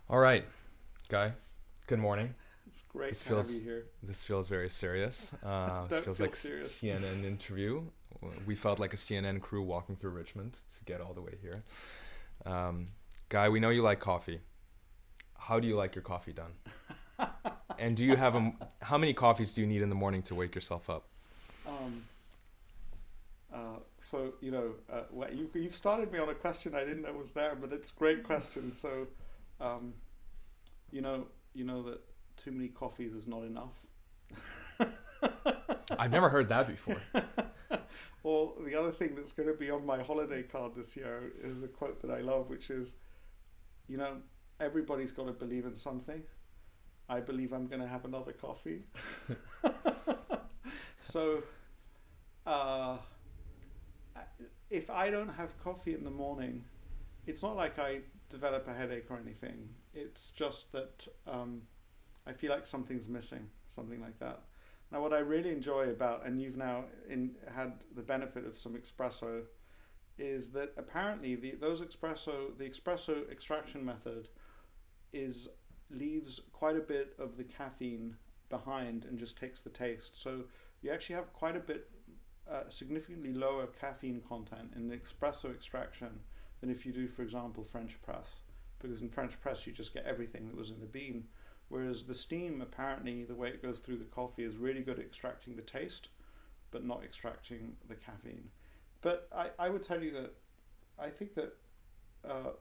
All right, Guy. Good morning. It's great This to have feels you here. this feels very serious. This Don't feels feel like serious. CNN interview. We felt like a CNN crew walking through Richmond to get all the way here. Um, Guy, we know you like coffee. How do you like your coffee done? And do you have how many coffees do you need in the morning to wake yourself up? um, well, you've started me on a question I didn't know was there, but it's a great question. So, um, you know, you know that too many coffees is not enough. I've never heard that before. Or the other thing that's going to be on my holiday card this year is a quote that I love, which is, you know, everybody's got to believe in something. I believe I'm going to have another coffee. So, uh, if I don't have coffee in the morning, it's not like I develop a headache or anything. It's just that I feel like something's missing, something like that. Now, what I really enjoy about, and you've now had the benefit of some espresso, is that apparently the espresso extraction method is leaves quite a bit of the caffeine behind and just takes the taste. So you actually have quite a bit, significantly lower caffeine content in the espresso extraction than if you do, for example, French press. Because in French press you just get everything that was in the bean. Whereas the steam, apparently, the way it goes through the coffee is really good at extracting the taste, but not extracting the caffeine. But I would tell you that I think that uh,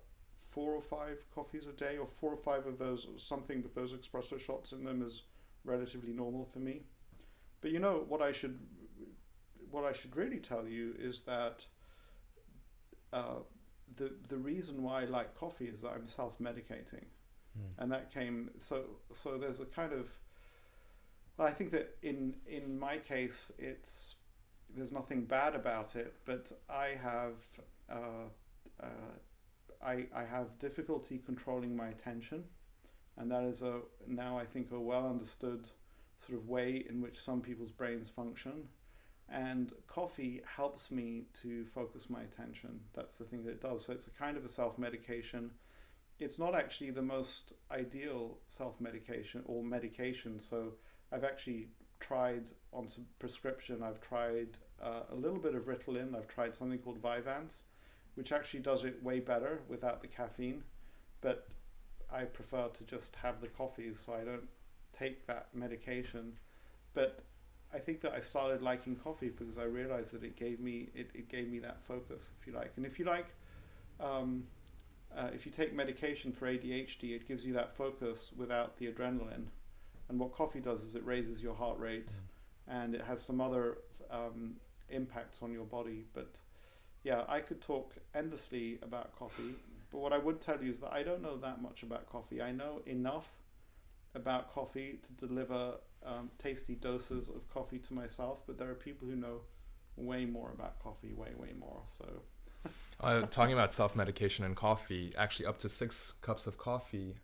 4 or 5 coffees a day, or 4 or 5 of those, something with those espresso shots in them, is relatively normal for me. But you know what I should really tell you is that uh, the reason why I like coffee is that I'm self medicating, Hmm. and that came so there's a kind of, I think that in my case it's there's nothing bad about it, but uh, uh, I have difficulty controlling my attention, and that is a now I think a well understood sort of way in which some people's brains function. And coffee helps me to focus my attention. That's the thing that it does. So it's a kind of a self medication. It's not actually the most ideal self medication or medication. So I've actually tried on some prescription. I've tried a little bit of Ritalin. I've tried something called Vyvanse, which actually does it way better without the caffeine. But I prefer to just have the coffees, so I don't take that medication. But I think that I started liking coffee because I realized that it gave me that focus, if you like. And um, if you take medication for ADHD, it gives you that focus without the adrenaline. And what coffee does is it raises your heart rate, and it has some other impacts on your body. But yeah, I could talk endlessly about coffee. But what I would tell you is that I don't know that much about coffee. I know enough about coffee to deliver tasty doses of coffee to myself, but there are people who know way more about coffee, way more. So, Talking about self-medication and coffee, actually up to 6 cups of coffee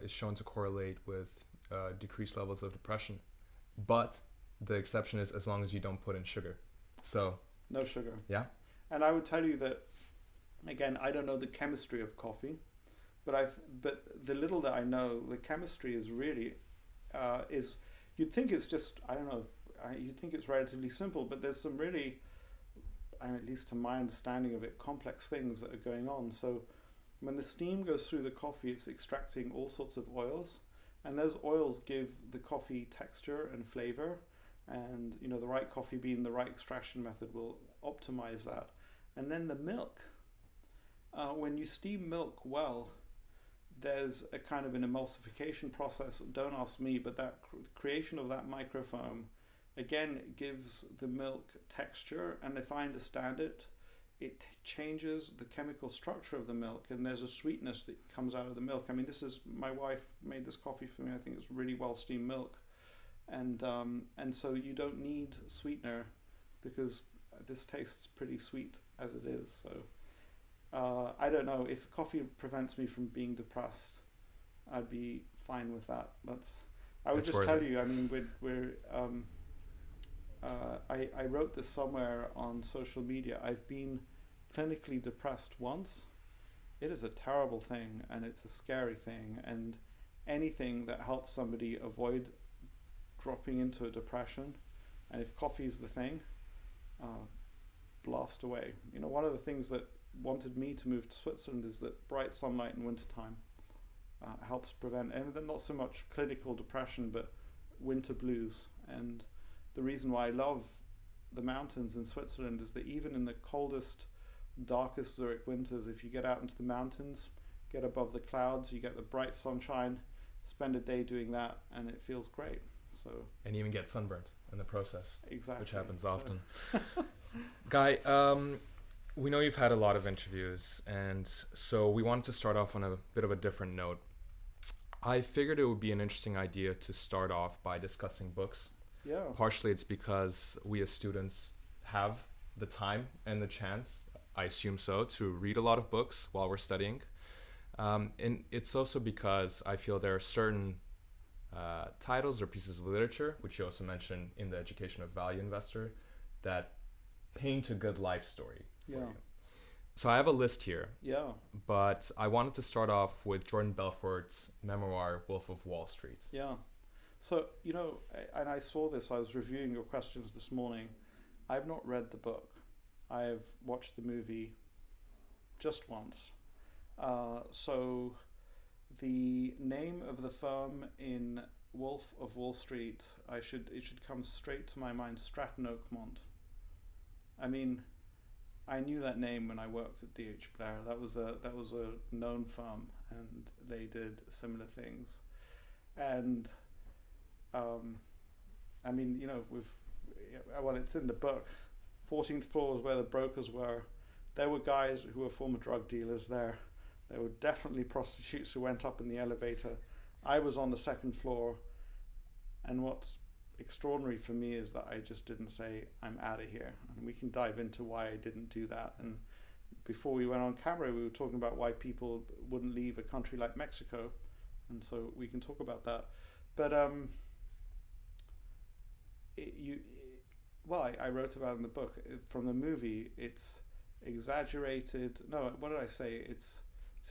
is shown to correlate with decreased levels of depression. But the exception is as long as you don't put in sugar. So, no sugar. yeah. And I would tell you that again, I don't know the chemistry of coffee, but the little that I know, the chemistry is really is you'd think it's just I don't know, you'd think it's relatively simple, but there's some really, I mean, at least to my understanding of it, complex things that are going on. So when the steam goes through the coffee, it's extracting all sorts of oils, and those oils give the coffee texture and flavor. And you know, the right coffee bean, the right extraction method will optimize that. And then the milk, when you steam milk well, there's a kind of an emulsification process. Don't ask me, but that creation of that microfoam again gives the milk texture, and if I understand it, it changes the chemical structure of the milk, and there's a sweetness that comes out of the milk. I mean, this is my wife made this coffee for me. I think it's really well steamed milk, and so you don't need sweetener because this tastes pretty sweet as it is. So I don't know if coffee prevents me from being depressed. I'd be fine with that. I would It's just worth tell it. you. I mean, I wrote this somewhere on social media. I've been clinically depressed once, it is a terrible thing, and it's a scary thing, and anything that helps somebody avoid dropping into a depression, and if coffee is the thing, blast away. One of the things that wanted me to move to Switzerland is that bright sunlight in wintertime helps prevent, and not so much clinical depression, but winter blues. And the reason why I love the mountains in Switzerland is that even in the coldest, darkest Zurich winters, if you get out into the mountains, get above the clouds, you get the bright sunshine, spend a day doing that, and it feels great. So, and even get sunburnt in the process. Exactly. Which happens often. Guy, we know you've had a lot of interviews, and so we wanted to start off on a bit of a different note. I figured it would be an interesting idea to start off by discussing books. Yeah. Partially it's because we as students have the time and the chance, I assume so, to read a lot of books while we're studying. And it's also because I feel there are certain titles or pieces of literature, which you also mentioned in the Education of Value Investor, that paint a good life story for you. So I have a list here. Yeah. But I wanted to start off with Jordan Belfort's memoir, Wolf of Wall Street. Yeah. So, and I saw this, I was reviewing your questions this morning. I've not read the book. I've watched the movie just once. So the name of the firm in Wolf of Wall Street, it should come straight to my mind, Stratton Oakmont. I mean, I knew that name when I worked at D.H. Blair. That was a known firm, and they did similar things. And I mean, it's in the book. 14th floor was where the brokers were. There were guys who were former drug dealers there. There were definitely prostitutes who went up in the elevator. I was on the second floor, and what's extraordinary for me is that I just didn't say, I'm out of here. And we can dive into why I didn't do that. And before we went on camera, we were talking about why people wouldn't leave a country like Mexico. And so we can talk about that. But I wrote about it in the book. From the movie, it's exaggerated. No, what did I say? It's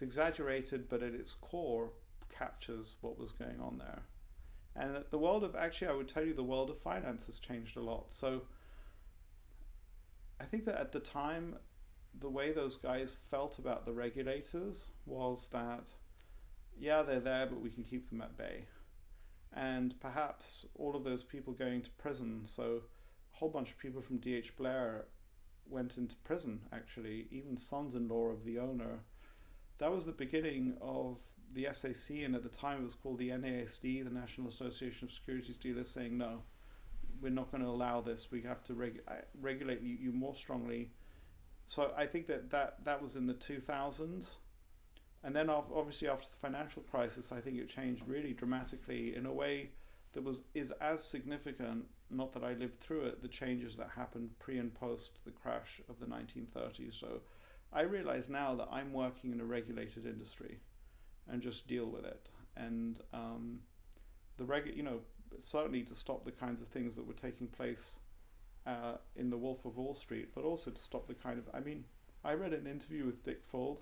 exaggerated, but at its core captures what was going on there. And the world of, actually, I would tell you, the world of finance has changed a lot. So I think that at the time, the way those guys felt about the regulators was that, yeah, they're there, but we can keep them at bay. And perhaps all of those people going to prison, so a whole bunch of people from D.H. Blair went into prison, actually, even sons-in-law of the owner. That was the beginning of the SAC, and at the time it was called the NASD, the National Association of Securities Dealers, saying, no, we're not going to allow this. We have to regulate you more strongly. So I think that was in the 2000s. And then obviously after the financial crisis, I think it changed really dramatically in a way that is as significant, not that I lived through it, the changes that happened pre and post the crash of the 1930s. So I realize now that I'm working in a regulated industry and just deal with it. And certainly to stop the kinds of things that were taking place in the Wolf of Wall Street, but also to stop the I read an interview with Dick Fuld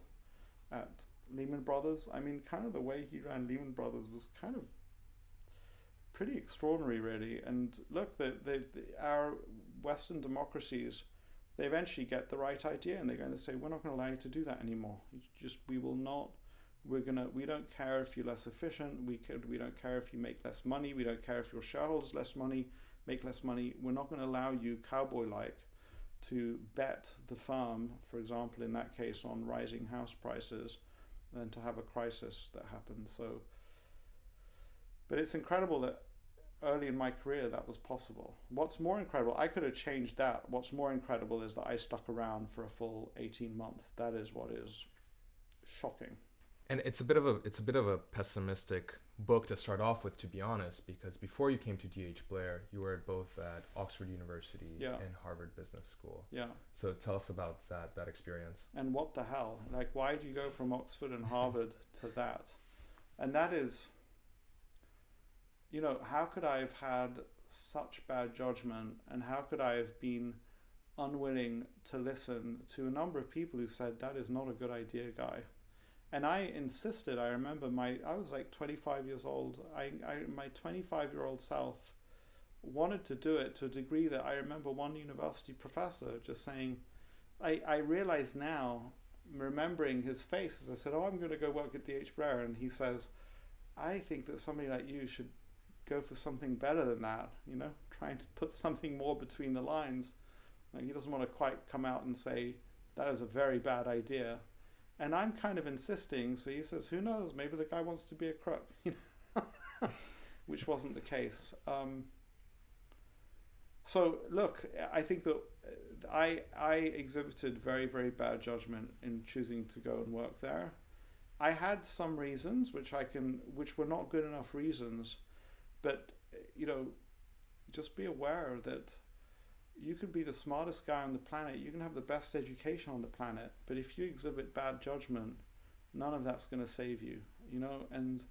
at Lehman Brothers. I mean, kind of the way he ran Lehman Brothers was kind of pretty extraordinary, really. And look, our Western democracies, they eventually get the right idea, and they're going to say, we're not going to allow you to do that anymore. We will not. We don't care if you're less efficient. We don't care if you make less money. We don't care if your shareholders make less money. We're not going to allow you, cowboy-like, to bet the firm, for example, in that case, on rising house prices, than to have a crisis that happened. So, but it's incredible that early in my career that was possible. What's more incredible, I could have changed that. What's more incredible is that I stuck around for a full 18 months. That is what is shocking. And it's a bit of a pessimistic book to start off with, to be honest, because before you came to D.H. Blair, you were both at Oxford University and Harvard Business School. Yeah. So tell us about that experience. And what the hell? Like, why do you go from Oxford and Harvard to that? And that is, how could I have had such bad judgment, and how could I have been unwilling to listen to a number of people who said, that is not a good idea, Guy. And I insisted. I remember I was like 25 years old. My 25-year-old self wanted to do it to a degree that I remember one university professor just saying, I realize now, remembering his face, as I said, oh, I'm going to go work at D.H. Blair. And he says, I think that somebody like you should go for something better than that, trying to put something more between the lines. Like, he doesn't want to quite come out and say, that is a very bad idea. And I'm kind of insisting, so he says, who knows, maybe the guy wants to be a crook, which wasn't the case. So look, I think that I exhibited very, very bad judgment in choosing to go and work there. I had some reasons which were not good enough reasons, but just be aware that you could be the smartest guy on the planet, you can have the best education on the planet, but if you exhibit bad judgment, none of that's going to save you, and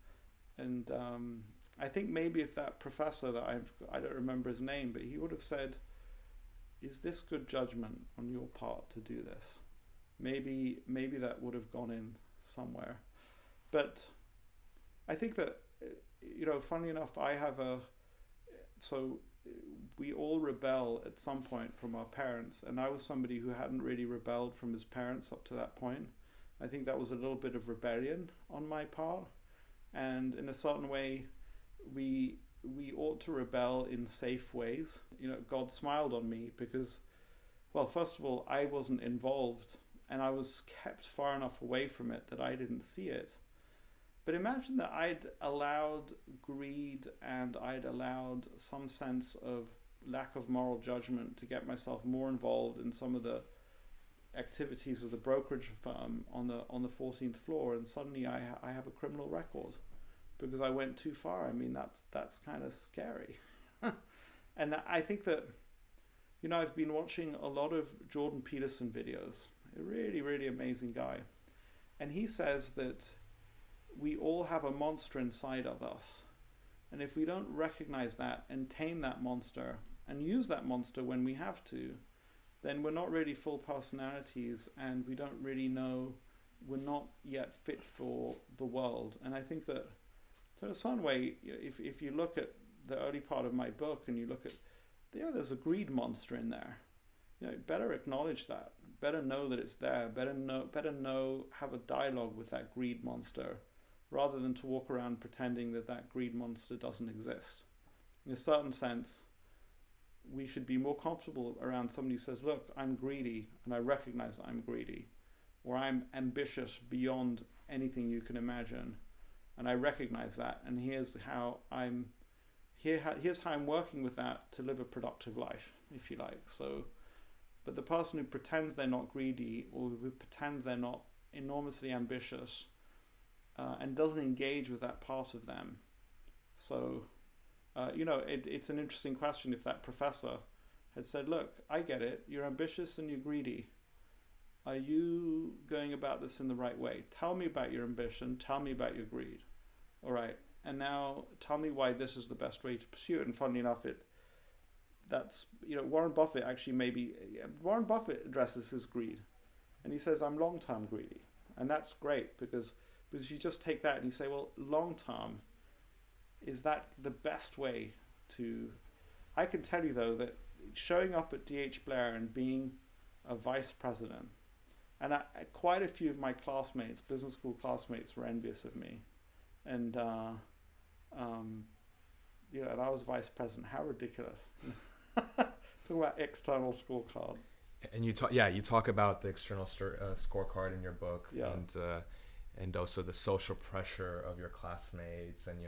I think maybe if that professor that I don't remember his name, but he would have said, is this good judgment on your part to do this? Maybe that would have gone in somewhere. But I think that, funnily enough, we all rebel at some point from our parents, and I was somebody who hadn't really rebelled from his parents up to that point. I think that was a little bit of rebellion on my part, and in a certain way, we ought to rebel in safe ways. God smiled on me because, well, first of all, I wasn't involved, and I was kept far enough away from it that I didn't see it. But imagine that I'd allowed greed and I'd allowed some sense of lack of moral judgment to get myself more involved in some of the activities of the brokerage firm on the 14th floor, and suddenly I have a criminal record because I went too far. I mean, that's kind of scary. And I think that, I've been watching a lot of Jordan Peterson videos, a really, really amazing guy. And he says that we all have a monster inside of us. And if we don't recognize that and tame that monster and use that monster when we have to, then we're not really full personalities, and we don't really know, we're not yet fit for the world. And I think that, so in a certain way, if you look at the early part of my book and you look at, there's a greed monster in there. Better acknowledge that. Better know that it's there. Better know, have a dialogue with that greed monster, rather than to walk around pretending that greed monster doesn't exist. In a certain sense, we should be more comfortable around somebody who says, look, I'm greedy, and I recognize I'm greedy, or I'm ambitious beyond anything you can imagine, and I recognize that, and here's how I'm working with that to live a productive life, if you like. So, but the person who pretends they're not greedy, or who pretends they're not enormously ambitious, and doesn't engage with that part of them. So, it's an interesting question. If that professor had said, look, I get it, you're ambitious and you're greedy. Are you going about this in the right way? Tell me about your ambition, tell me about your greed. All right, and now tell me why this is the best way to pursue it. And funnily enough, Warren Buffett Warren Buffett addresses his greed. And he says, I'm long-term greedy. And that's great because you just take that and you say, well, long-term, is that the best way to... I can tell you, though, that showing up at D.H. Blair and being a vice president, and quite a few of my classmates, business school classmates, were envious of me. And, and I was vice president. How ridiculous. Talking about external scorecard. And you talk about the external scorecard in your book, yeah. And also the social pressure of your classmates, and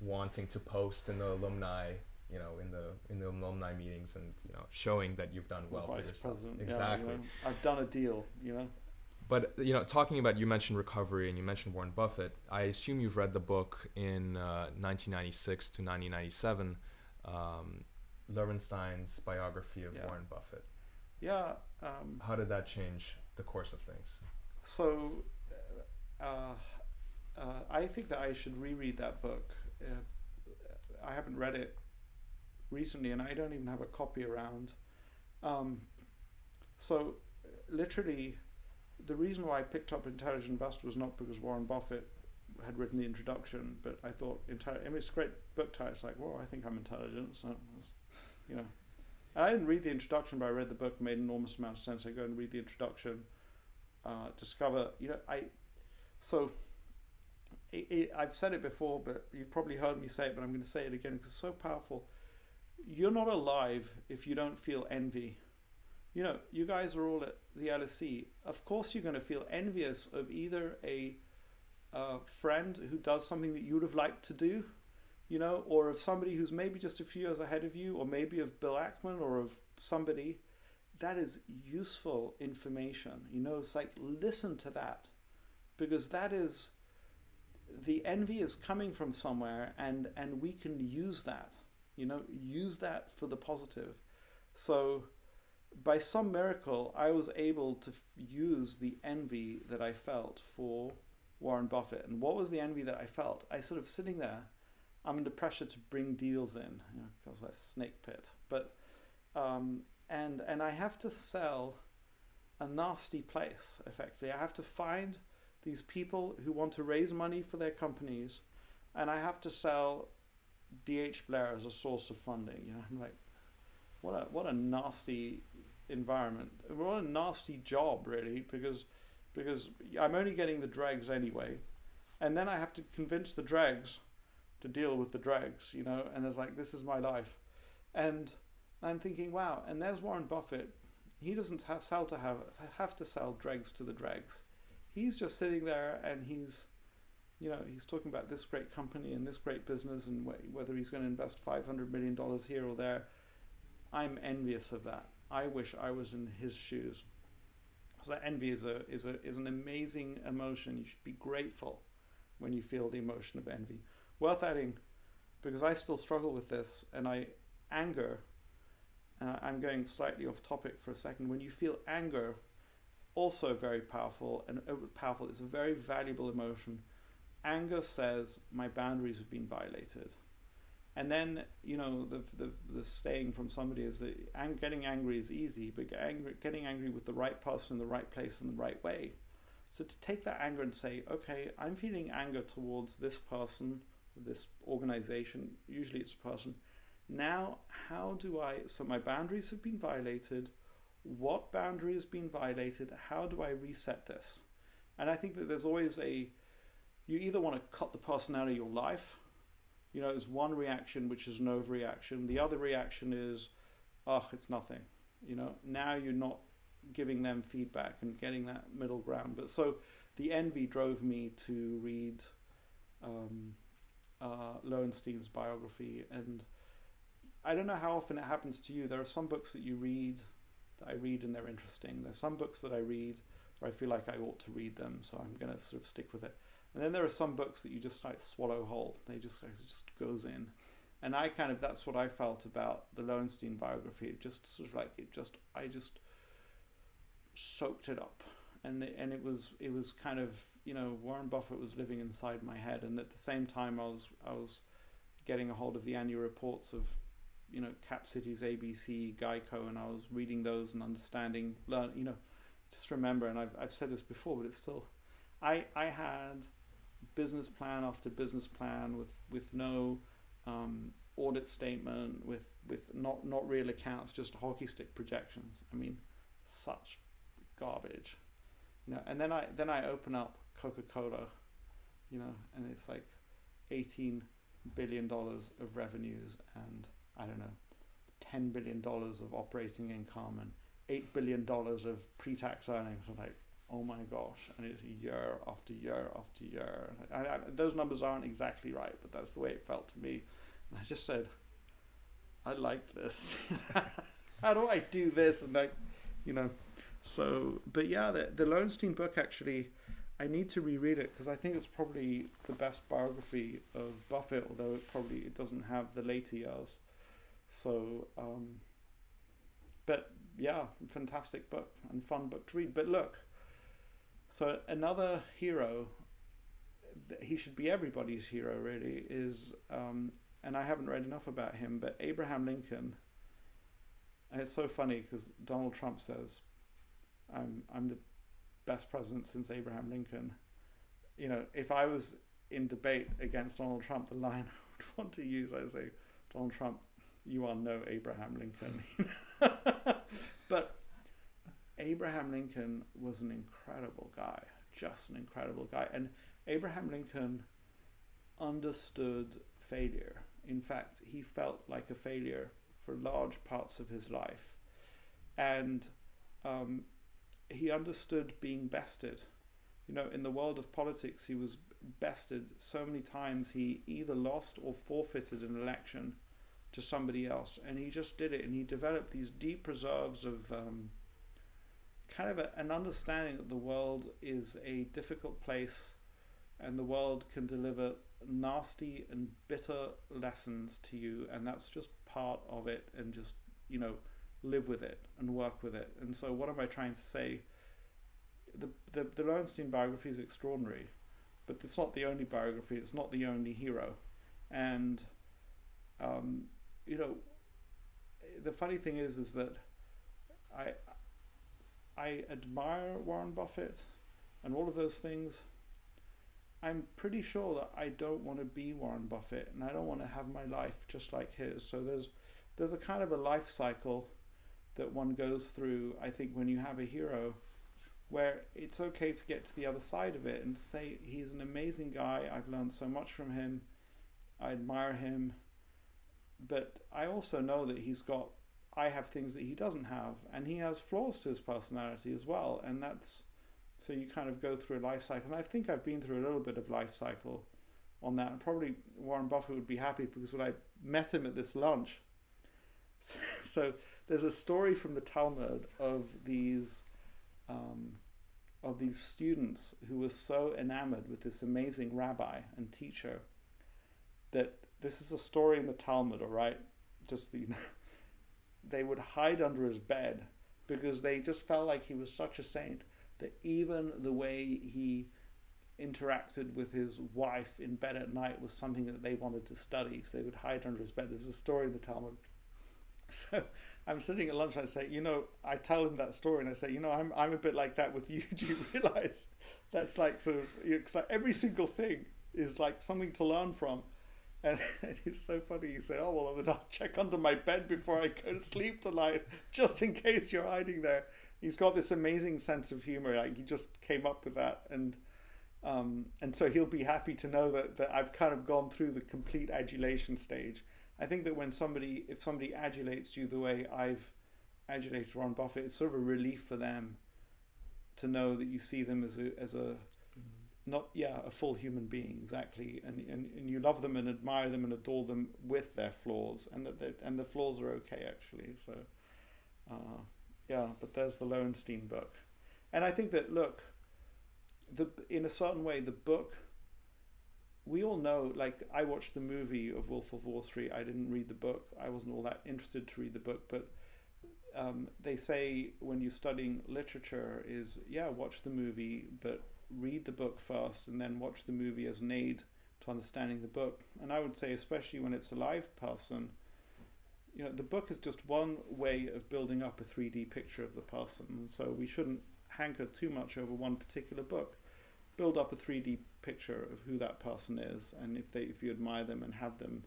wanting to post in the alumni, in the alumni meetings, and showing that you've done well for yourself. President. Exactly. Yeah, I've done a deal. But talking about, you mentioned recovery and you mentioned Warren Buffett. I assume you've read the book in 1996 to 1997, Levenstein's biography of Warren Buffett. Yeah. How did that change the course of things? So, I think that I should reread that book. I haven't read it recently, and I don't even have a copy around. So, literally, the reason why I picked up Intelligent Investor was not because Warren Buffett had written the introduction, but I thought, I mean, it's a great book title. It's like, well, I think I'm intelligent, so you know. And I didn't read the introduction, but I read the book, made an enormous amount of sense. I go and read the introduction, discover, you know, I've said it before, but you've probably heard me say it, but I'm going to say it again because it's so powerful. You're not alive if you don't feel envy. You know, you guys are all at the LSE. Of course you're going to feel envious of either a friend who does something that you would have liked to do, you know, or of somebody who's maybe just a few years ahead of you, or maybe of Bill Ackman, or of somebody. That is useful information. You know, it's like, listen to that, because that is, the envy is coming from somewhere, and we can use that, you know, use that for the positive. So by some miracle, I was able to use the envy that I felt for Warren Buffett. And what was the envy that I felt? I sort of sitting there, I'm under pressure to bring deals in, you know, because that's snake pit. But and I have to sell a nasty place, effectively. I have to find these people who want to raise money for their companies, and I have to sell D.H. Blair as a source of funding. You know, I'm like, what a nasty environment. What a nasty job, really, because I'm only getting the dregs anyway, and then I have to convince the dregs to deal with the dregs, you know, and it's like, this is my life. And I'm thinking, wow, and there's Warren Buffett. He doesn't have to sell dregs to the dregs. He's just sitting there, and he's talking about this great company and this great business, and whether he's going to invest $500 million here or there. I'm envious of that. I wish I was in his shoes. So envy is an amazing emotion. You should be grateful when you feel the emotion of envy. Worth adding, because I still struggle with this, and anger, and I'm going slightly off topic for a second. When you feel anger, also very powerful, and powerful, it's a very valuable emotion. Anger says, my boundaries have been violated. And then, you know, the saying from somebody is that getting angry is easy, but getting angry with the right person in the right place in the right way. So to take that anger and say, okay, I'm feeling anger towards this person, this organization, usually it's a person. Now, so my boundaries have been violated. What boundary has been violated? How do I reset this? And I think that there's always you either want to cut the person out of your life. You know, there's one reaction, which is an overreaction. The other reaction is, oh, it's nothing. You know, now you're not giving them feedback and getting that middle ground. But so the envy drove me to read Lowenstein's biography. And I don't know how often it happens to you. There are some books that I read and they're interesting. There's some books that I read where I feel like I ought to read them, so I'm going to sort of stick with it. And then there are some books that you just like swallow whole. It just goes in. And that's what I felt about the Lowenstein biography. It just sort of like, I just soaked it up. And it was kind of, you know, Warren Buffett was living inside my head. And at the same time, I was getting a hold of the annual reports of, you know, Cap Cities, ABC, Geico, and I was reading those and understanding, you know, just remember, and I've said this before, but it's still, I had business plan after business plan with no audit statement, with not real accounts, just hockey stick projections. I mean, such garbage, you know. And then I open up Coca-Cola, you know, and it's like $18 billion of revenues, and I don't know, $10 billion of operating income, and $8 billion of pre-tax earnings. I'm like, oh my gosh, and it's year after year after year. Those numbers aren't exactly right, but that's the way it felt to me. And I just said, I like this. How do I do this? And like, you know, so, but yeah, the Lowenstein book, actually, I need to reread it because I think it's probably the best biography of Buffett, although it doesn't have the later years. So, but yeah, fantastic book and fun book to read. But look, so another hero, he should be everybody's hero really, is, and I haven't read enough about him, but Abraham Lincoln. And it's so funny because Donald Trump says, I'm the best president since Abraham Lincoln. You know, if I was in debate against Donald Trump, the line I would want to use, I'd say, Donald Trump, you are no Abraham Lincoln. But Abraham Lincoln was an incredible guy, just an incredible guy. And Abraham Lincoln understood failure. In fact, he felt like a failure for large parts of his life. And he understood being bested. You know, in the world of politics, he was bested so many times he either lost or forfeited an election to somebody else, and he just did it, and he developed these deep reserves of kind of an understanding that the world is a difficult place and the world can deliver nasty and bitter lessons to you, and that's just part of it, and just, you know, live with it and work with it. And so what am I trying to say? The Lowenstein biography is extraordinary, but it's not the only biography, it's not the only hero. And you know, the funny thing is that I admire Warren Buffett and all of those things. I'm pretty sure that I don't want to be Warren Buffett, and I don't want to have my life just like his. So there's a kind of a life cycle that one goes through, I think, when you have a hero, where it's okay to get to the other side of it and to say, he's an amazing guy, I've learned so much from him, I admire him, but I also know that I have things that he doesn't have, and he has flaws to his personality as well, and so you kind of go through a life cycle. And I think I've been through a little bit of life cycle on that, and probably Warren Buffett would be happy, because when I met him at this lunch, so there's a story from the Talmud of these students who were so enamored with this amazing rabbi and teacher that this is a story in the Talmud, all right? Just they would hide under his bed because they just felt like he was such a saint that even the way he interacted with his wife in bed at night was something that they wanted to study. So they would hide under his bed. There's a story in the Talmud. So I'm sitting at lunch, I say, you know, I tell him that story, and I say, you know, I'm a bit like that with you. Do you realize that's like sort of, it's like every single thing is like something to learn from. And it's so funny. He said, oh, well, then I'll check under my bed before I go to sleep tonight, just in case you're hiding there. He's got this amazing sense of humor. Like, he just came up with that. And so he'll be happy to know that I've kind of gone through the complete adulation stage. I think that if somebody adulates you the way I've adulated Warren Buffett, it's sort of a relief for them to know that you see them as a full human being, exactly, and you love them and admire them and adore them with their flaws, and the flaws are okay, actually. So but there's the Lowenstein book. And I think that, look, in a certain way, the book, we all know, like, I watched the movie of Wolf of Wall Street. I didn't read the book. I wasn't all that interested to read the book, but they say when you're studying literature is, watch the movie, but read the book first, and then watch the movie as an aid to understanding the book. And I would say, especially when it's a live person, you know, the book is just one way of building up a 3D picture of the person. And so we shouldn't hanker too much over one particular book. Build up a 3D picture of who that person is, and if you admire them and have them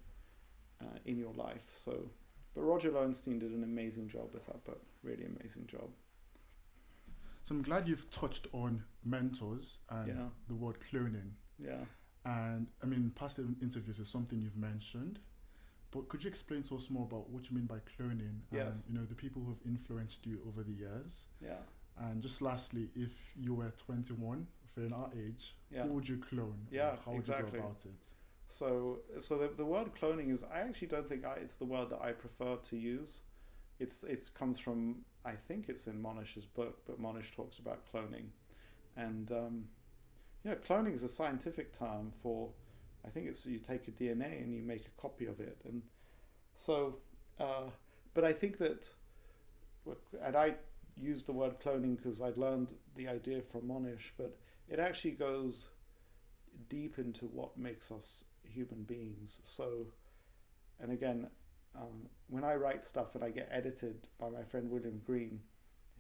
in your life. So, but Roger Lowenstein did an amazing job with that book. Really amazing job. So I'm glad you've touched on mentors and the word cloning. Yeah. And I mean, past interviews is something you've mentioned, but could you explain to us more about what you mean by cloning? Yes. And, you know, the people who have influenced you over the years. Yeah. And just lastly, if you were 21, if you're in our age, who would you clone? Yeah, how would you go about it? So the word cloning is, I actually don't think it's the word that I prefer to use. It comes from, I think it's in Monish's book, but Monish talks about cloning. And, cloning is a scientific term for, I think it's, you take a DNA and you make a copy of it. And so, but I think that, and I used the word cloning because I'd learned the idea from Monish, but it actually goes deep into what makes us human beings. So, and again, when I write stuff and I get edited by my friend William Green,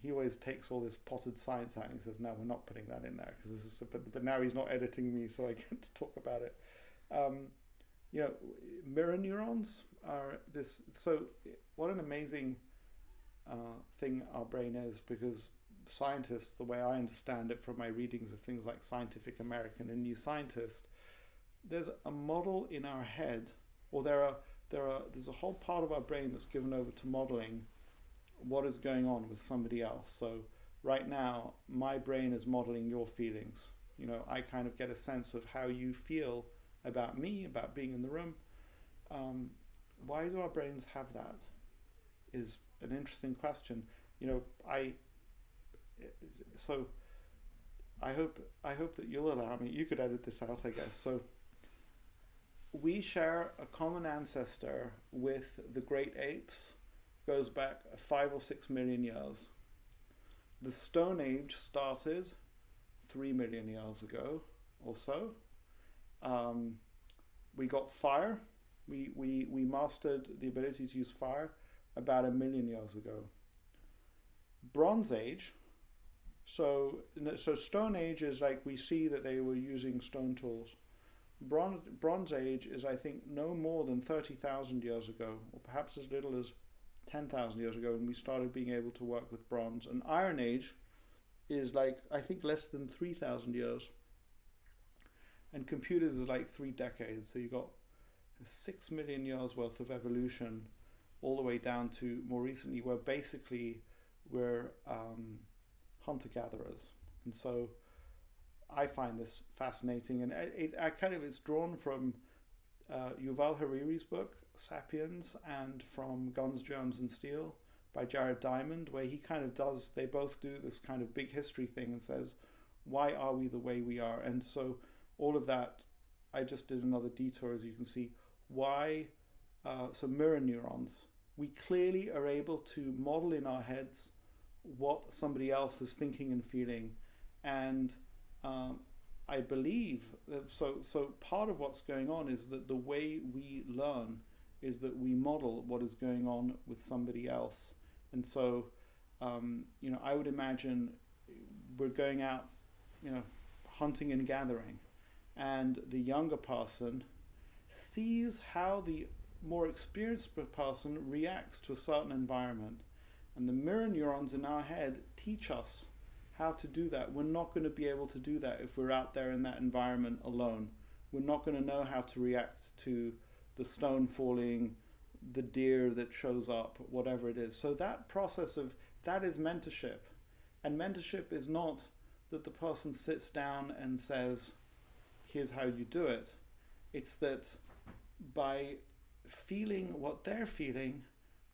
he always takes all this potted science out and he says, no, we're not putting that in there because this is, but now he's not editing me, so I get to talk about it. You know, mirror neurons are this, so what an amazing thing our brain is, because scientists, the way I understand it from my readings of things like Scientific American and New Scientist, there's a model in our head, or there's a whole part of our brain that's given over to modeling what is going on with somebody else. So right now, my brain is modeling your feelings. You know, I kind of get a sense of how you feel about me, about being in the room. Why do our brains have that? Is an interesting question. You know, I hope that you'll allow me. You could edit this out, I guess. So we share a common ancestor with the great apes. Goes back 5 or 6 million years. The Stone Age started 3 million years ago or so. We got fire. We mastered the ability to use fire about 1 million years ago. Bronze Age. So Stone Age is like, we see that they were using stone tools. Bronze Age is, I think, no more than 30,000 years ago, or perhaps as little as 10,000 years ago, when we started being able to work with bronze. And Iron Age is like, I think, less than 3,000 years. And computers is like 3 decades. So you got 6 million years worth of evolution, all the way down to more recently, where basically we're hunter-gatherers. And so I find this fascinating, and it's drawn from Yuval Harari's book Sapiens, and from Guns, Germs and Steel by Jared Diamond, where he kind of does, they both do this kind of big history thing and says, why are we the way we are? And so all of that, I just did another detour, as you can see. Why? So mirror neurons. We clearly are able to model in our heads what somebody else is thinking and feeling, and I believe that, so part of what's going on is that the way we learn is that we model what is going on with somebody else. And so you know, I would imagine we're going out, you know, hunting and gathering, and the younger person sees how the more experienced person reacts to a certain environment, and the mirror neurons in our head teach us how to do that. We're not going to be able to do that if we're out there in that environment alone. We're not going to know how to react to the stone falling, the deer that shows up, whatever it is. So that process of, that is mentorship. And mentorship is not that the person sits down and says, here's how you do it. It's that by feeling what they're feeling,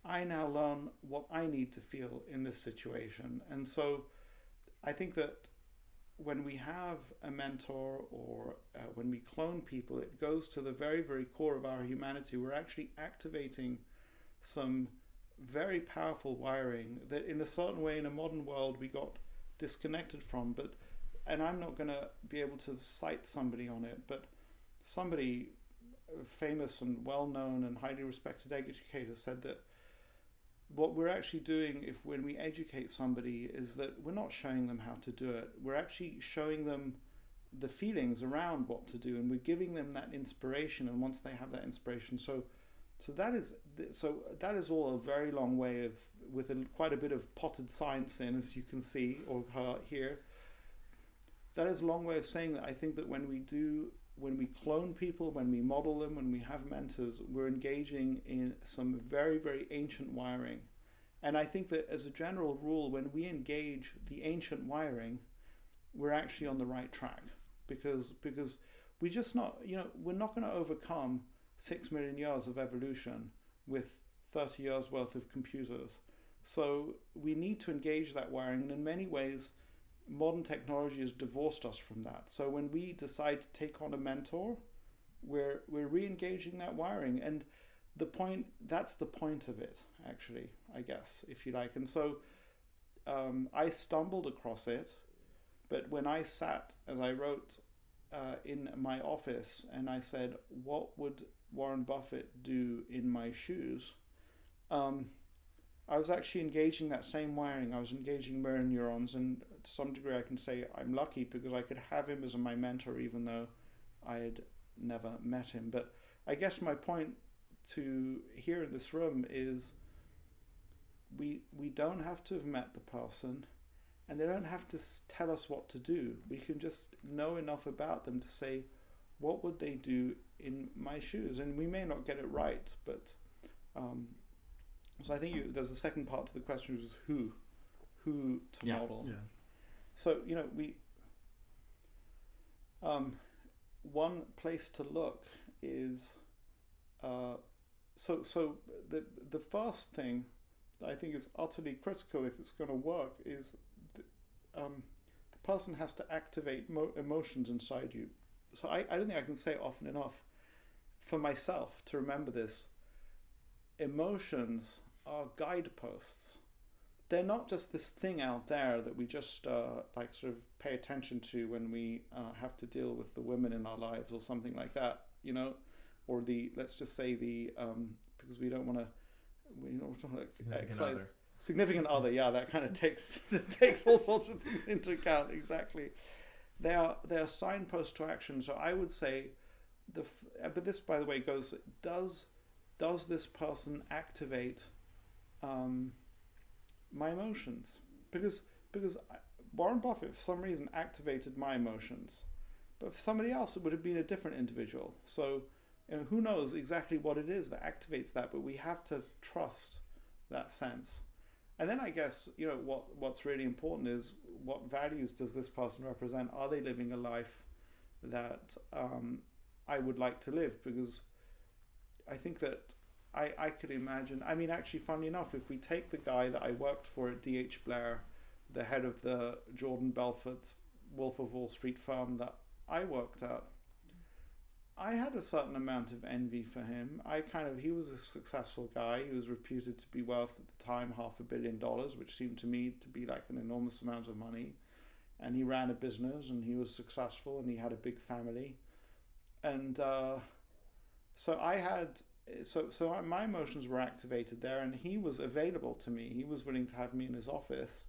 I now learn what I need to feel in this situation. And so I think that when we have a mentor, or when we clone people, it goes to the very, very core of our humanity. We're actually activating some very powerful wiring that in a certain way in a modern world we got disconnected from. But, and I'm not going to be able to cite somebody on it, but somebody famous and well-known and highly respected educator said that what we're actually doing when we educate somebody is that we're not showing them how to do it. We're actually showing them the feelings around what to do, and we're giving them that inspiration. And once they have that inspiration, so that is all a very long way of, with quite a bit of potted science in, as you can see or hear. That is a long way of saying that I think that when we clone people, when we model them, when we have mentors, we're engaging in some very, very ancient wiring. And I think that as a general rule, when we engage the ancient wiring, we're actually on the right track, because we just not, you know, we're not going to overcome 6 million years of evolution with 30 years worth of computers. So we need to engage that wiring, and in many ways, modern technology has divorced us from that. So when we decide to take on a mentor, we're re-engaging that wiring, and that's the point of it, actually, I guess, if you like. And so I stumbled across it, but when I sat, as I wrote, in my office, and I said, what would Warren Buffett do in my shoes? I was actually engaging that same wiring. I was engaging mirror neurons, and to some degree, I can say I'm lucky because I could have him as my mentor, even though I had never met him. But I guess my point to here in this room is we don't have to have met the person, and they don't have to tell us what to do. We can just know enough about them to say, what would they do in my shoes? And we may not get it right, but so I think there's a second part to the question, which is who to model. Yeah. So we one place to look is so the first thing that I think is utterly critical if it's going to work is the person has to activate emotions inside you. So I don't think I can say it often enough for myself to remember this. Emotions are guideposts. They're not just this thing out there that we just like sort of pay attention to when we have to deal with the women in our lives or something like that, or let's just say because we don't want to significant other. Yeah, that kind of takes all sorts of things into account. Exactly. They are signposts to action. So I would say but this, by the way, goes, does this person activate my emotions? Because Warren Buffett, for some reason, activated my emotions, but for somebody else, it would have been a different individual. So who knows exactly what it is that activates that, but we have to trust that sense. And then I guess what's really important is, what values does this person represent? Are they living a life that I would like to live? Because I think that I could imagine, actually, funnily enough, if we take the guy that I worked for at D.H. Blair, the head of the Jordan Belfort Wolf of Wall Street firm that I worked at, I had a certain amount of envy for him. He was a successful guy. He was reputed to be worth at the time $500 million, which seemed to me to be like an enormous amount of money. And he ran a business, and he was successful, and he had a big family. And so my emotions were activated there, and he was available to me. He was willing to have me in his office,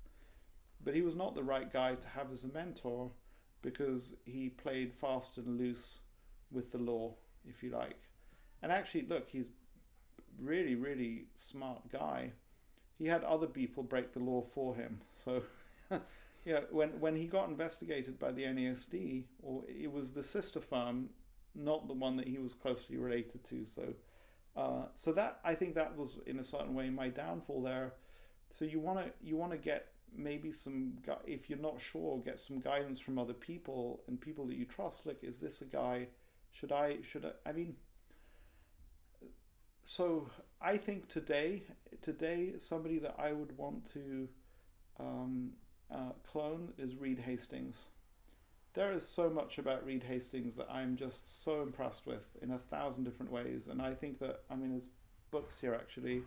but he was not the right guy to have as a mentor, because he played fast and loose with the law, if you like. And actually, look, he's really, really smart guy. He had other people break the law for him. So, when he got investigated by the NASD, or it was the sister firm, not the one that he was closely related to. So that, I think that was in a certain way my downfall there. So you want to get maybe if you're not sure, get some guidance from other people and people that you trust. Like, is this a guy? Should I? So I think today, somebody that I would want to clone is Reed Hastings. There is so much about Reed Hastings that I'm just so impressed with in 1,000 different ways. And I think that, his books here, actually,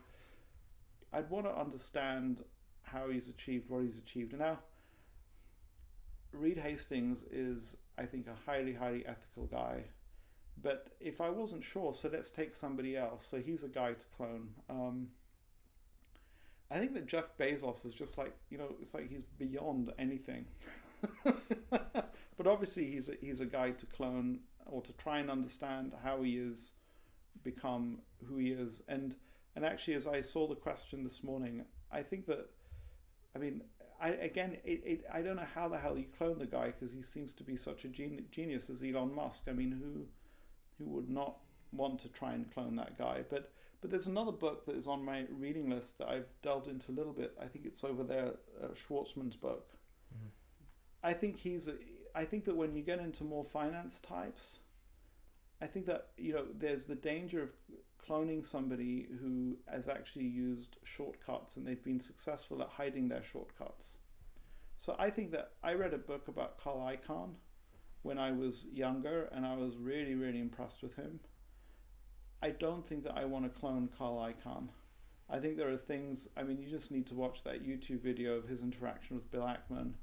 I'd want to understand how he's achieved what he's achieved. And now, Reed Hastings is, I think, a highly, highly ethical guy. But if I wasn't sure, so let's take somebody else. So he's a guy to clone. I think that Jeff Bezos is just like, it's like he's beyond anything. But obviously he's a guy to clone, or to try and understand how he is become who he is. And actually, as I saw the question this morning, I think that, I don't know how the hell you clone the guy, because he seems to be such a genius as Elon Musk. Who would not want to try and clone that guy? But there's another book that is on my reading list that I've delved into a little bit. I think it's over there, Schwartzman's book. Mm-hmm. I think that when you get into more finance types, I think that there's the danger of cloning somebody who has actually used shortcuts, and they've been successful at hiding their shortcuts. So I think that I read a book about Carl Icahn when I was younger, and I was really, really impressed with him. I don't think that I want to clone Carl Icahn. I think there are things, you just need to watch that YouTube video of his interaction with Bill Ackman.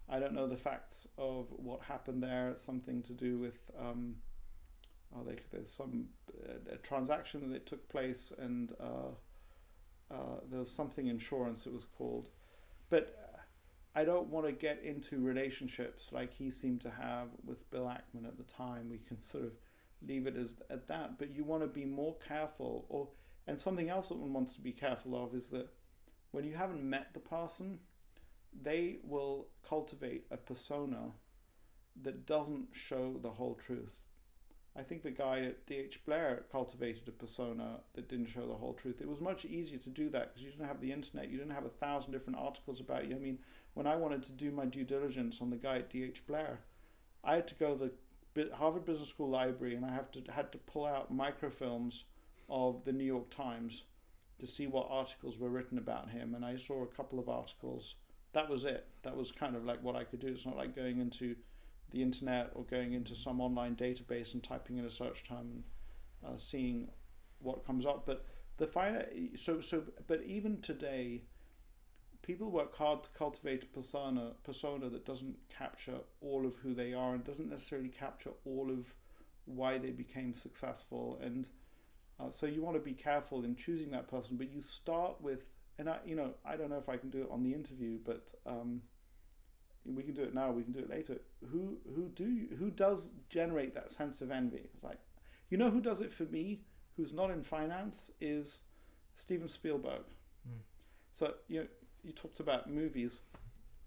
I don't know the facts of what happened there. Something to do with, there's some a transaction that took place, and there was something insurance it was called, but I don't want to get into relationships like he seemed to have with Bill Ackman at the time. We can sort of leave it as at that, but you want to be more careful. And something else that one wants to be careful of is that when you haven't met the person, they will cultivate a persona that doesn't show the whole truth. I think the guy at D.H. Blair cultivated a persona that didn't show the whole truth. It was much easier to do that because you didn't have the internet. You didn't have 1,000 different articles about you. I mean, when I wanted to do my due diligence on the guy at D.H. Blair, I had to go to the Harvard Business School library, and I had to pull out microfilms of the New York Times to see what articles were written about him. And I saw a couple of articles. That was it. That was kind of like what I could do. It's not like going into the internet or going into some online database and typing in a search term and seeing what comes up. But but even today, people work hard to cultivate a persona that doesn't capture all of who they are and doesn't necessarily capture all of why they became successful. And so you want to be careful in choosing that person. But you start with, and I don't know if I can do it on the interview, but we can do it now. We can do it later. Who does generate that sense of envy? It's like, who does it for me? Who's not in finance is Steven Spielberg. So you talked about movies.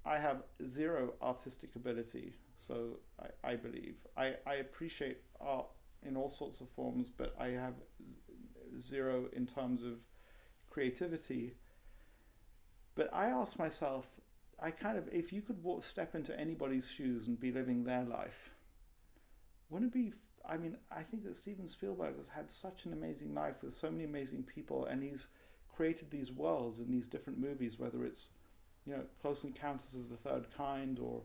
I have zero artistic ability. So I believe I appreciate art in all sorts of forms, but I have zero in terms of creativity. But I ask myself, if you could step into anybody's shoes and be living their life, wouldn't it be? I mean, I think that Steven Spielberg has had such an amazing life with so many amazing people, and he's created these worlds in these different movies, whether it's, Close Encounters of the Third Kind, or,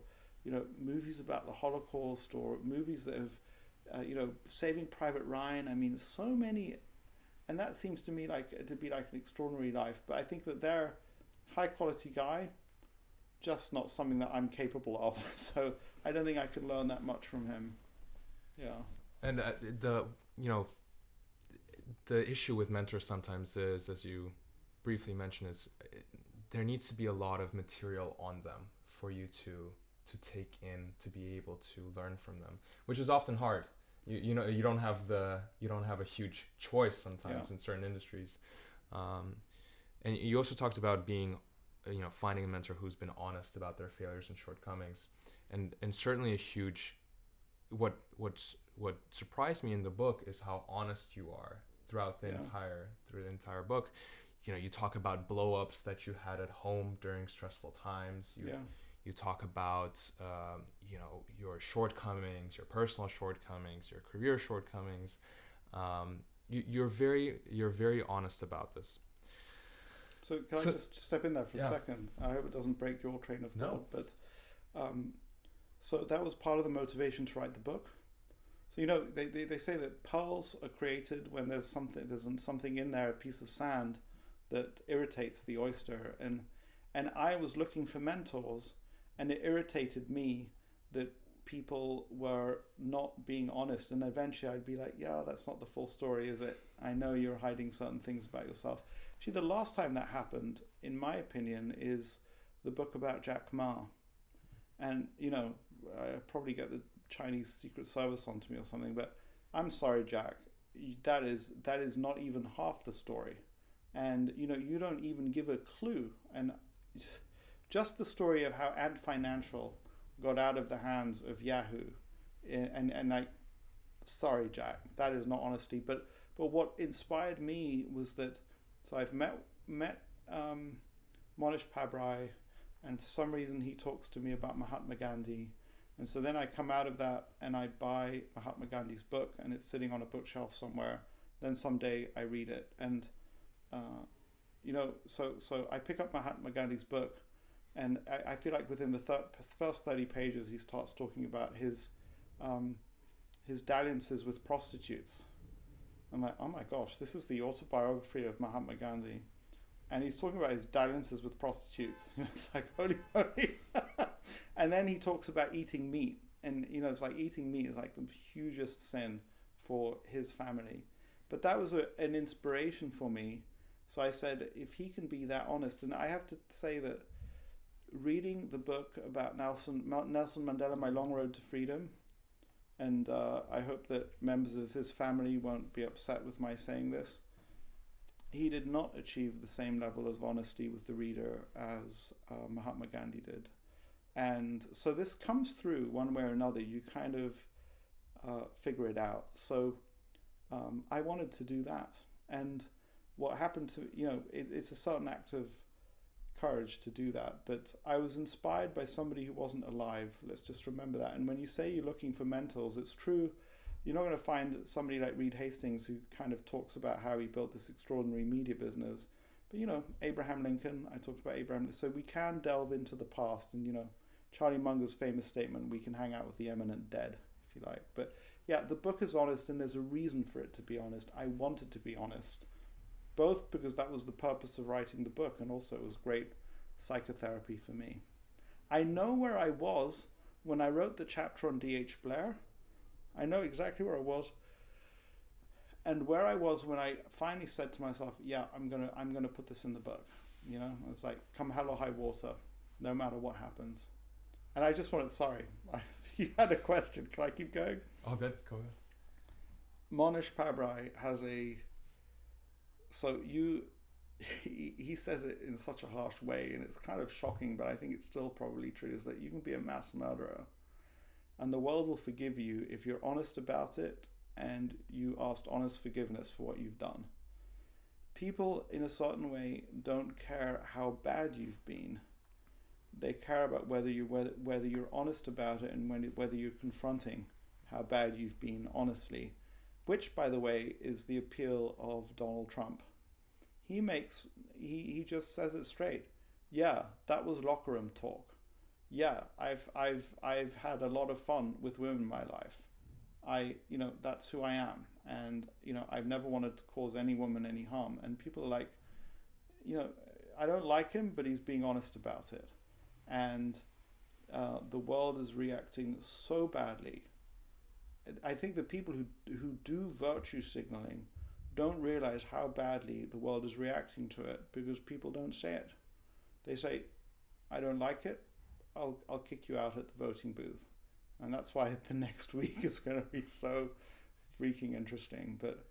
movies about the Holocaust, or movies that have, Saving Private Ryan. I mean, so many, and that seems to me to be like an extraordinary life. But I think that they're high quality guy, just not something that I'm capable of. So I don't think I could learn that much from him. Yeah. And the issue with mentors sometimes is, as you briefly mentioned, is there needs to be a lot of material on them for you to take in, to be able to learn from them, which is often hard. You don't have a huge choice sometimes in certain industries. And you also talked about being, finding a mentor who's been honest about their failures and shortcomings, and certainly a huge, what surprised me in the book is how honest you are throughout the entire book. You talk about blow-ups that you had at home during stressful times. You talk about your shortcomings, your personal shortcomings, your career shortcomings. You're very honest about this. So can I just step in there for a second? I hope it doesn't break your train of thought. No. But so that was part of the motivation to write the book. So they say that pearls are created when there's something in there, a piece of sand that irritates the oyster. And I was looking for mentors, and it irritated me that people were not being honest. And eventually I'd be like, yeah, that's not the full story, is it? I know you're hiding certain things about yourself. Actually, the last time that happened, in my opinion, is the book about Jack Ma. And, I probably get the Chinese Secret Service onto me or something, but I'm sorry, Jack. That is not even half the story. And, you don't even give a clue. And just the story of how Ant Financial got out of the hands of Yahoo. Sorry, Jack, that is not honesty. But what inspired me was that, so I've met Monish Pabrai, and for some reason he talks to me about Mahatma Gandhi. And so then I come out of that and I buy Mahatma Gandhi's book, and it's sitting on a bookshelf somewhere. Then someday I read it, and so I pick up Mahatma Gandhi's book, and I feel like within the first 30 pages he starts talking about his dalliances with prostitutes. I'm like, oh my gosh, this is the autobiography of Mahatma Gandhi, and he's talking about his dalliances with prostitutes. It's like, holy moly. And then he talks about eating meat, and it's like eating meat is like the hugest sin for his family. But that was an inspiration for me So I said, if he can be that honest, and I have to say that reading the book about Nelson Mandela, My Long Road to Freedom, and I hope that members of his family won't be upset with my saying this, he did not achieve the same level of honesty with the reader as Mahatma Gandhi did. And so this comes through one way or another. You kind of figure it out. So I wanted to do that. And what happened to, it's a certain act of courage to do that. But I was inspired by somebody who wasn't alive. Let's just remember that. And when you say you're looking for mentors, it's true. You're not going to find somebody like Reed Hastings who kind of talks about how he built this extraordinary media business. But, Abraham Lincoln, I talked about Abraham. So we can delve into the past. And, Charlie Munger's famous statement, we can hang out with the eminent dead, if you like. But yeah, the book is honest, and there's a reason for it to be honest. I wanted to be honest, both because that was the purpose of writing the book, and also it was great psychotherapy for me. I know where I was when I wrote the chapter on D.H. Blair. I know exactly where I was, and where I was when I finally said to myself, yeah, I'm gonna put this in the book. It's like, come hell or high water, no matter what happens. And I just wanted, you had a question. Can I keep going? Oh, good. Go ahead. Monish Pabrai has he says it in such a harsh way, and it's kind of shocking, but I think it's still probably true, is that you can be a mass murderer and the world will forgive you if you're honest about it and you asked honest forgiveness for what you've done. People in a certain way don't care how bad you've been. They care about whether you're honest about it, and whether you're confronting how bad you've been honestly, which, by the way, is the appeal of Donald Trump. He just says it straight. Yeah, that was locker room talk. Yeah, I've had a lot of fun with women in my life. That's who I am, and I've never wanted to cause any woman any harm. And people are like, I don't like him, but he's being honest about it. And the world is reacting so badly. I think the people who do virtue signaling don't realize how badly the world is reacting to it, because people don't say it. They say, I don't like it, I'll kick you out at the voting booth. And that's why the next week is going to be so freaking interesting. But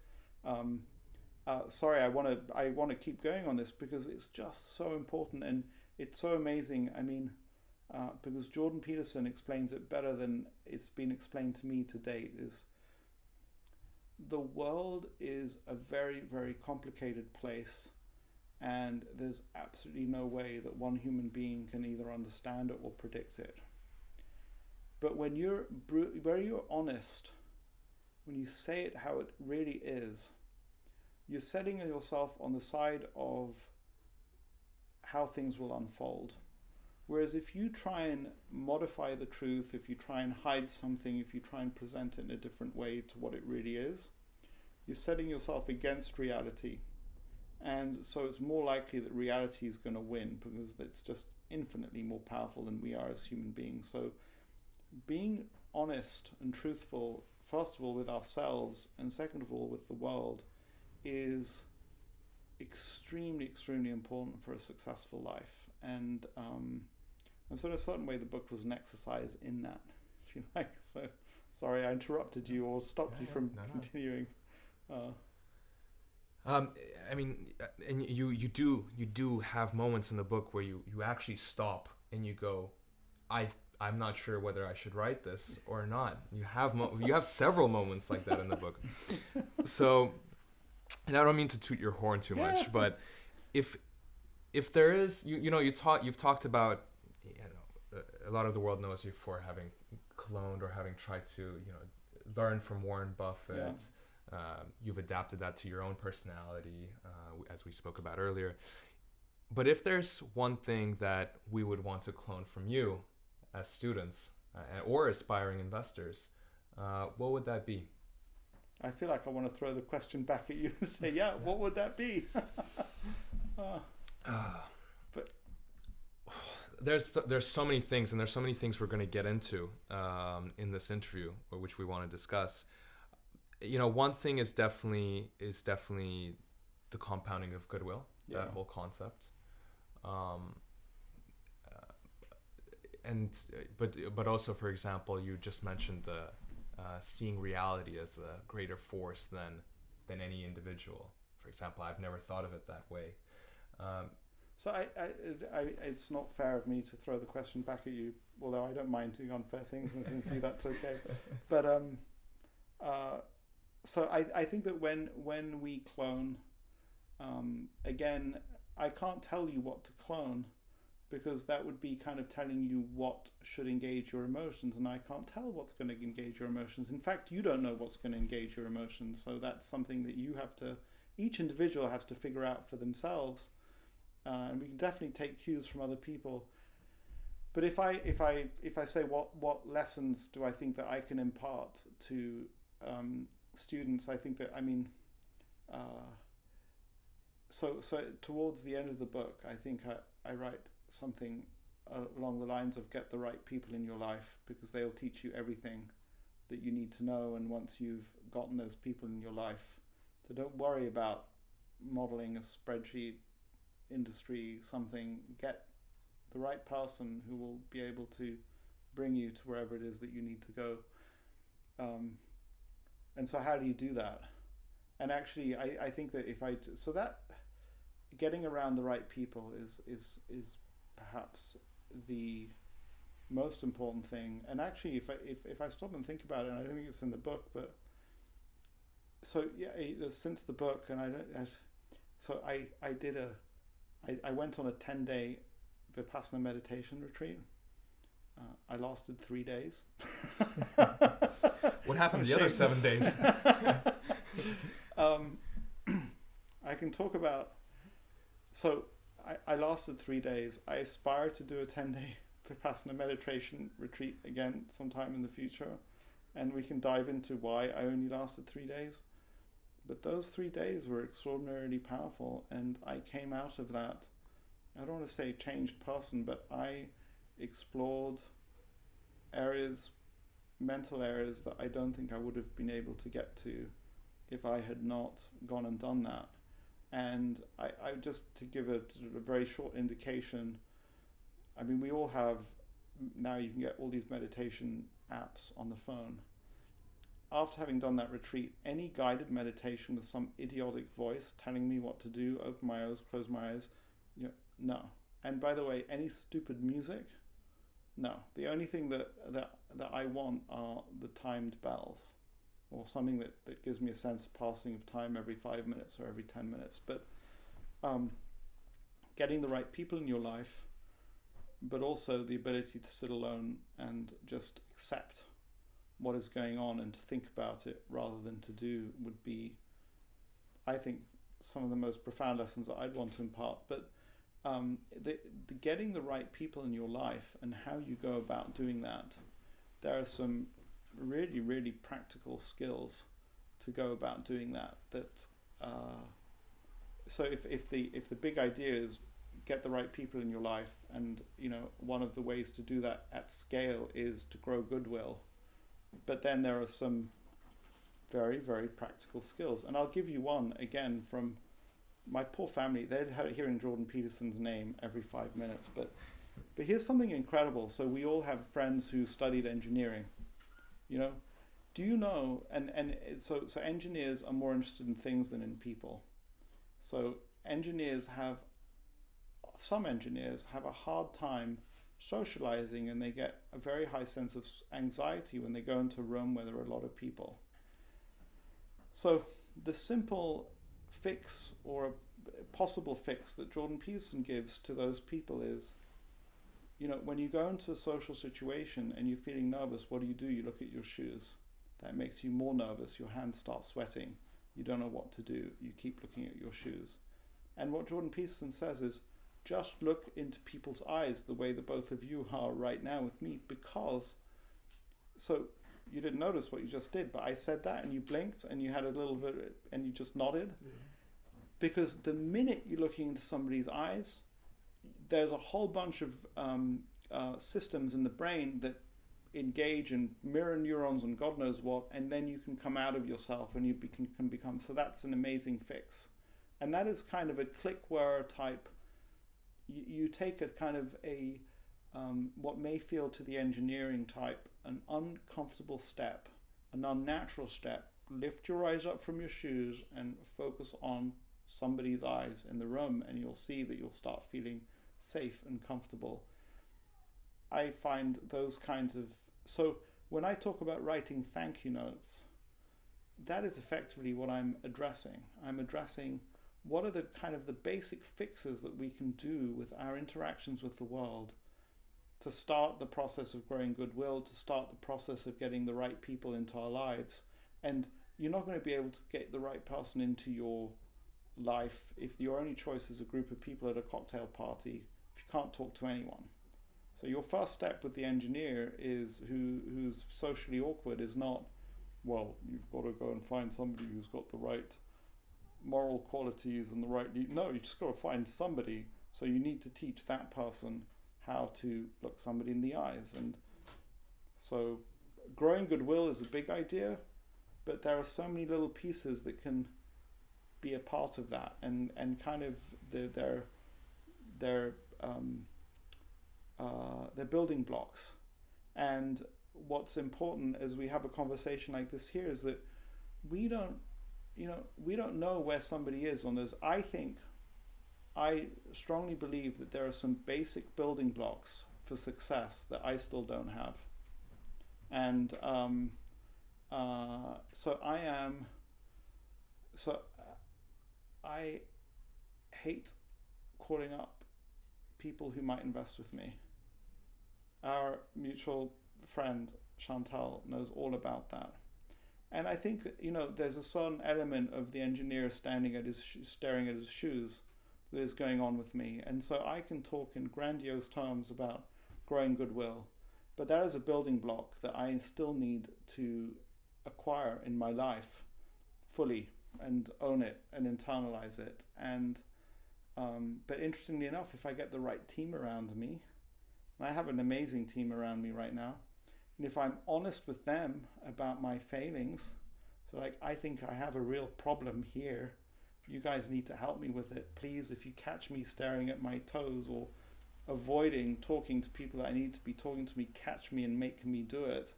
sorry, I want to keep going on this, because it's just so important, and it's so amazing. I mean, because Jordan Peterson explains it better than it's been explained to me to date, is the world is a very, very complicated place, and there's absolutely no way that one human being can either understand it or predict it. But when you're honest, when you say it how it really is, you're setting yourself on the side of how things will unfold. Whereas if you try and modify the truth, if you try and hide something, if you try and present it in a different way to what it really is, you're setting yourself against reality. And so it's more likely that reality is going to win, because it's just infinitely more powerful than we are as human beings. So being honest and truthful, first of all, with ourselves, and second of all, with the world, is extremely, extremely important for a successful life. And so in a certain way, the book was an exercise in that, if you like. So, sorry, I interrupted you or stopped you from continuing. I mean, and you do have moments in the book where you actually stop and you go, I'm not sure whether I should write this or not. You have several moments like that in the book. So, and I don't mean to toot your horn too much, but if there is, you've talked about, a lot of the world knows you for having cloned or having tried to, learn from Warren Buffett. Yeah. You've adapted that to your own personality, as we spoke about earlier. But if there's one thing that we would want to clone from you as students or aspiring investors, what would that be? I feel like I want to throw the question back at you and say, what would that be? But there's so many things, and there's so many things we're going to get into in this interview, which we want to discuss. One thing is definitely the compounding of goodwill, that whole concept. But also, for example, you just mentioned the seeing reality as a greater force than any individual. For example, I've never thought of it that way. So I it's not fair of me to throw the question back at you, although I don't mind doing unfair things and things like that's okay. But so I think that when we clone, again, I can't tell you what to clone, because that would be kind of telling you what should engage your emotions, and I can't tell what's going to engage your emotions. In fact, you don't know what's going to engage your emotions, so that's something that you have to, each individual has to figure out for themselves. And we can definitely take cues from other people. But if I say what lessons do I think that I can impart to students, I think that, I mean, so towards the end of the book, I think I write something along the lines of get the right people in your life, because they'll teach you everything that you need to know. And once you've gotten those people in your life, so don't worry about modeling a spreadsheet industry something. Get the right person who will be able to bring you to wherever it is that you need to go. And so how do you do that? And actually I think that so that getting around the right people is perhaps the most important thing. And actually if I stop and think about it, and I don't think it's in the book, but so since the book, and I went on a 10-day Vipassana meditation retreat. I lasted 3 days. What happened the other 7 days? I can talk about. So I lasted 3 days. I aspire to do a 10-day Vipassana meditation retreat again sometime in the future, and we can dive into why I only lasted 3 days. But those 3 days were extraordinarily powerful, and I came out of that, I don't want to say changed person, but I explored mental areas that I don't think I would have been able to get to if I had not gone and done that. And I just to give a very short indication, I mean, we all have, now you can get all these meditation apps on the phone. After having done that retreat, any guided meditation with some idiotic voice telling me what to do, open my eyes, close my eyes, no. And by the way, any stupid music, no. The only thing that I want are the timed bells, or something that gives me a sense of passing of time every 5 minutes or every 10 minutes. But getting the right people in your life, but also the ability to sit alone and just accept what is going on and to think about it rather than to do would be, I think, some of the most profound lessons that I'd want to impart. But the getting the right people in your life and how you go about doing that, there are some really, really practical skills to go about doing that. So if the big idea is get the right people in your life, and one of the ways to do that at scale is to grow goodwill. But then there are some very, very practical skills. And I'll give you one, again, from my poor family. They're hearing Jordan Peterson's name every 5 minutes. But here's something incredible. So we all have friends who studied engineering. Do you know, so engineers are more interested in things than in people. So some engineers have a hard time socializing, and they get a very high sense of anxiety when they go into a room where there are a lot of people. So the simple fix, or a possible fix, that Jordan Peterson gives to those people is, when you go into a social situation and you're feeling nervous, what do? You look at your shoes. That makes you more nervous. Your hands start sweating. You don't know what to do. You keep looking at your shoes. And what Jordan Peterson says is, just look into people's eyes the way that both of you are right now with me, because, so you didn't notice what you just did, but I said that and you blinked and you had a little bit and you just nodded. Yeah. Because the minute you're looking into somebody's eyes, there's a whole bunch of systems in the brain that engage in mirror neurons and God knows what, and then you can come out of yourself and you can become, so that's an amazing fix. And that is kind of a clickware type. You take a kind of a what may feel to the engineering type an uncomfortable step, an unnatural step. Lift your eyes up from your shoes and focus on somebody's eyes in the room, and you'll see that you'll start feeling safe and comfortable. I find those kinds of... So when I talk about writing thank you notes, that is effectively what I'm addressing. I'm addressing what are the kind of the basic fixes that we can do with our interactions with the world to start the process of growing goodwill, to start the process of getting the right people into our lives. And you're not going to be able to get the right person into your life if your only choice is a group of people at a cocktail party, if you can't talk to anyone. So your first step with the engineer is who's socially awkward is not, well, you've got to go and find somebody who's got the right moral qualities and the right... No, you just got to find somebody. So you need to teach that person how to look somebody in the eyes. And so growing goodwill is a big idea, but there are so many little pieces that can be a part of that, and kind of they're building blocks. And what's important as we have a conversation like this here is that we don't know where somebody is on those. I strongly believe that there are some basic building blocks for success that I still don't have. And so I hate calling up people who might invest with me. Our mutual friend Chantal knows all about that. And I think that, there's a certain element of the engineer staring at his shoes that is going on with me. And so I can talk in grandiose terms about growing goodwill, but that is a building block that I still need to acquire in my life fully and own it and internalize it. And but interestingly enough, if I get the right team around me, and I have an amazing team around me right now, and if I'm honest with them about my failings, so like, I think I have a real problem here, you guys need to help me with it. Please, if you catch me staring at my toes or avoiding talking to people that I need to be talking to me, catch me and make me do it,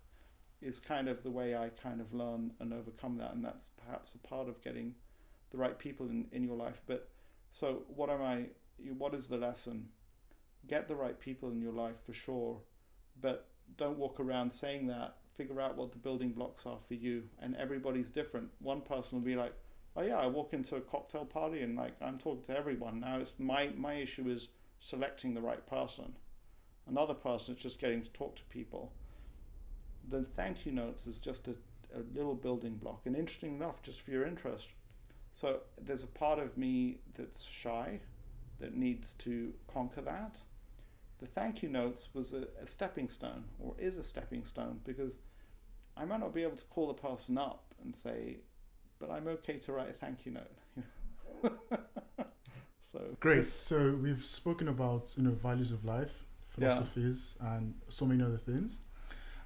is kind of the way I kind of learn and overcome that. And that's perhaps a part of getting the right people in your life. But so what is the lesson? Get the right people in your life for sure, but don't walk around saying that. Figure out what the building blocks are for you, and everybody's different. One person will be like, oh yeah, I walk into a cocktail party and like I'm talking to everyone. Now it's my issue is selecting the right person. Another person is just getting to talk to people. The thank you notes is just a little building block. And interesting enough, just for your interest, so there's a part of me that's shy that needs to conquer that. The thank you notes was a stepping stone, or is a stepping stone, because I might not be able to call the person up and say, but I'm okay to write a thank you note. So great. So we've spoken about values of life, philosophies, and so many other things.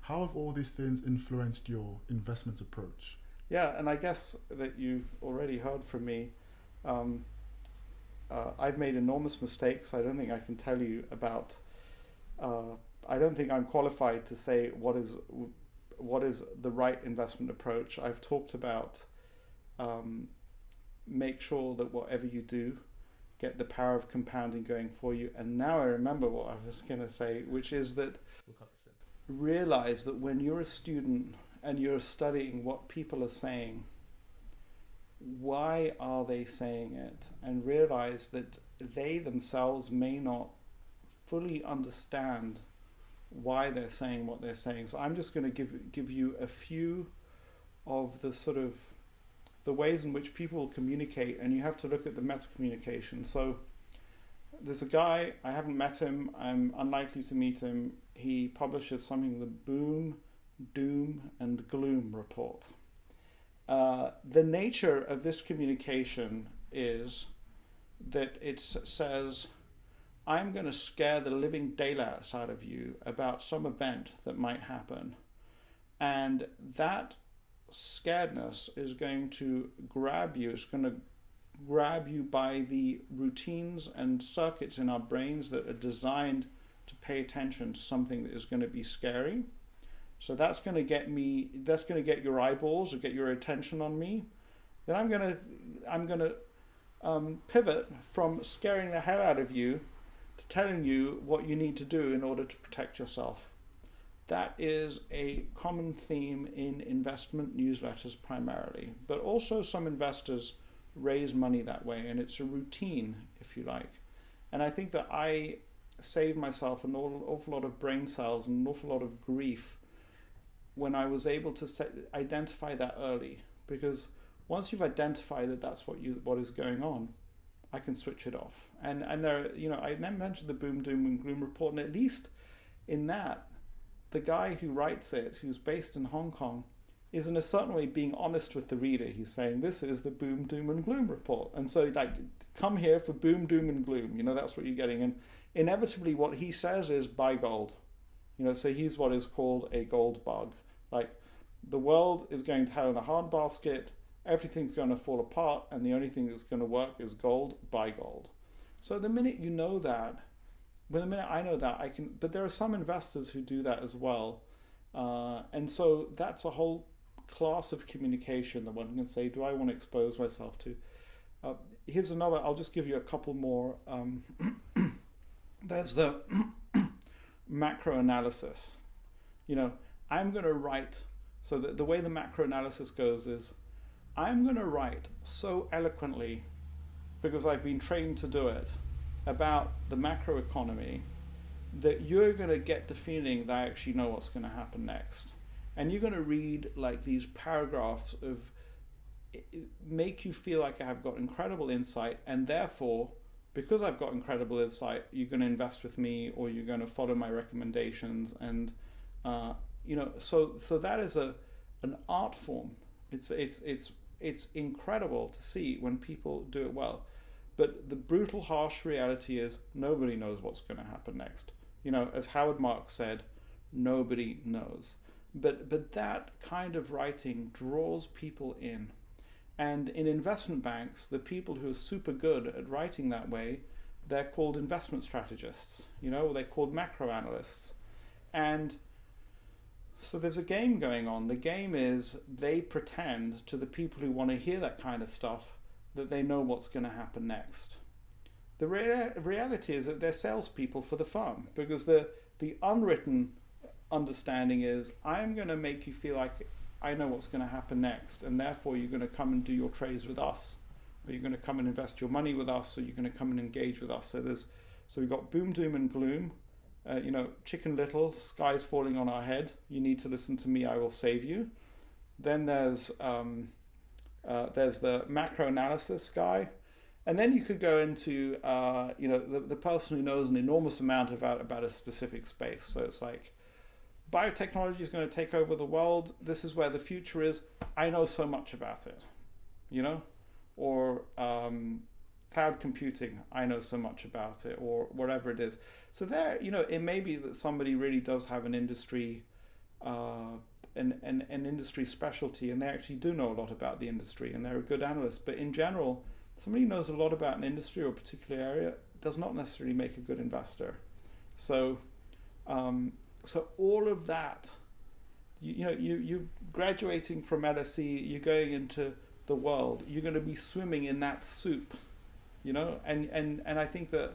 How have all these things influenced your investment approach? Yeah, and I guess that you've already heard from me. I've made enormous mistakes. I don't think I can tell you about. I don't think I'm qualified to say what is the right investment approach. I've talked about make sure that whatever you do, get the power of compounding going for you. And now I remember what I was going to say, which is that realize that when you're a student and you're studying what people are saying, why are they saying it? And realize that they themselves may not fully understand why they're saying what they're saying. So I'm just going to give you a few of the sort of the ways in which people communicate, and you have to look at the meta communication. So there's a guy, I haven't met him, I'm unlikely to meet him. He publishes something, the Boom, Doom, and Gloom report. The nature of this communication is that it says, I'm going to scare the living daylights out of you about some event that might happen. And that scaredness is going to grab you, it's going to grab you by the routines and circuits in our brains that are designed to pay attention to something that is going to be scary. So that's going to get your eyeballs or get your attention on me. Then I'm going to pivot from scaring the hell out of you to telling you what you need to do in order to protect yourself. That is a common theme in investment newsletters primarily, but also some investors raise money that way, and it's a routine, if you like. And I think that I saved myself an awful lot of brain cells and an awful lot of grief when I was able to identify that early, because once you've identified that that's what is going on, I can switch it off. And there, I mentioned the boom, doom, and gloom report, and at least in that, the guy who writes it, who's based in Hong Kong, is in a certain way being honest with the reader. He's saying, this is the boom, doom, and gloom report. And so, come here for boom, doom, and gloom. That's what you're getting. And inevitably, what he says is buy gold. So he's what is called a gold bug. The world is going to hell in a hard basket. Everything's going to fall apart, and the only thing that's going to work is gold. Buy gold. So the minute you know that, the minute I know that, I can. But there are some investors who do that as well, and so that's a whole class of communication that one can say, do I want to expose myself to? Here's another. I'll just give you a couple more. There's the macro analysis. I'm going to write. So the way the macro analysis goes is, I'm going to write so eloquently, because I've been trained to do it, about the macroeconomy, that you're going to get the feeling that I actually know what's going to happen next. And you're going to read these paragraphs of make you feel like I have got incredible insight, and therefore, because I've got incredible insight, you're going to invest with me, or you're going to follow my recommendations. And so that is an art form. It's incredible to see when people do it well. But the brutal, harsh reality is nobody knows what's going to happen next. As Howard Marks said, nobody knows. But that kind of writing draws people in. And in investment banks, the people who are super good at writing that way, they're called investment strategists, or they're called macro analysts. And so there's a game going on. The game is they pretend to the people who want to hear that kind of stuff that they know what's going to happen next. The reality is that they're salespeople for the firm, because the unwritten understanding is, I'm going to make you feel like I know what's going to happen next, and therefore you're going to come and do your trades with us, or you're going to come and invest your money with us, or you're going to come and engage with us. So we've got boom, doom, and gloom. Chicken Little, sky's falling on our head. You need to listen to me, I will save you. Then there's the macro analysis guy. And then you could go into, the person who knows an enormous amount about a specific space. So it's like, biotechnology is going to take over the world. This is where the future is. I know so much about it, or cloud computing, I know so much about it, or whatever it is. So there, it may be that somebody really does have an industry, an industry specialty, and they actually do know a lot about the industry, and they're a good analyst. But in general, somebody who knows a lot about an industry or a particular area does not necessarily make a good investor. So all of that, you're graduating from LSE, you're going into the world, you're going to be swimming in that soup, and I think that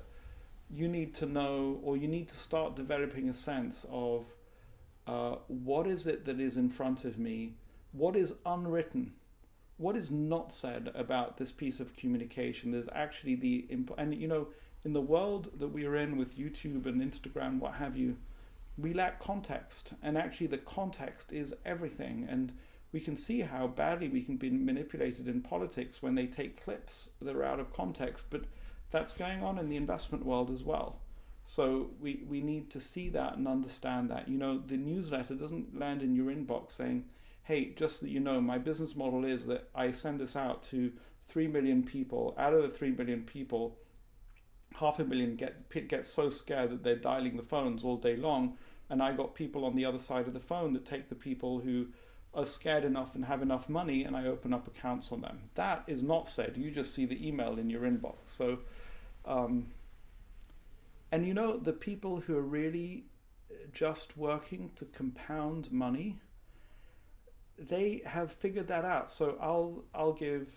you need to know, or you need to start developing a sense of what is it that is in front of me, what is unwritten, what is not said about this piece of communication. There's actually in the world that we are in with YouTube and Instagram, what have you, we lack context, and actually the context is everything. And we can see how badly we can be manipulated in politics when they take clips that are out of context, but that's going on in the investment world as well. So we need to see that and understand that. The newsletter doesn't land in your inbox saying, hey, just so that you know, my business model is that I send this out to 3 million people. Out of the 3 million people, 500,000 get so scared that they're dialing the phones all day long, and I got people on the other side of the phone that take the people who are scared enough and have enough money, and I open up accounts on them. That is not said. You just see the email in your inbox. So, and the people who are really just working to compound money, they have figured that out. So I'll give,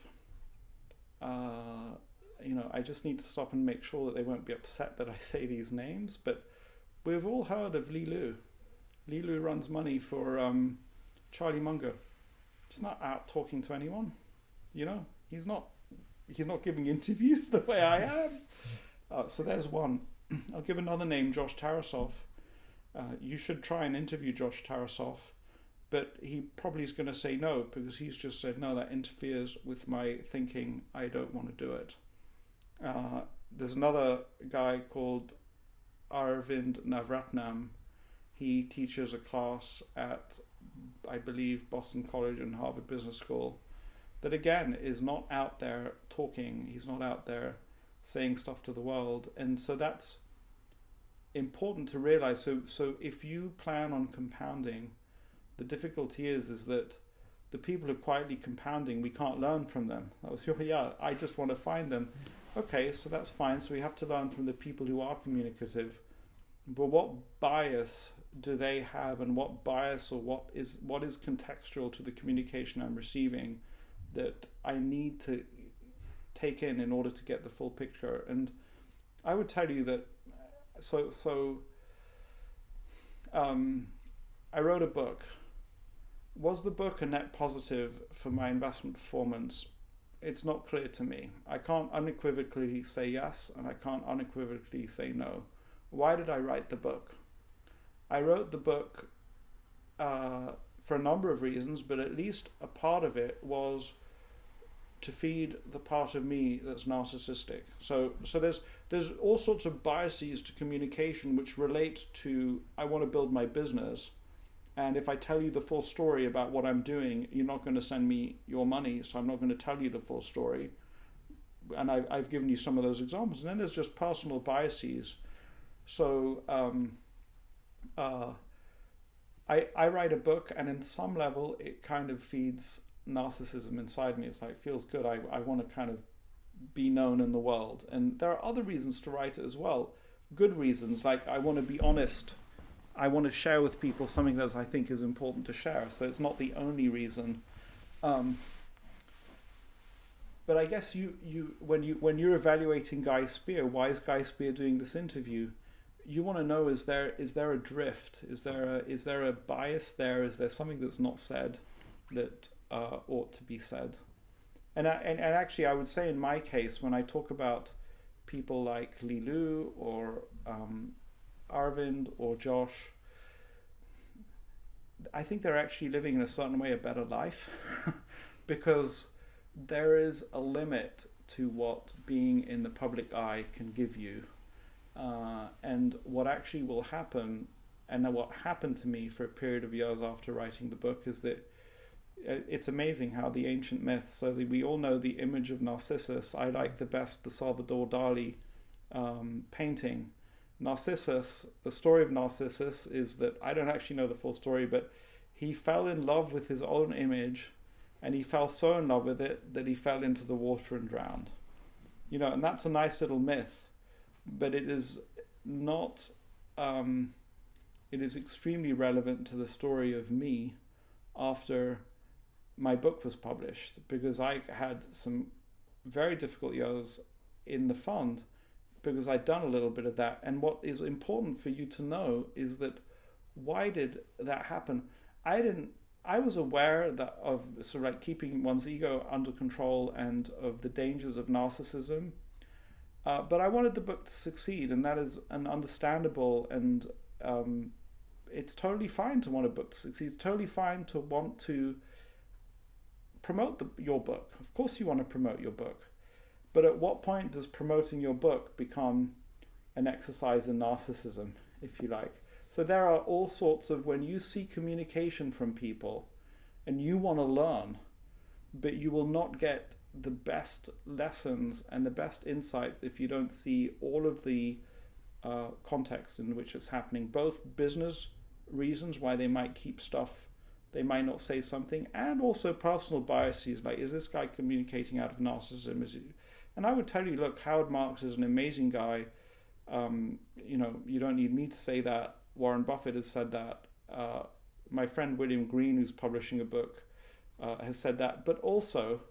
I just need to stop and make sure that they won't be upset that I say these names, but we've all heard of Li Lu. Li Lu runs money for Charlie Munger. He's not out talking to anyone, he's not giving interviews the way I am. So there's one. I'll give another name, Josh Tarasov. You should try and interview Josh Tarasov, but he probably is going to say no, because he's just said, no, that interferes with my thinking. I don't want to do it. There's another guy called Arvind Navratnam. He teaches a class at, I believe, Boston College and Harvard Business School, that again is not out there talking. He's not out there saying stuff to the world. And so that's important to realize. So if you plan on compounding, the difficulty is that the people who are quietly compounding, we can't learn from them. That was I just want to find them. Okay, so that's fine. So we have to learn from the people who are communicative. But what bias do they have, and what bias or what is contextual to the communication I'm receiving that I need to take in order to get the full picture? And I would tell you that I wrote a book. Was the book a net positive for my investment performance? It's not clear to me. I can't unequivocally say yes, and I can't unequivocally say no. Why did I write the book? I wrote the book for a number of reasons, but at least a part of it was to feed the part of me that's narcissistic. So there's all sorts of biases to communication which relate to, I want to build my business, and if I tell you the full story about what I'm doing, you're not going to send me your money, so I'm not going to tell you the full story. And I've given you some of those examples. And then there's just personal biases. So I write a book, and in some level it kind of feeds narcissism inside me. It's like, it feels good. I want to kind of be known in the world. And there are other reasons to write it as well. Good reasons, like I want to be honest. I want to share with people something that I think is important to share. So it's not the only reason. But I guess when you're evaluating Guy Spier, why is Guy Spier doing this interview? You want to know, is there a drift? Is there a bias there? Is there something that's not said that ought to be said? And actually, I would say in my case, when I talk about people like Li Lu or Arvind or Josh, I think they're actually living in a certain way a better life because there is a limit to what being in the public eye can give you. And what actually will happen, and what happened to me for a period of years after writing the book, is that it's amazing how the ancient myths, so that we all know the image of Narcissus. I like the best the Salvador Dali painting. Narcissus, the story of Narcissus is that, I don't actually know the full story, but he fell in love with his own image, and he fell so in love with it that he fell into the water and drowned. And that's a nice little myth, but it is not, it is extremely relevant to the story of me after my book was published, because I had some very difficult years in the fund because I'd done a little bit of that. And what is important for you to know is that, why did that happen? I was aware that of sort of like keeping one's ego under control and of the dangers of narcissism. But I wanted the book to succeed, and that is an understandable, and it's totally fine to want a book to succeed. It's totally fine to want to promote your book. Of course you want to promote your book. But at what point does promoting your book become an exercise in narcissism, if you like? So there are all sorts of, when you see communication from people and you want to learn, but you will not get the best lessons and the best insights if you don't see all of the context in which it's happening, both business reasons why they might keep stuff they might not say something, and also personal biases, like, is this guy communicating out of narcissism? And I would tell you, look, Howard Marks is an amazing guy. You don't need me to say that. Warren Buffett has said that. My friend William Green, who's publishing a book, has said that. But also,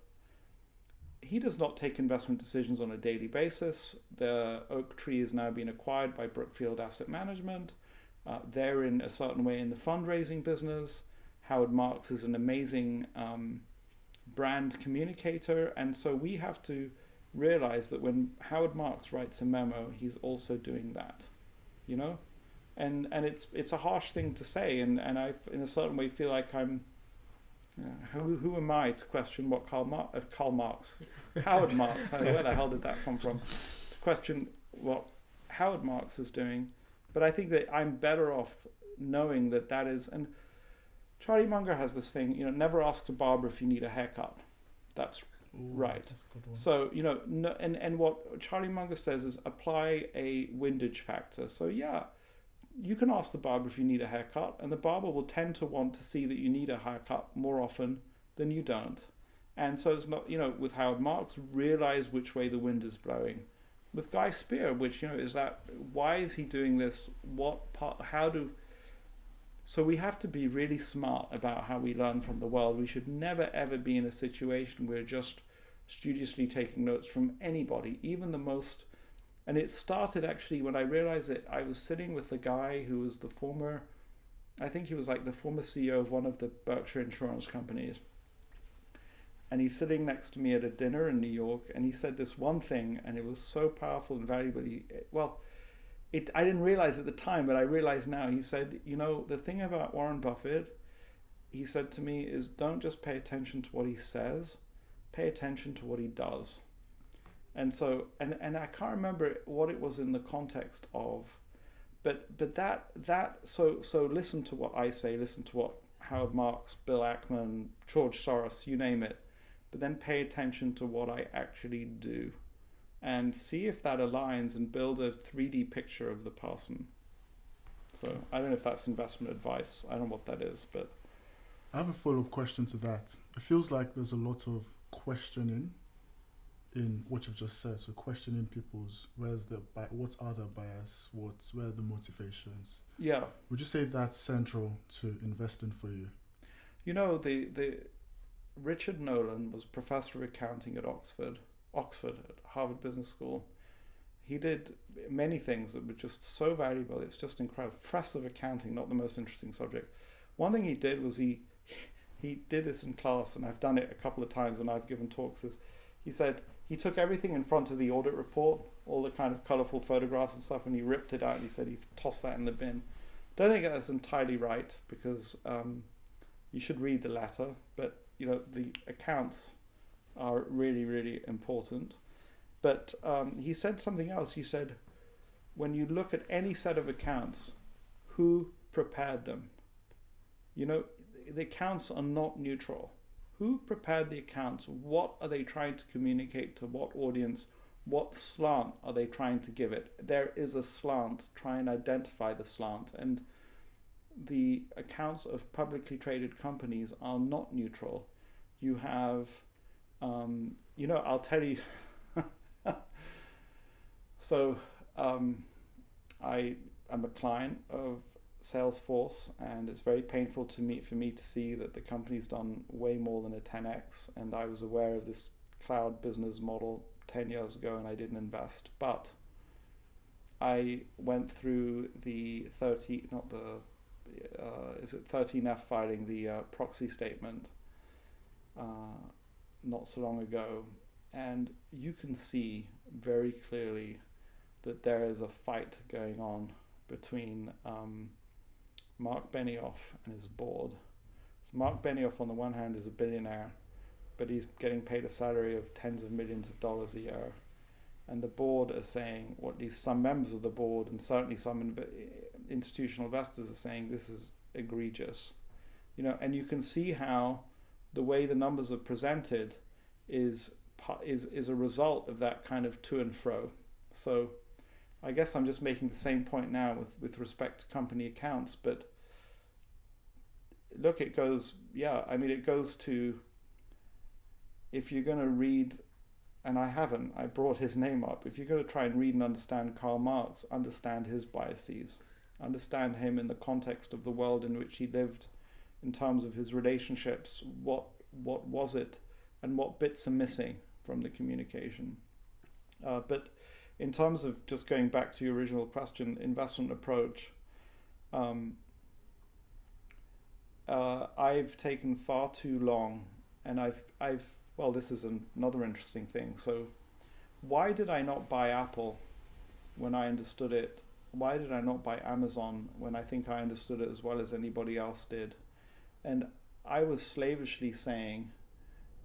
he does not take investment decisions on a daily basis. The oak tree is now being acquired by Brookfield Asset Management. They're in a certain way in the fundraising business. Howard Marks is an amazing brand communicator. And so we have to realize that when Howard Marks writes a memo, he's also doing that, and it's a harsh thing to say, and I in a certain way feel like I'm who am I to question what Howard Marks, where the hell did that come from, to question what Howard Marks is doing. But I think that I'm better off knowing that is, and Charlie Munger has this thing, never ask a barber if you need a haircut. That's right. That's a good one. So, and what Charlie Munger says is apply a windage factor. So yeah, you can ask the barber if you need a haircut, and the barber will tend to want to see that you need a haircut more often than you don't. And so it's not, with Howard Marks, realize which way the wind is blowing. With Guy Spier, which, is that, why is he doing this? So we have to be really smart about how we learn from the world. We should never, ever be in a situation where we're just studiously taking notes from anybody, even the most. And it started actually when I realized that I was sitting with a guy who was the former CEO of one of the Berkshire insurance companies. And he's sitting next to me at a dinner in New York, and he said this one thing, and it was so powerful and valuable. I didn't realize at the time, but I realize now. He said, the thing about Warren Buffett, he said to me, is don't just pay attention to what he says, pay attention to what he does. And so, and I can't remember what it was in the context of, but so listen to what I say, listen to what Howard Marks, Bill Ackman, George Soros, you name it, but then pay attention to what I actually do. And see if that aligns and build a 3D picture of the person. So I don't know if that's investment advice. I don't know what that is, but I have a follow-up question to that. It feels like there's a lot of questioning in what you've just said. So questioning people's, what are the bias? Where are the motivations? Yeah. Would you say that's central to investing for you? The Richard Nolan was professor of accounting at Oxford at Harvard Business School. He did many things that were just so valuable. It's just incredible. Professor of accounting, not the most interesting subject. One thing he did was he did this in class, and I've done it a couple of times when I've given talks. He said he took everything in front of the audit report, all the kind of colorful photographs and stuff, and he ripped it out, and he said he tossed that in the bin. Don't think that's entirely right, because you should read the letter, but the accounts are really, really important. But he said something else. He said, when you look at any set of accounts, who prepared them? The accounts are not neutral. Who prepared the accounts? What are they trying to communicate to what audience? What slant are they trying to give it? There is a slant. Try and identify the slant. And the accounts of publicly traded companies are not neutral. You have I'll tell you. So I am a client of Salesforce, and it's very painful for me to see that the company's done way more than a 10x, and I was aware of this cloud business model 10 years ago, and I didn't invest. But I went through the 13F filing, the proxy statement, not so long ago, and you can see very clearly that there is a fight going on between Mark Benioff and his board. So Mark Benioff, on the one hand, is a billionaire, but he's getting paid a salary of tens of millions of dollars a year. And the board are saying, or at least some members of the board, and certainly some institutional investors are saying, this is egregious. And you can see how the way the numbers are presented is a result of that kind of to and fro. So I guess I'm just making the same point now with respect to company accounts, but look, it goes, yeah, I mean, it goes to, if you're going to read, and I brought his name up, if you're going to try and read and understand Karl Marx, understand his biases, understand him in the context of the world in which he lived, in terms of his relationships, what was it, and what bits are missing from the communication. But in terms of just going back to your original question, investment approach, I've taken far too long, and well, this is another interesting thing. So why did I not buy Apple when I understood it? Why did I not buy Amazon when I think I understood it as well as anybody else did? And I was slavishly saying,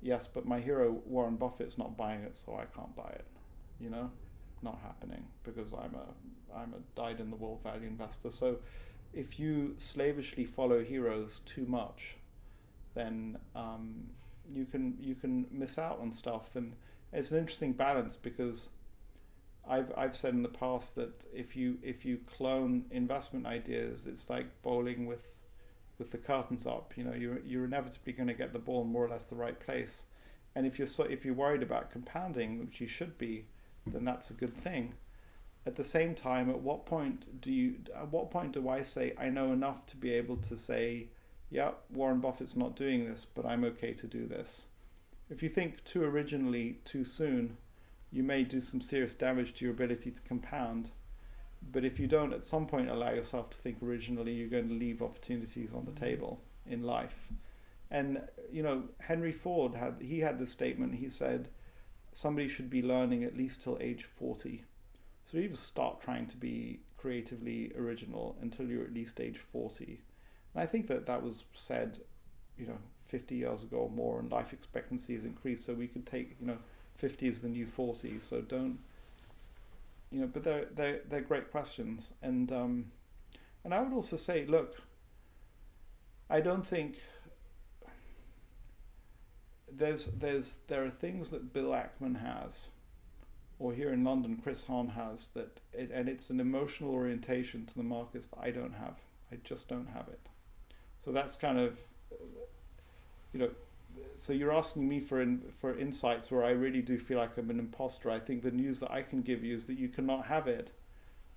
yes, but my hero Warren Buffett's not buying it, so I can't buy it. You know, not happening, because I'm a dyed-in-the-wool value investor. So if you slavishly follow heroes too much, then you can miss out on stuff. And it's an interesting balance, because I've said in the past that if you clone investment ideas, it's like bowling with the curtains up. You know, you're inevitably going to get the ball in more or less the right place. And if you're worried about compounding, which you should be, then that's a good thing. At the same time, at what point do I say I know enough to be able to say, yeah, Warren Buffett's not doing this, but I'm okay to do this? If you think too originally, too soon, you may do some serious damage to your ability to compound. But if you don't at some point allow yourself to think originally, you're going to leave opportunities on the table in life. And, you know, Henry Ford had this statement. He said, somebody should be learning at least till age 40. So you just start trying to be creatively original until you're at least age 40. And I think that was said, you know, 50 years ago or more, and life expectancy has increased. So we could take, you know, 50 is the new 40. So don't, you know, but they're great questions. And I would also say, look, I don't think there are things that Bill Ackman has, or here in London Chris Hahn has, and it's an emotional orientation to the markets that I don't have. I just don't have it. So that's kind of, you know, so you're asking me for insights where I really do feel like I'm an imposter. I think the news that I can give you is that you cannot have it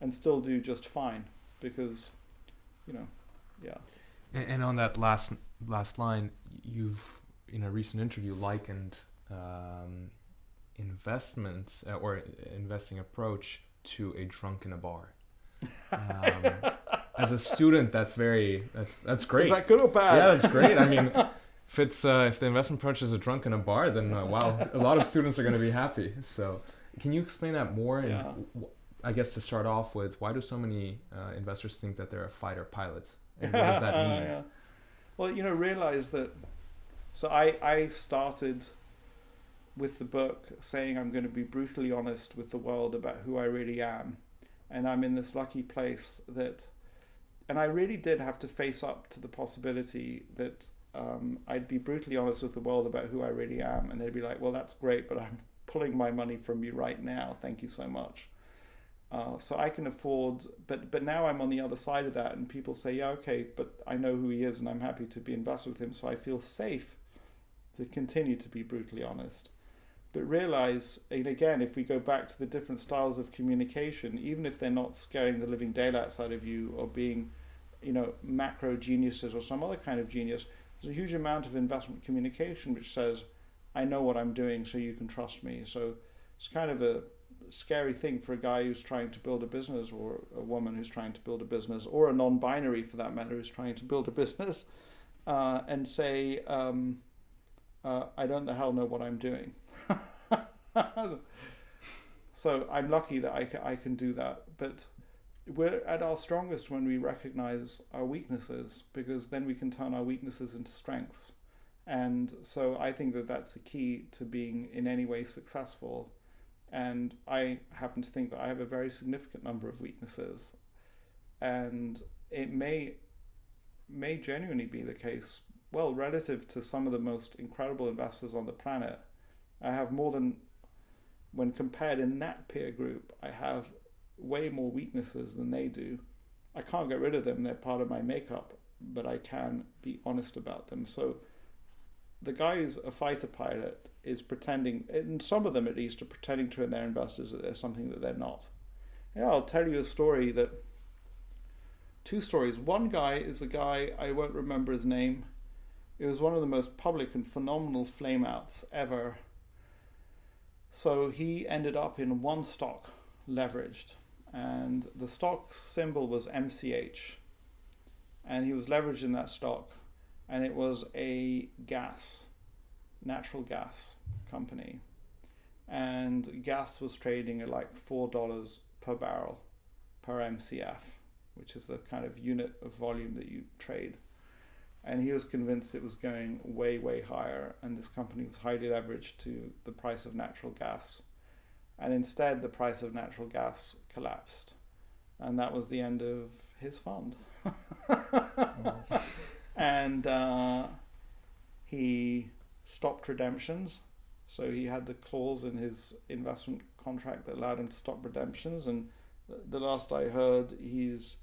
and still do just fine, because, you know, yeah. And on that last line, you've, in a recent interview, likened investments or investing approach to a drunk in a bar. As a student, that's great. Is that good or bad? Yeah, that's great. I mean, if the investment approach is a drunk in a bar, then wow, a lot of students are going to be happy. So, can you explain that more? Yeah. And I guess to start off with, why do so many investors think that they're a fighter pilot? And what does that mean? Yeah. Well, you know, realize that. So I started with the book saying I'm going to be brutally honest with the world about who I really am. And I'm in this lucky place that, and I really did have to face up to the possibility that I'd be brutally honest with the world about who I really am. And they'd be like, well, that's great, but I'm pulling my money from you right now. Thank you so much. So I can afford, but now I'm on the other side of that, and people say, yeah, okay, but I know who he is and I'm happy to be invested with him. So I feel safe to continue to be brutally honest. But realize, and again, if we go back to the different styles of communication, even if they're not scaring the living daylights out of you or being, you know, macro geniuses or some other kind of genius, there's a huge amount of investment communication which says, I know what I'm doing, so you can trust me. So it's kind of a scary thing for a guy who's trying to build a business, or a woman who's trying to build a business, or a non-binary for that matter who's trying to build a business, and say, I don't the hell know what I'm doing. So I'm lucky that I can do that. But we're at our strongest when we recognize our weaknesses, because then we can turn our weaknesses into strengths. And so I think that that's the key to being in any way successful. And I happen to think that I have a very significant number of weaknesses. And it may genuinely be the case, well, relative to some of the most incredible investors on the planet, I have more than, when compared in that peer group, I have way more weaknesses than they do. I can't get rid of them, they're part of my makeup. but I can be honest about them. So the guy who's a fighter pilot is pretending, and some of them at least are pretending to their investors that they're something that they're not. Yeah, I'll tell you a story two stories. One guy is a guy, I won't remember his name. It was one of the most public and phenomenal flameouts ever. So he ended up in one stock, leveraged, and the stock symbol was MCH. And he was leveraged in that stock, and it was a natural gas company. And gas was trading at like $4 per barrel per MCF, which is the kind of unit of volume that you trade. And he was convinced it was going way, way higher, and this company was highly leveraged to the price of natural gas. And instead, the price of natural gas collapsed. And that was the end of his fund. And he stopped redemptions. So he had the clause in his investment contract that allowed him to stop redemptions. And the last I heard, he's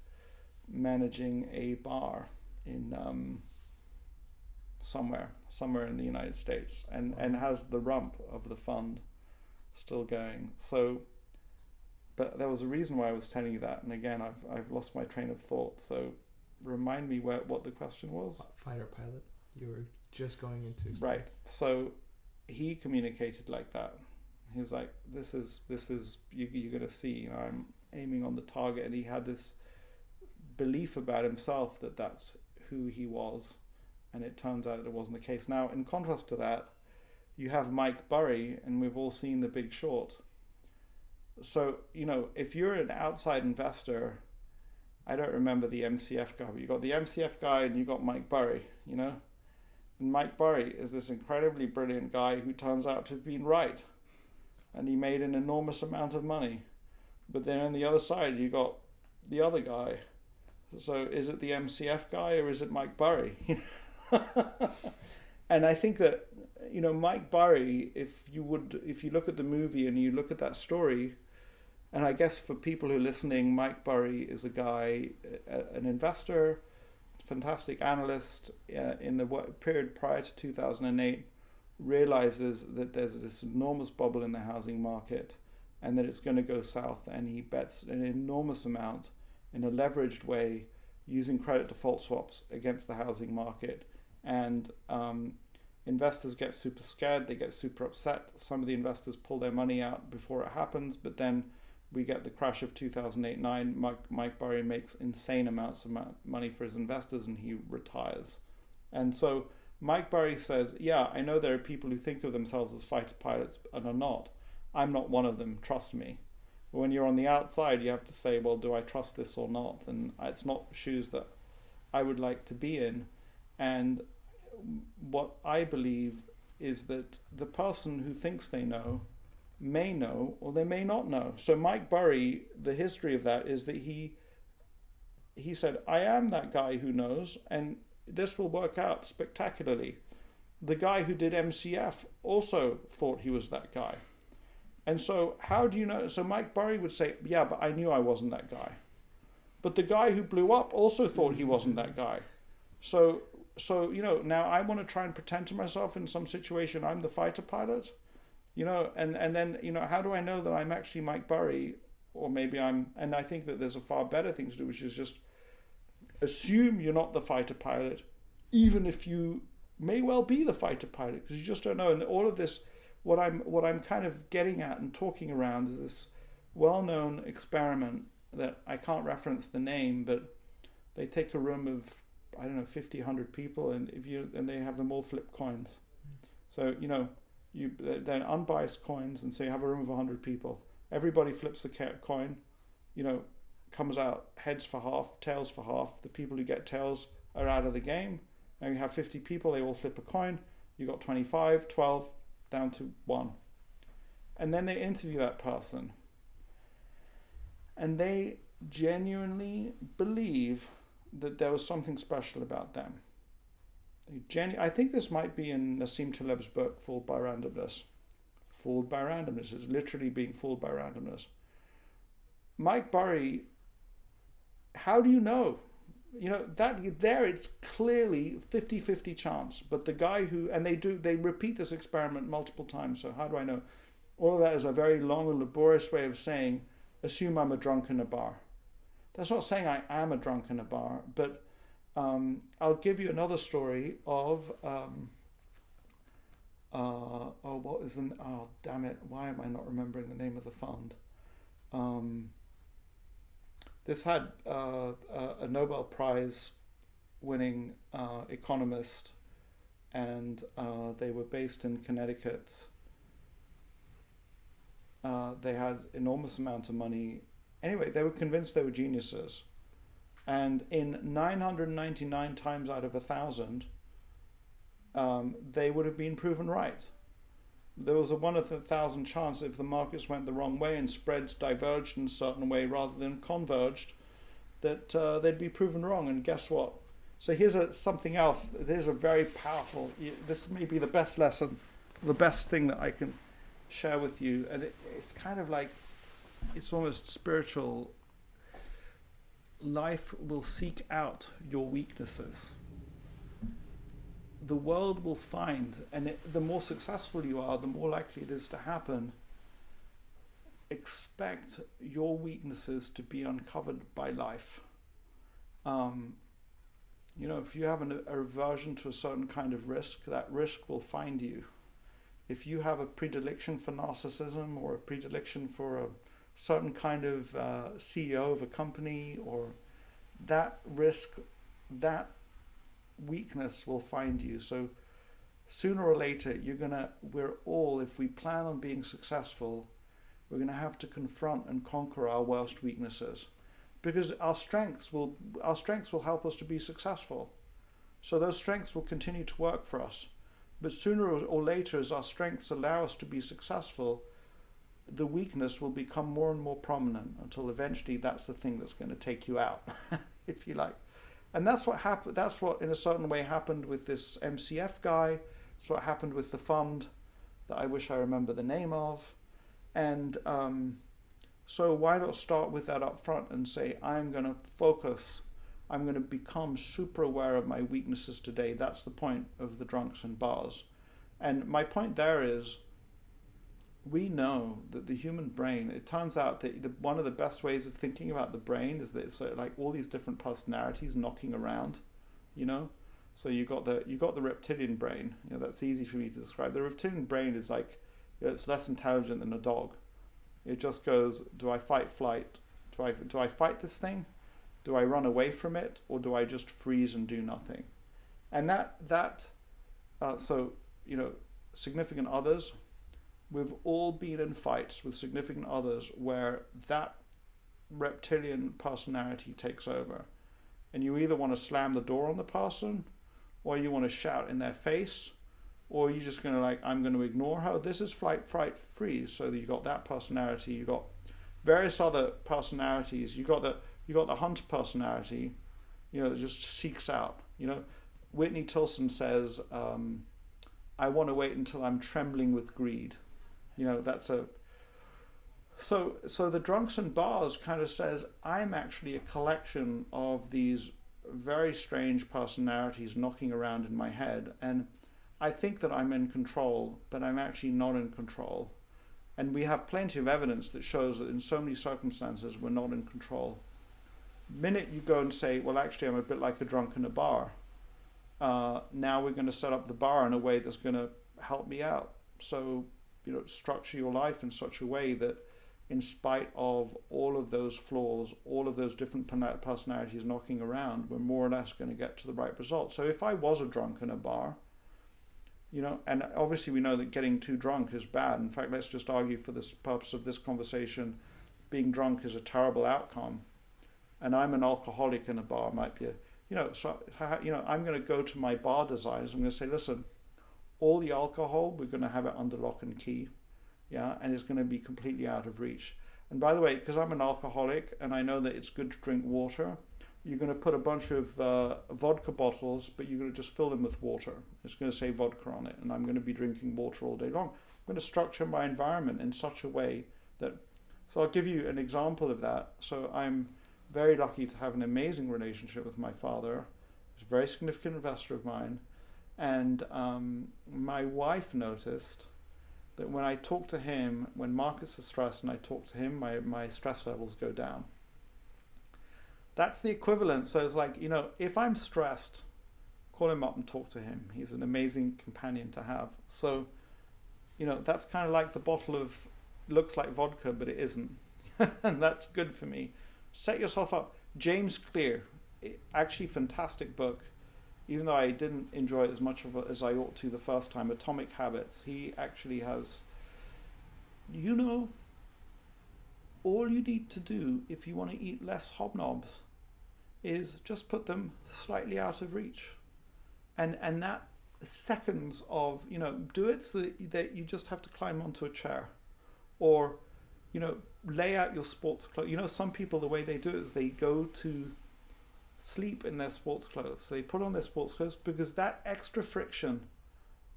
managing a bar in somewhere in the United States, and has the rump of the fund still going. So, but there was a reason why I was telling you that, and again, I've lost my train of thought. So, remind me what the question was. Fighter pilot. You were just going into right. So, he communicated like that. He was like, "This is you're gonna see. You know, I'm aiming on the target," and he had this belief about himself that that's who he was. And it turns out that it wasn't the case. Now, in contrast to that, you have Mike Burry, and we've all seen The Big Short. So, you know, if you're an outside investor, I don't remember the MCF guy, but you got the MCF guy and you got Mike Burry, you know? And Mike Burry is this incredibly brilliant guy who turns out to have been right. And he made an enormous amount of money. But then on the other side, you got the other guy. So is it the MCF guy or is it Mike Burry? And I think that, you know, Mike Burry, if you look at the movie and you look at that story, and I guess for people who are listening, Mike Burry is a guy, an investor, fantastic analyst in the period prior to 2008, realizes that there's this enormous bubble in the housing market and that it's going to go south, and he bets an enormous amount in a leveraged way using credit default swaps against the housing market. And investors get super scared, they get super upset. Some of the investors pull their money out before it happens, but then we get the crash of 2008-9. Mike Burry makes insane amounts of money for his investors, and he retires. And so Mike Burry says, yeah, I know there are people who think of themselves as fighter pilots and are not. I'm not one of them, trust me. But when you're on the outside, you have to say, well, do I trust this or not? And it's not shoes that I would like to be in. And what I believe is that the person who thinks they know may know or they may not know. So Mike Burry, the history of that is that he said, I am that guy who knows, and this will work out spectacularly. The guy who did MCF also thought he was that guy. And so how do you know? So Mike Burry would say, yeah, but I knew I wasn't that guy. But the guy who blew up also thought he wasn't that guy. So you know, now I want to try and pretend to myself in some situation I'm the fighter pilot, you know, and then, you know, how do I know that I'm actually Mike Burry, or maybe and I think that there's a far better thing to do, which is just assume you're not the fighter pilot, even if you may well be the fighter pilot, because you just don't know. And all of this, what I'm kind of getting at and talking around is this well-known experiment that I can't reference the name, but they take a room of, I don't know, 50, 100 people, and they have them all flip coins. So, you know, they're unbiased coins, and so you have a room of 100 people. Everybody flips the coin, you know, comes out heads for half, tails for half. The people who get tails are out of the game. Now you have 50 people, they all flip a coin. You got 25, 12, down to 1. And then they interview that person. And they genuinely believe that there was something special about them. I think this might be in Nassim Taleb's book, Fooled by Randomness. Fooled by Randomness is literally being fooled by randomness. Mike Burry, how do you know that there it's clearly 50-50 chance. But the guy who, and they repeat this experiment multiple times. So how do I know? All of that is a very long and laborious way of saying, assume I'm a drunk in a bar. That's not saying I am a drunk in a bar, but I'll give you another story of, damn it, why am I not remembering the name of the fund? This had a Nobel Prize winning economist, and they were based in Connecticut. They had enormous amount of money. Anyway, they were convinced they were geniuses. And in 999 times out of 1,000, they would have been proven right. There was a 1 in 1,000 chance if the markets went the wrong way and spreads diverged in a certain way rather than converged, that they'd be proven wrong. And guess what? So here's something else. There's a very powerful, this may be the best lesson, the best thing that I can share with you. And it's kind of like, it's almost spiritual. Life will seek out your weaknesses. The world will find, and the more successful you are, the more likely it is to happen. Expect your weaknesses to be uncovered by life. If you have an aversion to a certain kind of risk, that risk will find you. If you have a predilection for narcissism or a predilection for a certain kind of CEO of a company, or that risk, that weakness will find you. So sooner or later, if we plan on being successful, we're going to have to confront and conquer our worst weaknesses, because our strengths will help us to be successful. So those strengths will continue to work for us. But sooner or later, as our strengths allow us to be successful, the weakness will become more and more prominent until eventually that's the thing that's going to take you out, if you like. And that's what happened. That's what, in a certain way, happened with this MCF guy. It's what happened with the fund that I wish I remember the name of. And so why not start with that up front and say, I'm going to focus. I'm going to become super aware of my weaknesses today. That's the point of the drunks and bars. And my point there is, we know that the human brain, it turns out that one of the best ways of thinking about the brain is that it's like all these different personalities knocking around, So you got the reptilian brain. That's easy for me to describe. The reptilian brain is like, it's less intelligent than a dog. It just goes, do I fight, flight? Do I fight this thing? Do I run away from it, or do I just freeze and do nothing? And significant others. We've all been in fights with significant others where that reptilian personality takes over. And you either want to slam the door on the person, or you want to shout in their face, or you're just going to I'm going to ignore her. This is flight, fright, freeze. So you got that personality. You got various other personalities. You got the hunter personality, that just seeks out. Whitney Tilson says, I want to wait until I'm trembling with greed. So the drunks and bars kind of says, I'm actually a collection of these very strange personalities knocking around in my head, and I think that I'm in control, but I'm actually not in control. And we have plenty of evidence that shows that in so many circumstances we're not in control. The minute you go and say, well, actually I'm a bit like a drunk in a bar, now we're going to set up the bar in a way that's going to help me out. So structure your life in such a way that, in spite of all of those flaws, all of those different personalities knocking around, we're more or less going to get to the right result. So if I was a drunk in a bar, and obviously we know that getting too drunk is bad. In fact, let's just argue for this purpose of this conversation, being drunk is a terrible outcome. And I'm an alcoholic in a bar, might be I'm going to go to my bar designers. I'm going to say, listen, all the alcohol, we're going to have it under lock and key, and it's going to be completely out of reach. And by the way, because I'm an alcoholic and I know that it's good to drink water, you're going to put a bunch of vodka bottles, but you're going to just fill them with water. It's going to say vodka on it, and I'm going to be drinking water all day long. I'm going to structure my environment in such a way that, so I'll give you an example of that. So I'm very lucky to have an amazing relationship with my father. He's a very significant investor of mine. And my wife noticed that when I talk to him, when markets are stressed and I talk to him, my stress levels go down. That's the equivalent. So it's like, if I'm stressed, call him up and talk to him. He's an amazing companion to have. So, that's kind of like the bottle of, looks like vodka, but it isn't. And that's good for me. Set yourself up. James Clear, actually fantastic book. Even though I didn't enjoy it as much as I ought to the first time, Atomic Habits, he actually has, all you need to do if you want to eat less hobnobs is just put them slightly out of reach. And that seconds of, do it so that you just have to climb onto a chair. Or, lay out your sports clothes. Some people, the way they do it is they go to sleep in their sports clothes. So they put on their sports clothes because that extra friction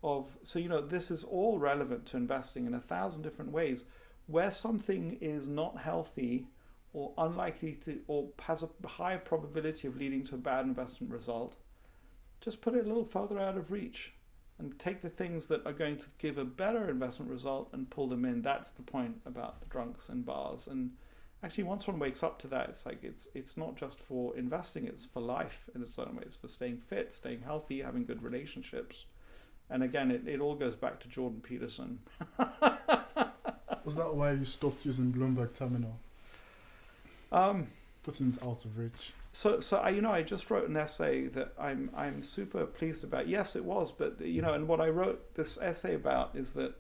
this is all relevant to investing in 1,000 different ways. Where something is not healthy or unlikely to, or has a higher probability of leading to a bad investment result, just put it a little further out of reach and take the things that are going to give a better investment result and pull them in. That's the point about the drunks and bars. And actually, once one wakes up to that, it's like it's not just for investing, it's for life in a certain way. It's for staying fit, staying healthy, having good relationships. And again, it all goes back to Jordan Peterson. Was that why you stopped using Bloomberg Terminal? Putting it out of reach. So I just wrote an essay that I'm super pleased about. Yes, it was, but and what I wrote this essay about is that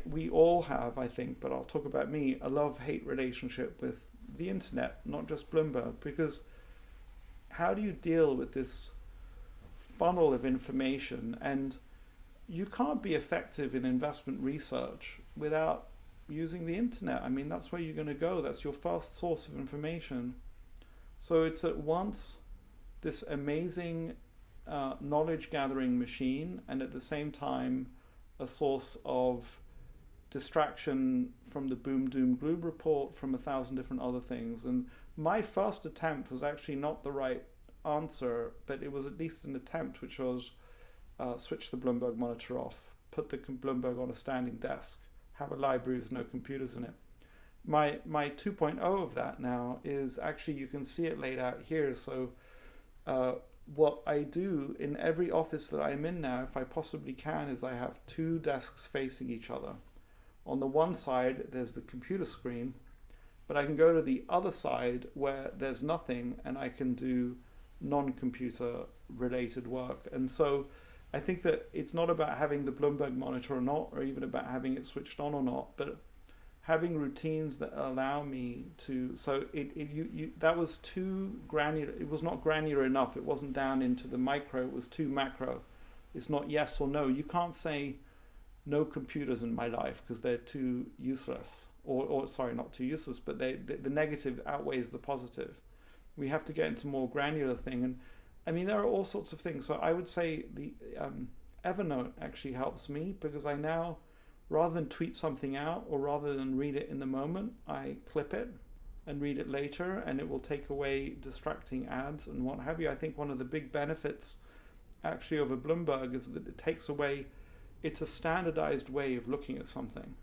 we all have, I think, but I'll talk about me, a love-hate relationship with the internet, not just Bloomberg, because how do you deal with this funnel of information? And you can't be effective in investment research without using the internet. I mean, that's where you're going to go. That's your first source of information. So it's at once this amazing knowledge gathering machine and at the same time a source of distraction from the boom doom gloom report, from 1,000 different other things. And my first attempt was actually not the right answer, but it was at least an attempt, which was switch the Bloomberg monitor off, put the Bloomberg on a standing desk, have a library with no computers in it. My 2.0 of that now is actually, you can see it laid out here. So what I do in every office that I'm in now, if I possibly can, is I have 2 desks facing each other. On the one side, there's the computer screen, but I can go to the other side where there's nothing and I can do non-computer related work. And so I think that it's not about having the Bloomberg monitor or not, or even about having it switched on or not, but having routines that allow me to, so that was too granular. It was not granular enough. It wasn't down into the micro. It was too macro. It's not yes or no. You can't say no computers in my life because they're too useless, or sorry, not too useless, but the negative outweighs the positive. We have to get into more granular thing. And I mean, there are all sorts of things. So I would say the Evernote actually helps me, because I now, rather than tweet something out or rather than read it in the moment, I clip it and read it later, and it will take away distracting ads and what have you. I think one of the big benefits actually of a Bloomberg is that it takes away, it's a standardized way of looking at something.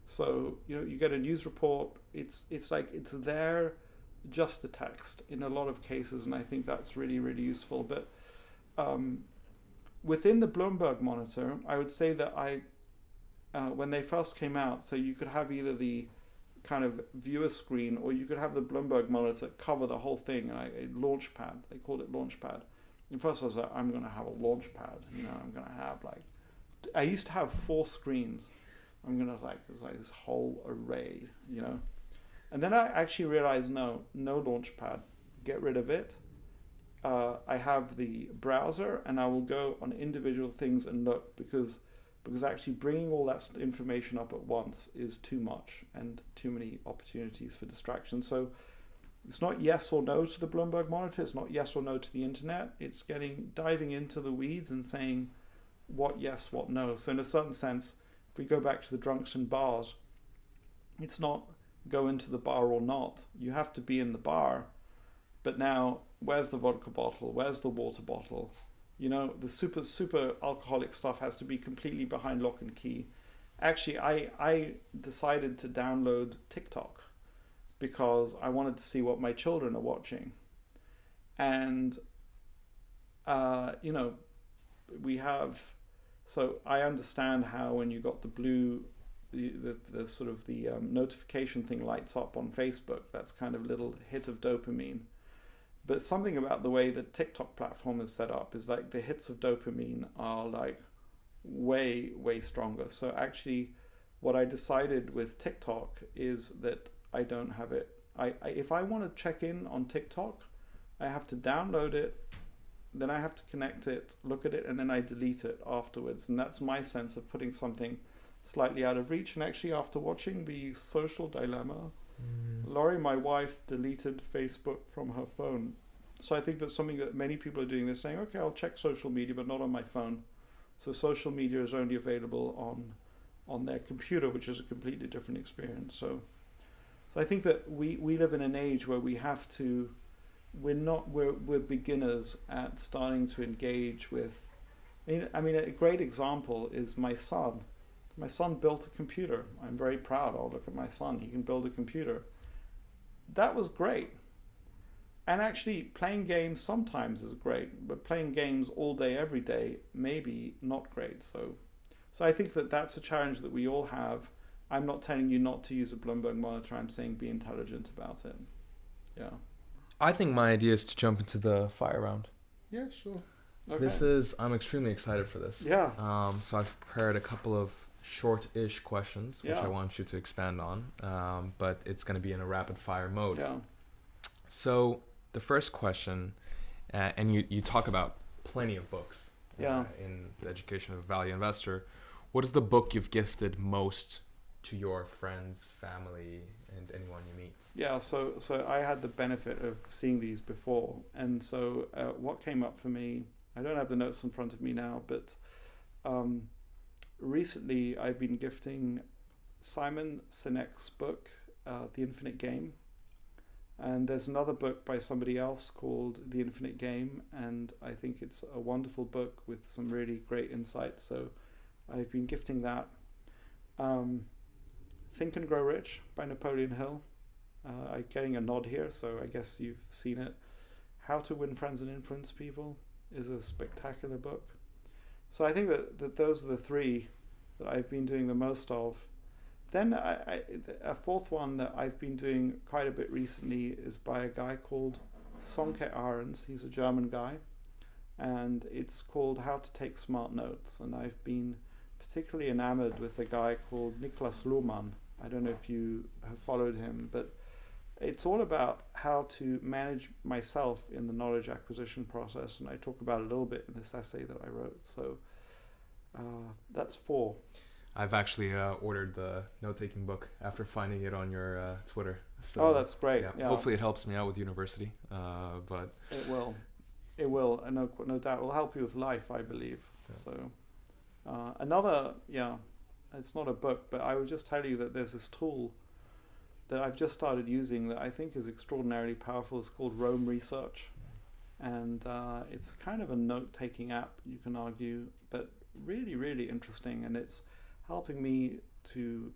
So, you get a news report, it's like it's there, just the text in a lot of cases, and I think that's really, really useful. But within the Bloomberg monitor, I would say that when they first came out, so you could have either the kind of viewer screen or you could have the Bloomberg monitor cover the whole thing, and a launchpad. They called it launchpad. And first I was like, I'm going to have a launchpad. I'm going to have I used to have 4 screens. I'm going to there's this whole array, And then I actually realized, no launchpad. Get rid of it. I have the browser, and I will go on individual things and look, because actually bringing all that information up at once is too much and too many opportunities for distraction. So it's not yes or no to the Bloomberg monitor. It's not yes or no to the internet. It's diving into the weeds and saying what yes, what no. So in a certain sense, if we go back to the drunks and bars, it's not go into the bar or not. You have to be in the bar, but now where's the vodka bottle? Where's the water bottle? You know, the super alcoholic stuff has to be completely behind lock and key. Actually, I decided to download TikTok because I wanted to see what my children are watching. And, you know, so I understand how when you got the blue, the sort of the notification thing lights up on Facebook, that's kind of a little hit of dopamine. But something about the way the TikTok platform is set up is like the hits of dopamine are like way stronger. So actually what I decided with TikTok is that I don't have it. If I want to check in on TikTok, I have to download it, then I have to connect it, look at it, and then I delete it afterwards. And that's my sense of putting something slightly out of reach. And actually after watching The Social Dilemma, Laurie, my wife, deleted Facebook from her phone. So I think that's something that many people are doing. They're saying, okay, I'll check social media, but not on my phone. So social media is only available on their computer, which is a completely different experience. So I think that we live in an age where we have to, we're beginners at starting to engage with, I mean, a great example is my son. My son built a computer. I'm very proud. Oh, look at my son. He can build a computer. That was great. And actually, playing games sometimes is great, but playing games all day, every day, maybe not great. So I think that that's a challenge that we all have. I'm not telling you not to use a Bloomberg monitor. I'm saying be intelligent about it. Yeah. I think my idea is to jump into the fire round. Yeah, sure. Okay. I'm extremely excited for this. Yeah. So I've prepared a couple of short-ish questions, which Yeah. I want you to expand on, but it's going to be in a rapid-fire mode. Yeah. So the first question, and you talk about plenty of books in the education of a value investor. What is the book you've gifted most to your friends, family, and anyone you meet? Yeah, so I had the benefit of seeing these before, and so what came up for me, I don't have the notes in front of me now, but recently I've been gifting Simon Sinek's book, The Infinite Game, and there's another book by somebody else called The Infinite Game, and I think it's a wonderful book with some really great insights, so I've been gifting that. Think and Grow Rich by Napoleon Hill. I'm getting a nod here, so I guess you've seen it. How to Win Friends and Influence People is a spectacular book. So I think that those are the three that I've been doing the most of. Then a fourth one that I've been doing quite a bit recently is by a guy called Sonke Ahrens. He's a German guy, and it's called How to Take Smart Notes. And I've been particularly enamored with a guy called Niklas Luhmann. I don't know if you have followed him, but it's all about how to manage myself in the knowledge acquisition process, and I talk about it a little bit in this essay that I wrote. So that's 4. I've actually ordered the note-taking book after finding it on your Twitter. So, oh, that's great. Yeah. Hopefully it helps me out with university, but it will. It will, and no doubt, it will help you with life, I believe. Yeah. So another, it's not a book, but I would just tell you that there's this tool that I've just started using that I think is extraordinarily powerful. It's called Rome Research, and it's kind of a note-taking app, you can argue, but really, really interesting, and it's helping me to,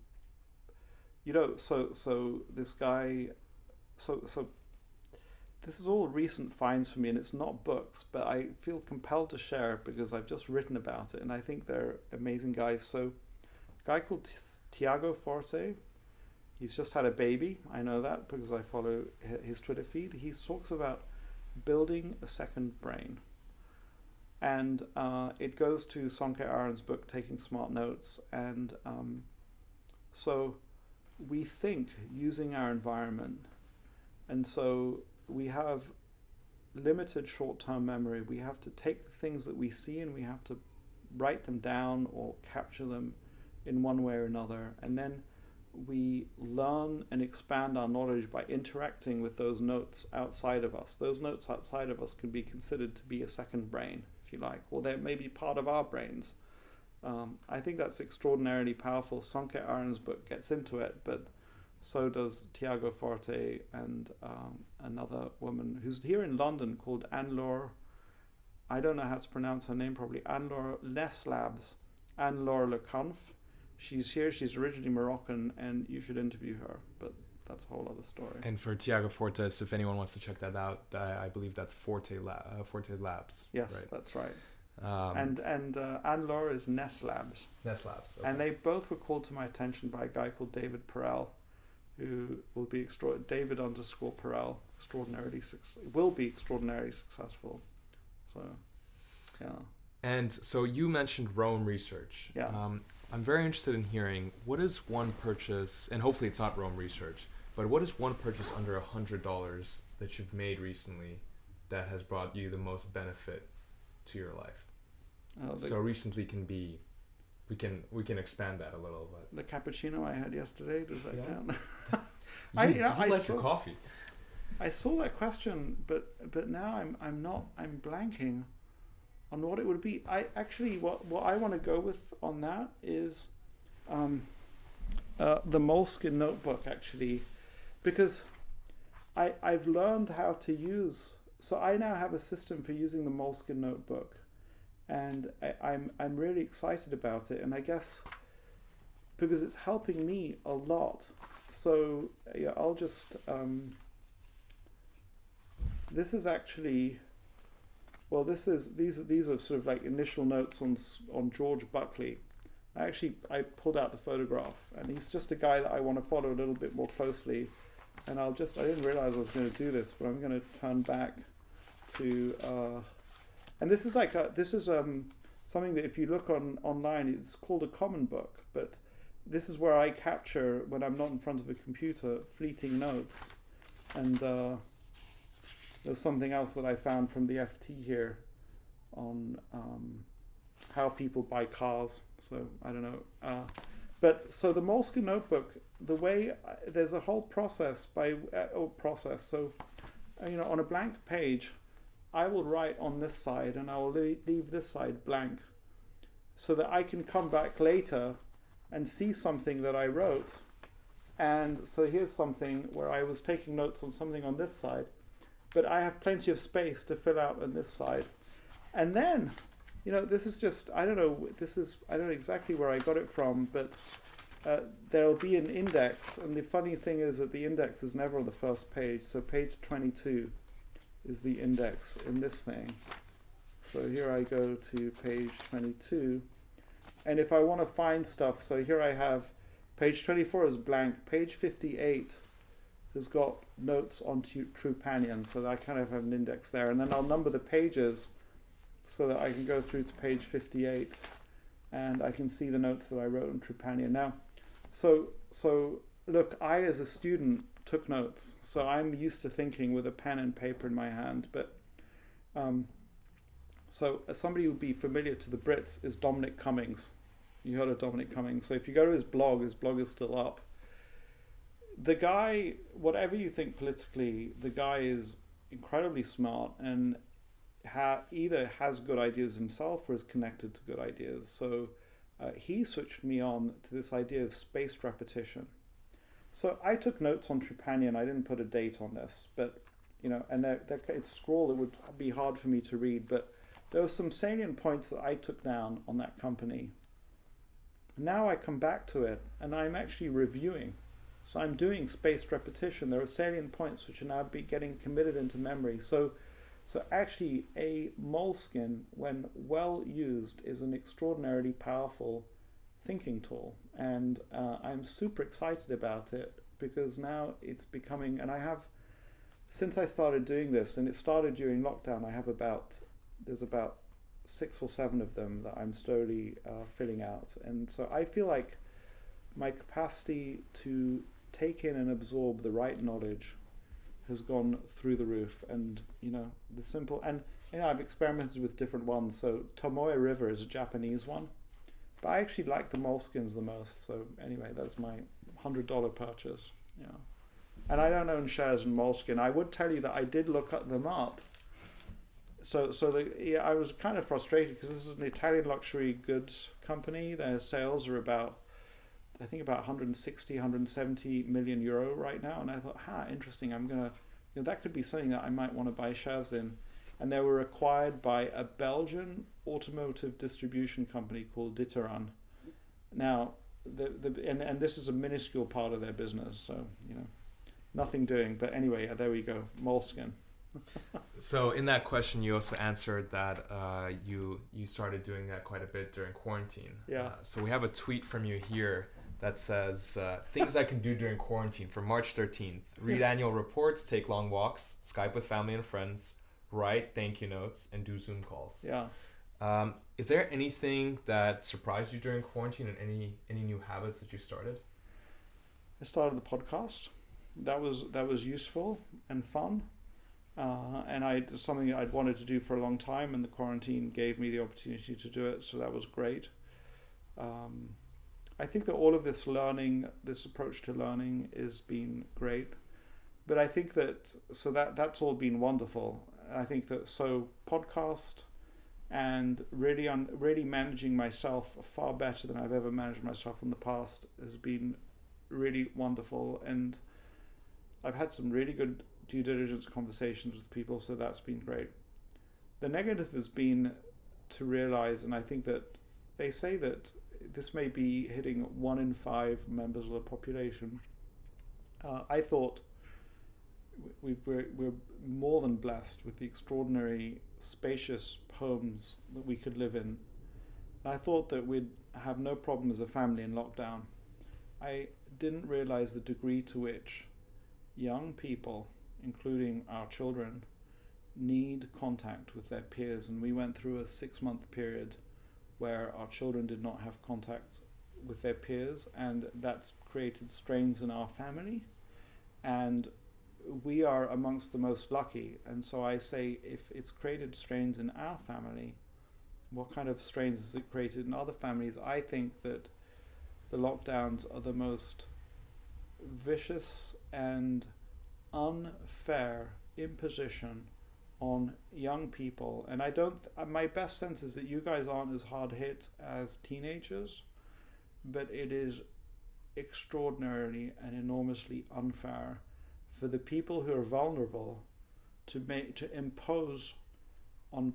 so this guy, so this is all recent finds for me, and it's not books, but I feel compelled to share it because I've just written about it, and I think they're amazing guys. So a guy called Tiago Forte, he's just had a baby. I know that because I follow his Twitter feed. He talks about building a second brain. And it goes to Sonke Ahrens' book, Taking Smart Notes. And so we think using our environment. And so we have limited short-term memory. We have to take the things that we see and we have to write them down or capture them in one way or another. And then we learn and expand our knowledge by interacting with those notes outside of us. Those notes outside of us could be considered to be a second brain, if you like, or they may be part of our brains. I think that's extraordinarily powerful. Sonke Ahrens' book gets into it, but So does Tiago Forte and another woman who's here in London called Anne-Laure. I don't know how to pronounce her name properly. Anne-Laure Leslabs. Anne-Laure Leconf. She's here. She's originally Moroccan, and you should interview her. But that's a whole other story. And for Tiago Fortes, if anyone wants to check that out, I believe that's Forte Labs. Yes, right? That's right. And Anne-Laure is Ness Labs. Ness Labs. Okay. And they both were called to my attention by a guy called David Perel, who will be David_Perel, will be extraordinarily successful. So, yeah. And so you mentioned Rome research. Yeah. I'm very interested in hearing, what is one purchase, and hopefully it's not Rome research, but what is one purchase under $100 that you've made recently that has brought you the most benefit to your life? So recently can be, we can expand that a little bit. The cappuccino I had yesterday, does that count? I like your coffee. I saw that question, but now I'm blanking on what it would be. I actually what I want to go with on that is the Moleskine notebook, actually, because I've learned how to use. So I now have a system for using the Moleskine notebook, and I'm really excited about it. And I guess because it's helping me a lot. So yeah, I'll just this is actually. Well, these are sort of like initial notes on George Buckley. I pulled out the photograph, and he's just a guy that I want to follow a little bit more closely. And I didn't realize I was going to do this, but I'm going to turn back to, and this is something that if you look online, it's called a common book, but this is where I capture, when I'm not in front of a computer, fleeting notes. And there's something else that I found from the FT here on how people buy cars. So I don't know. But so the Moleskine notebook, the way there's a whole process So, on a blank page, I will write on this side and I will leave this side blank so that I can come back later and see something that I wrote. And so here's something where I was taking notes on something on this side, but I have plenty of space to fill out on this side. And then, this is just, I don't know exactly where I got it from, but there'll be an index. And the funny thing is that the index is never on the first page. So page 22 is the index in this thing. So here I go to page 22. And if I want to find stuff, so here I have page 24 is blank. Page 58 has got notes on Trupanion, so that I kind of have an index there. And then I'll number the pages so that I can go through to page 58 and I can see the notes that I wrote on Trupanion. Now, so look, I as a student took notes, so I'm used to thinking with a pen and paper in my hand, but so as somebody who would be familiar to the Brits is Dominic Cummings. You heard of Dominic Cummings. So if you go to his blog is still up. The guy, whatever you think politically, the guy is incredibly smart and either has good ideas himself or is connected to good ideas. So he switched me on to this idea of spaced repetition. So I took notes on Trupanion. I didn't put a date on this, but and it's scroll that would be hard for me to read, but there were some salient points that I took down on that company. Now I come back to it and I'm actually reviewing. So I'm doing spaced repetition. There are salient points which are now getting committed into memory. So actually a Moleskine, when well used, is an extraordinarily powerful thinking tool. And I'm super excited about it because now it's becoming, and I have, since I started doing this, and it started during lockdown, there's about 6 or 7 of them that I'm slowly filling out. And so I feel like my capacity to take in and absorb the right knowledge has gone through the roof. And the simple, and I've experimented with different ones. So Tomoe River is a Japanese one, but I actually like the Moleskines the most. So anyway, that's my $100 purchase. And I don't own shares in Moleskine. I would tell you that I did look them up. So I was kind of frustrated because this is an Italian luxury goods company. Their sales are about I think about 160, 170 million euro right now. And I thought, interesting. I'm going to, that could be something that I might want to buy shares in. And they were acquired by a Belgian automotive distribution company called D'Ieteren. Now, and this is a minuscule part of their business. So, nothing doing. But anyway, there we go. Moleskin. So in that question, you also answered that you started doing that quite a bit during quarantine. Yeah. So we have a tweet from you here that says, things I can do during quarantine from March 13th. Read annual reports, take long walks, Skype with family and friends, write thank you notes, and do Zoom calls. Yeah. Is there anything that surprised you during quarantine and any new habits that you started? I started the podcast. That was useful and fun. And something I'd wanted to do for a long time, and the quarantine gave me the opportunity to do it, so that was great. I think that all of this approach to learning has been great, but I think that's all been wonderful. I think that podcast and really managing myself far better than I've ever managed myself in the past has been really wonderful, and I've had some really good due diligence conversations with people, so that's been great. The negative has been to realize, and I think that they say that this may be hitting 1 in 5 members of the population. I thought we're more than blessed with the extraordinary spacious homes that we could live in. I thought that we'd have no problem as a family in lockdown. I didn't realize the degree to which young people, including our children, need contact with their peers. And we went through a 6-month period where our children did not have contact with their peers, and that's created strains in our family. And we are amongst the most lucky. And so I say, if it's created strains in our family, what kind of strains has it created in other families? I think that the lockdowns are the most vicious and unfair imposition on young people. And my best sense is that you guys aren't as hard hit as teenagers, but it is extraordinarily and enormously unfair for the people who are vulnerable to impose on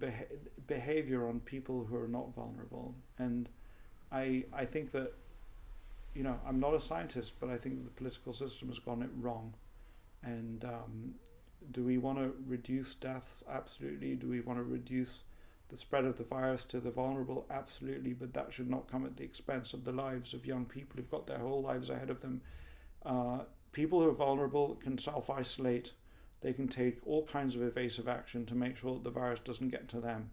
behavior on people who are not vulnerable. And I think that, I'm not a scientist, but I think the political system has gotten it wrong. And do we want to reduce deaths? Absolutely. Do we want to reduce the spread of the virus to the vulnerable? Absolutely. But that should not come at the expense of the lives of young people who've got their whole lives ahead of them. People who are vulnerable can self-isolate. They can take all kinds of evasive action to make sure that the virus doesn't get to them.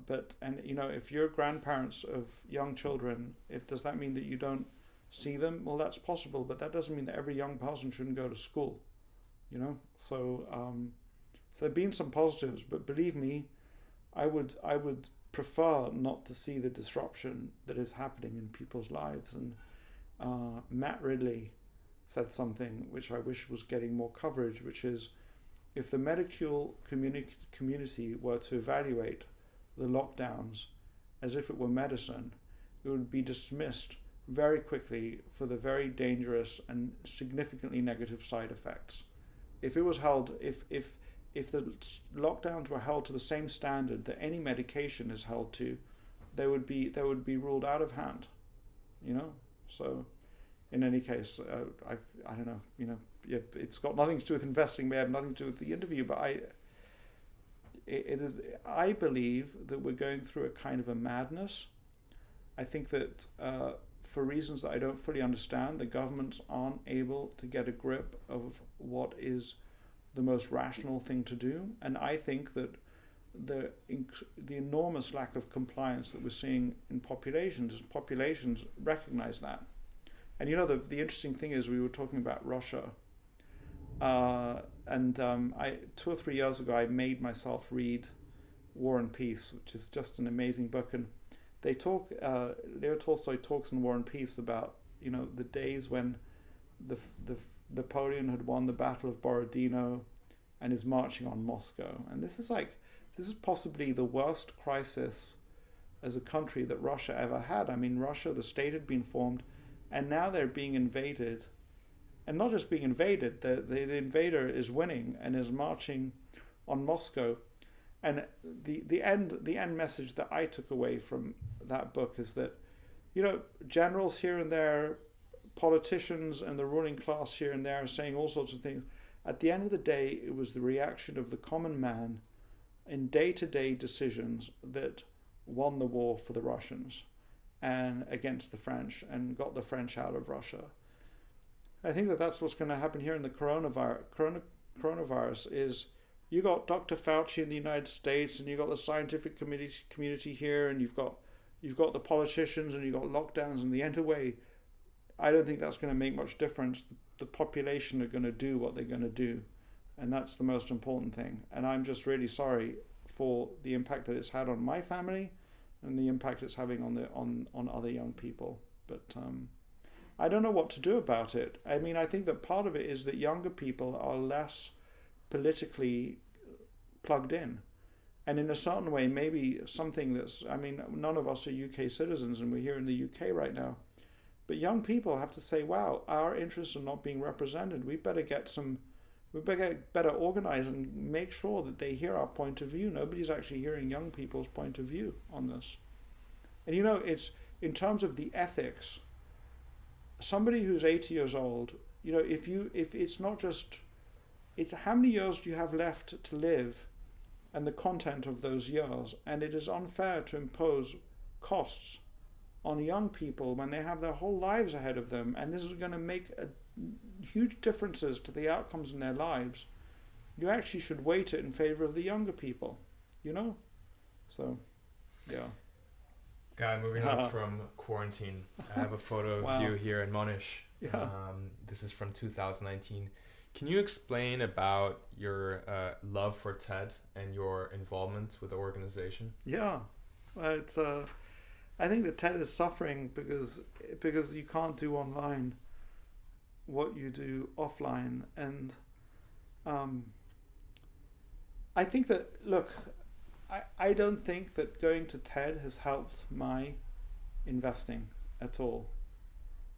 If you're grandparents of young children, does that mean that you don't see them? Well, that's possible, but that doesn't mean that every young person shouldn't go to school. So there have been some positives, but believe me, I would prefer not to see the disruption that is happening in people's lives. And Matt Ridley said something which I wish was getting more coverage, which is, if the medical community were to evaluate the lockdowns as if it were medicine, it would be dismissed very quickly for the very dangerous and significantly negative side effects. If it was held, if the lockdowns were held to the same standard that any medication is held to, they would be ruled out of hand. So in any case, I don't know. It's got nothing to do with investing. May have nothing to do with the interview, but I believe that we're going through a kind of a madness. I think that for reasons that I don't fully understand, the governments aren't able to get a grip of what is the most rational thing to do. And I think that the enormous lack of compliance that we're seeing in populations recognize that. And the interesting thing is, we were talking about Russia. And 2 or 3 years ago, I made myself read War and Peace, which is just an amazing book. And Leo Tolstoy talks in War and Peace about, the days when the Napoleon had won the Battle of Borodino and is marching on Moscow. And this is possibly the worst crisis as a country that Russia ever had. I mean, Russia, the state had been formed and now they're being invaded, and not just being invaded, the invader is winning and is marching on Moscow. And the end message that I took away from that book is that, generals here and there, politicians and the ruling class here and there are saying all sorts of things. At the end of the day, it was the reaction of the common man in day-to-day decisions that won the war for the Russians and against the French and got the French out of Russia. I think that that's what's going to happen here in the coronavirus is you got Dr. Fauci in the United States, and you got the scientific community here, and you've got the politicians, and you've got lockdowns. And the end of the way, I don't think that's going to make much difference. The population are going to do what they're going to do, and that's the most important thing. And I'm just really sorry for the impact that it's had on my family, and the impact it's having on other young people. But I don't know what to do about it. I mean, I think that part of it is that younger people are less politically plugged in. And in a certain way, maybe something none of us are UK citizens, and we're here in the UK right now. But young people have to say, wow, our interests are not being represented. We better get better organized and make sure that they hear our point of view. Nobody's actually hearing young people's point of view on this. And it's in terms of the ethics, somebody who's 80 years old, if it's not just, it's how many years do you have left to live and the content of those years. And it is unfair to impose costs on young people when they have their whole lives ahead of them, and this is going to make huge differences to the outcomes in their lives. You actually should weight it in favor of the younger people, So, yeah. Guy, moving on from quarantine, I have a photo of you here in Monash. Yeah. This is from 2019. Can you explain about your love for TED and your involvement with the organization? Yeah, it's I think that TED is suffering because you can't do online what you do offline, and I think that, look, I don't think that going to TED has helped my investing at all.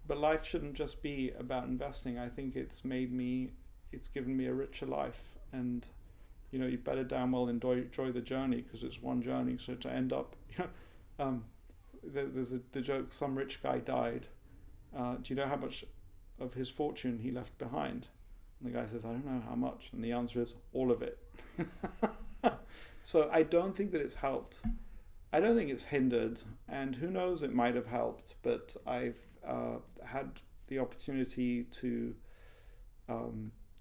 But life shouldn't just be about investing. I think it's given me a richer life, and you better damn well enjoy the journey, because it's one journey. So to end up, there's the joke, some rich guy died. Do you know how much of his fortune he left behind? And the guy says, I don't know how much. And the answer is all of it. So I don't think that it's helped. I don't think it's hindered. And who knows, it might have helped. But I've had the opportunity to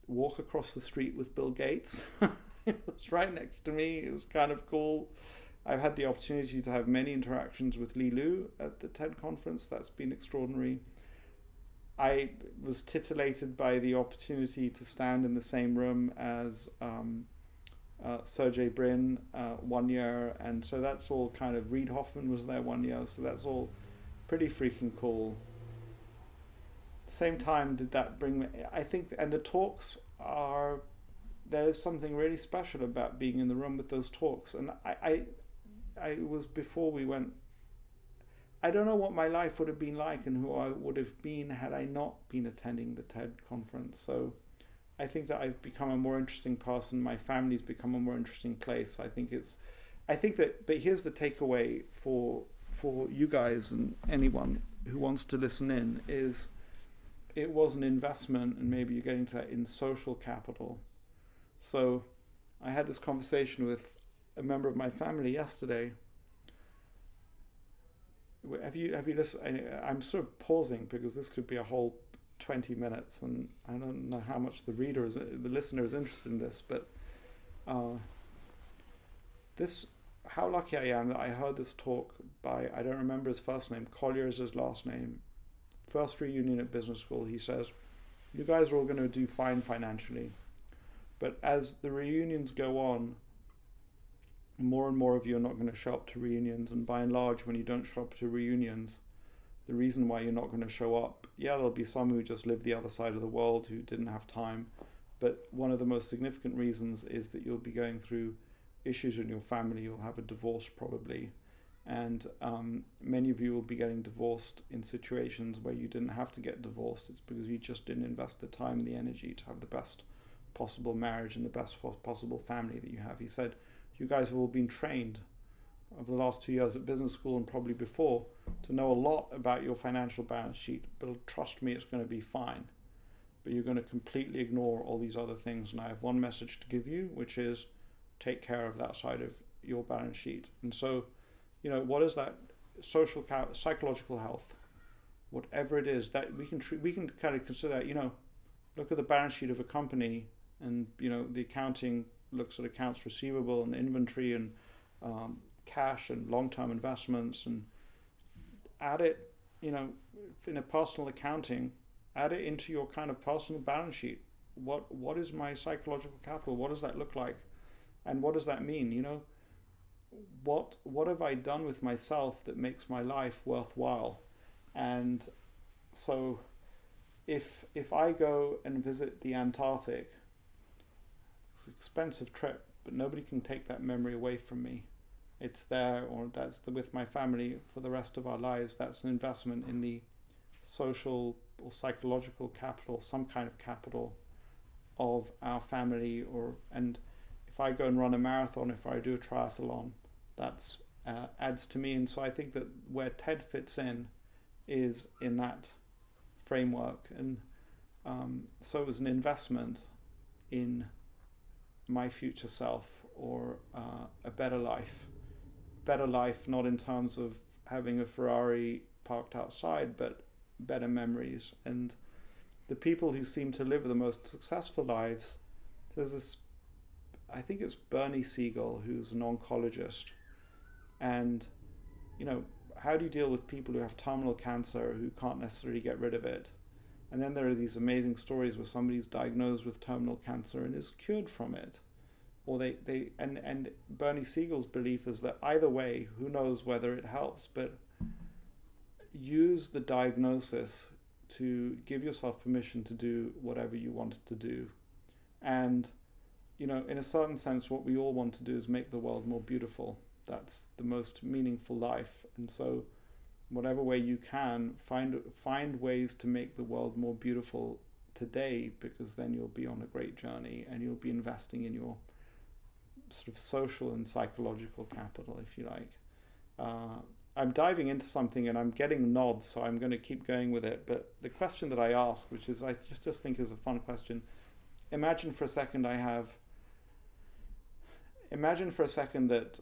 walk across the street with Bill Gates. It was right next to me. It was kind of cool. I've had the opportunity to have many interactions with Li Lu at the TED conference. That's been extraordinary. I was titillated by the opportunity to stand in the same room as Sergey Brin 1 year. And so that's all kind of, Reid Hoffman was there 1 year. So that's all pretty freaking cool. At the same time, did that bring me, I think, and the talks are, there's something really special about being in the room with those talks. And I was, before we went, I don't know what my life would have been like and who I would have been had I not been attending the TED conference. So I think that I've become a more interesting person. My family's become a more interesting place. I think that, but here's the takeaway for you guys and anyone who wants to listen in, is it was an investment, and maybe you're getting to that, in social capital. So I had this conversation with a member of my family yesterday. Have you listened? I'm sort of pausing because this could be a whole 20 minutes, and I don't know how much the listener is interested in this, but how lucky I am that I heard this talk by, I don't remember his first name, Collier is his last name, first reunion at business school. He says, you guys are all going to do fine financially, but as the reunions go on, more and more of you are not going to show up to reunions, and by and large, when you don't show up to reunions, the reason why you're not going to show up, there'll be some who just live the other side of the world who didn't have time, but one of the most significant reasons is that you'll be going through issues in your family. You'll have a divorce probably, And many of you will be getting divorced in situations where you didn't have to get divorced. It's because you just didn't invest the time and the energy to have the best possible marriage and the best possible family that you have. He said, you guys have all been trained over the last 2 years at business school and probably before to know a lot about your financial balance sheet, but trust me, it's going to be fine. But you're going to completely ignore all these other things. And I have one message to give you, which is take care of that side of your balance sheet. And so, you know, what is that social, psychological health, whatever it is that we can kind of consider that, you know, look at the balance sheet of a company and, you know, the accounting looks at accounts receivable and inventory and cash and long-term investments, and add it, you know, in a personal accounting, add it into your kind of personal balance sheet. What is my psychological capital? What does that look like? And what does that mean? You know, what have I done with myself that makes my life worthwhile? And so if I go and visit the Antarctic, it's an expensive trip, but nobody can take that memory away from me. It's there, or with my family for the rest of our lives. That's an investment in the social or psychological capital, some kind of capital of our family. And if I go and run a marathon, if I do a triathlon, that's adds to me. And so I think that where TED fits in is in that framework. And so it was an investment in my future self, or a better life. Better life, not in terms of having a Ferrari parked outside, but better memories. And the people who seem to live the most successful lives, there's this, I think it's Bernie Siegel, who's an oncologist. And, you know, how do you deal with people who have terminal cancer who can't necessarily get rid of it? And then there are these amazing stories where somebody's diagnosed with terminal cancer and is cured from it. Or and Bernie Siegel's belief is that either way, who knows whether it helps, but use the diagnosis to give yourself permission to do whatever you wanted to do. And, you know, in a certain sense, what we all want to do is make the world more beautiful. That's the most meaningful life. And so whatever way you can, find ways to make the world more beautiful today, because then you'll be on a great journey and you'll be investing in your sort of social and psychological capital, if you like. I'm diving into something and I'm getting nods, so I'm going to keep going with it. But the question that I ask, which is I just think is a fun question. Imagine for a second that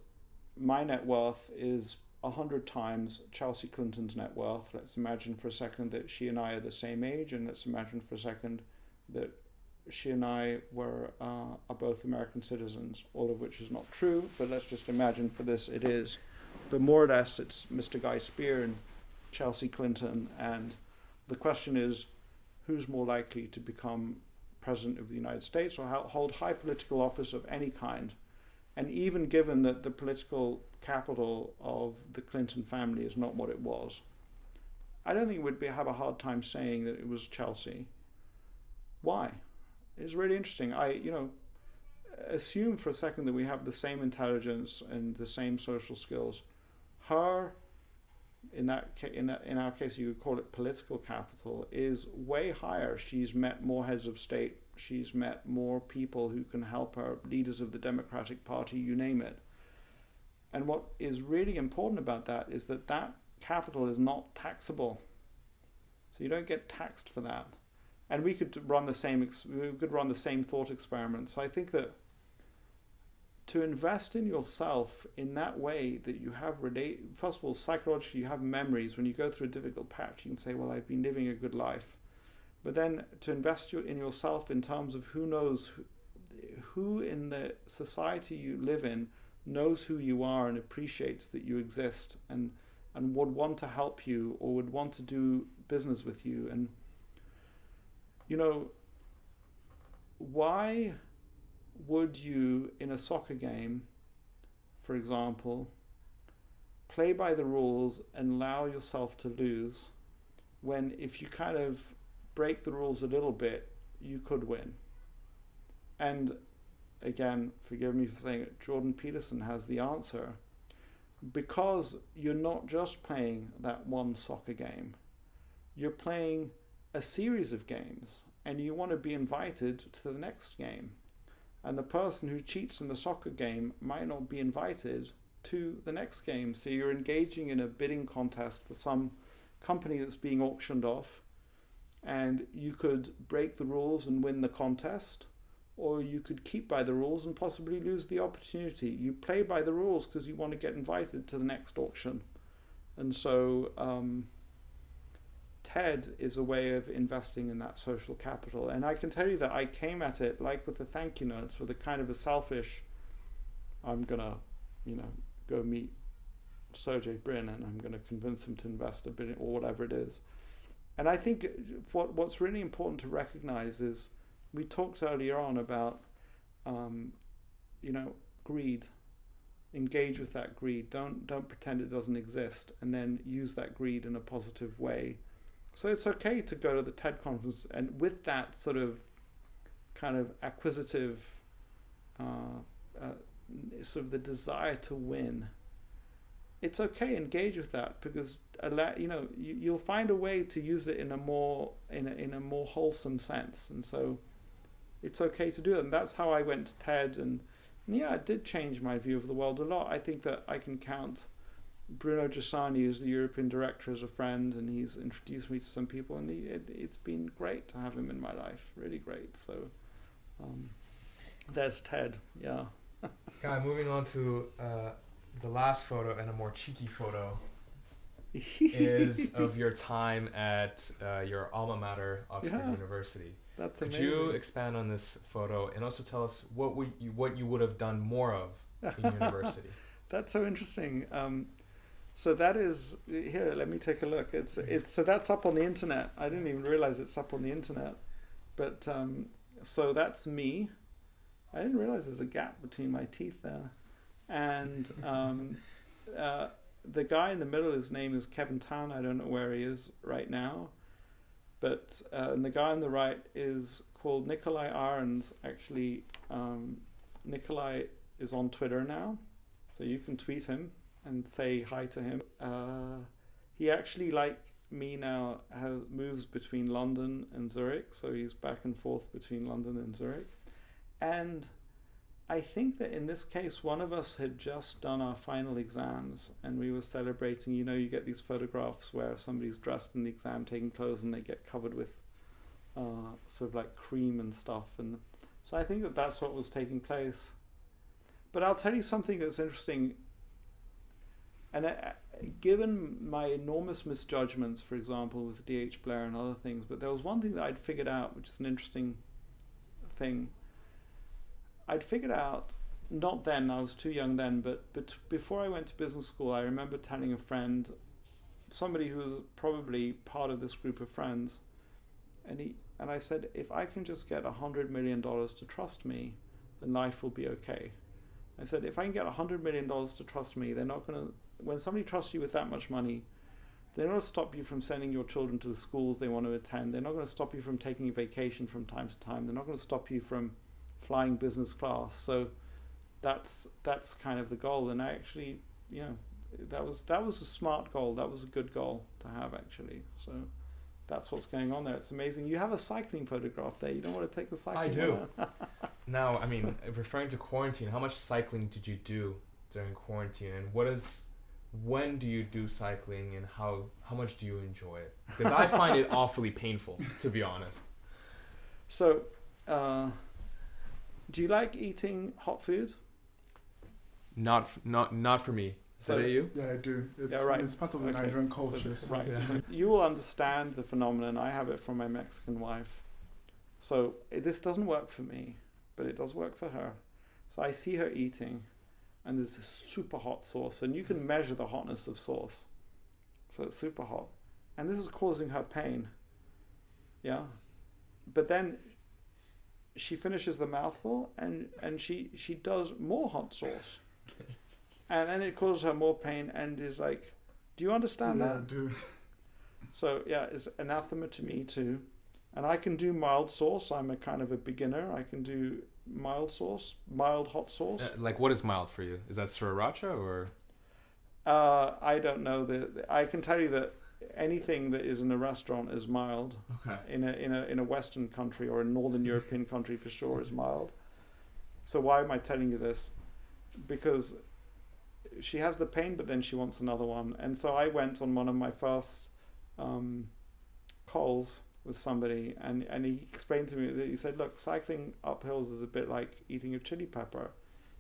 my net worth is 100 times Chelsea Clinton's net worth. Let's imagine for a second that she and I are the same age, and let's imagine for a second that she and I are both American citizens, all of which is not true, but let's just imagine for this it is. But more or less it's Mr. Guy Spier and Chelsea Clinton, and the question is, who's more likely to become President of the United States or hold high political office of any kind? And even given that the political capital of the Clinton family is not what it was, I don't think we'd have a hard time saying that it was Chelsea. Why? It's really interesting. Assume for a second that we have the same intelligence and the same social skills. Her, in our case, you would call it political capital, is way higher. She's met more heads of state. She's met more people who can help her, leaders of the Democratic Party, you name it. And what is really important about that is that capital is not taxable. So you don't get taxed for that. And we could run the same thought experiment. So I think that to invest in yourself in that way that you have first of all, psychologically, you have memories. When you go through a difficult patch, you can say, well, I've been living a good life. But then to invest in yourself in terms of who knows, who in the society you live in knows who you are and appreciates that you exist and would want to help you or would want to do business with you. And, you know, why would you, in a soccer game, for example, play by the rules and allow yourself to lose when if you kind of break the rules a little bit, you could win? And again, forgive me for saying it, Jordan Peterson has the answer. because you're not just playing that one soccer game, you're playing a series of games, and you want to be invited to the next game. And the person who cheats in the soccer game might not be invited to the next game. So you're engaging in a bidding contest for some company that's being auctioned off, and you could break the rules and win the contest, or you could keep by the rules and possibly lose the opportunity. You play by the rules because you want to get invited to the next auction. And so TED is a way of investing in that social capital. And I can tell you that I came at it, like with the thank you notes, with a kind of a selfish, I'm going to, go meet Sergey Brin and I'm going to convince him to invest a bit or whatever it is. And I think what's really important to recognize is, we talked earlier on about, greed. Engage with that greed. Don't pretend it doesn't exist, and then use that greed in a positive way. So it's okay to go to the TED conference, and with that sort of kind of acquisitive, sort of the desire to win. It's okay, engage with that, because you'll find a way to use it in a more wholesome sense, and so it's okay to do it. And that's how I went to TED, and yeah, it did change my view of the world a lot. I think that I can count Bruno Giussani, who's the European director, as a friend, and he's introduced me to some people, and it's been great to have him in my life, really great. So there's TED, yeah. Guy, moving on to the last photo, and a more cheeky photo, is of your time at your alma mater, Oxford University. That's Could amazing. you expand on this photo and also tell us what you would have done more of in university? That's so interesting. So that is here. Let me take a look. It's so that's up on the internet. I didn't even realize it's up on the internet. But so that's me. I didn't realize there's a gap between my teeth there. And the guy in the middle, his name is Kevin Town. I don't know where he is right now. But and the guy on the right is called Nikolai Ahrens. Actually, Nikolai is on Twitter now, so you can tweet him and say hi to him. He actually, like me now, moves between London and Zurich, so he's back and forth between London and Zurich. And I think that in this case, one of us had just done our final exams, and we were celebrating. You get these photographs where somebody's dressed in the exam, taking clothes, and they get covered with sort of like cream and stuff. And so I think that that's what was taking place. But I'll tell you something that's interesting. And given my enormous misjudgments, for example, with D.H. Blair and other things, but there was one thing that I'd figured out, which is an interesting thing. I'd figured out, not then, I was too young then, but before I went to business school, I remember telling a friend, somebody who was probably part of this group of friends, and I said, if I can just get $100 million to trust me, then life will be okay. I said, if I can get $100 million to trust me, they're not going to, when somebody trusts you with that much money, they're not going to stop you from sending your children to the schools they want to attend. They're not going to stop you from taking a vacation from time to time. They're not going to stop you from flying business class. So that's kind of the goal. And I actually, that was a smart goal. That was a good goal to have, actually. So that's what's going on there. It's amazing. You have a cycling photograph there. You don't want to take the cycling? I do. Now, I mean, referring to quarantine, how much cycling did you do during quarantine, and when do you do cycling, and how much do you enjoy it? Because I find it awfully painful, to be honest. So do you like eating hot food? Not for me. Is that you? Yeah, I do. Right. It's part of the Nigerian culture. So, right. Yeah. You will understand the phenomenon. I have it from my Mexican wife. So this doesn't work for me, but it does work for her. So I see her eating, and there's this super hot sauce, and you can measure the hotness of sauce. So it's super hot. And this is causing her pain. Yeah. But then she finishes the mouthful, and she does more hot sauce. And then it causes her more pain, and is like, do you understand that? Yeah, I do. So yeah, it's anathema to me too. And I can do mild sauce. I'm a kind of a beginner. I can do mild sauce, mild hot sauce. Like, what is mild for you? Is that sriracha or? I don't know. I can tell you that anything that is in a restaurant is mild. Okay. In a Western country or a Northern European country for sure is mild. So why am I telling you this? Because she has the pain, but then she wants another one. And so I went on one of my first calls with somebody, and he explained to me that he said, look, cycling up hills is a bit like eating a chili pepper.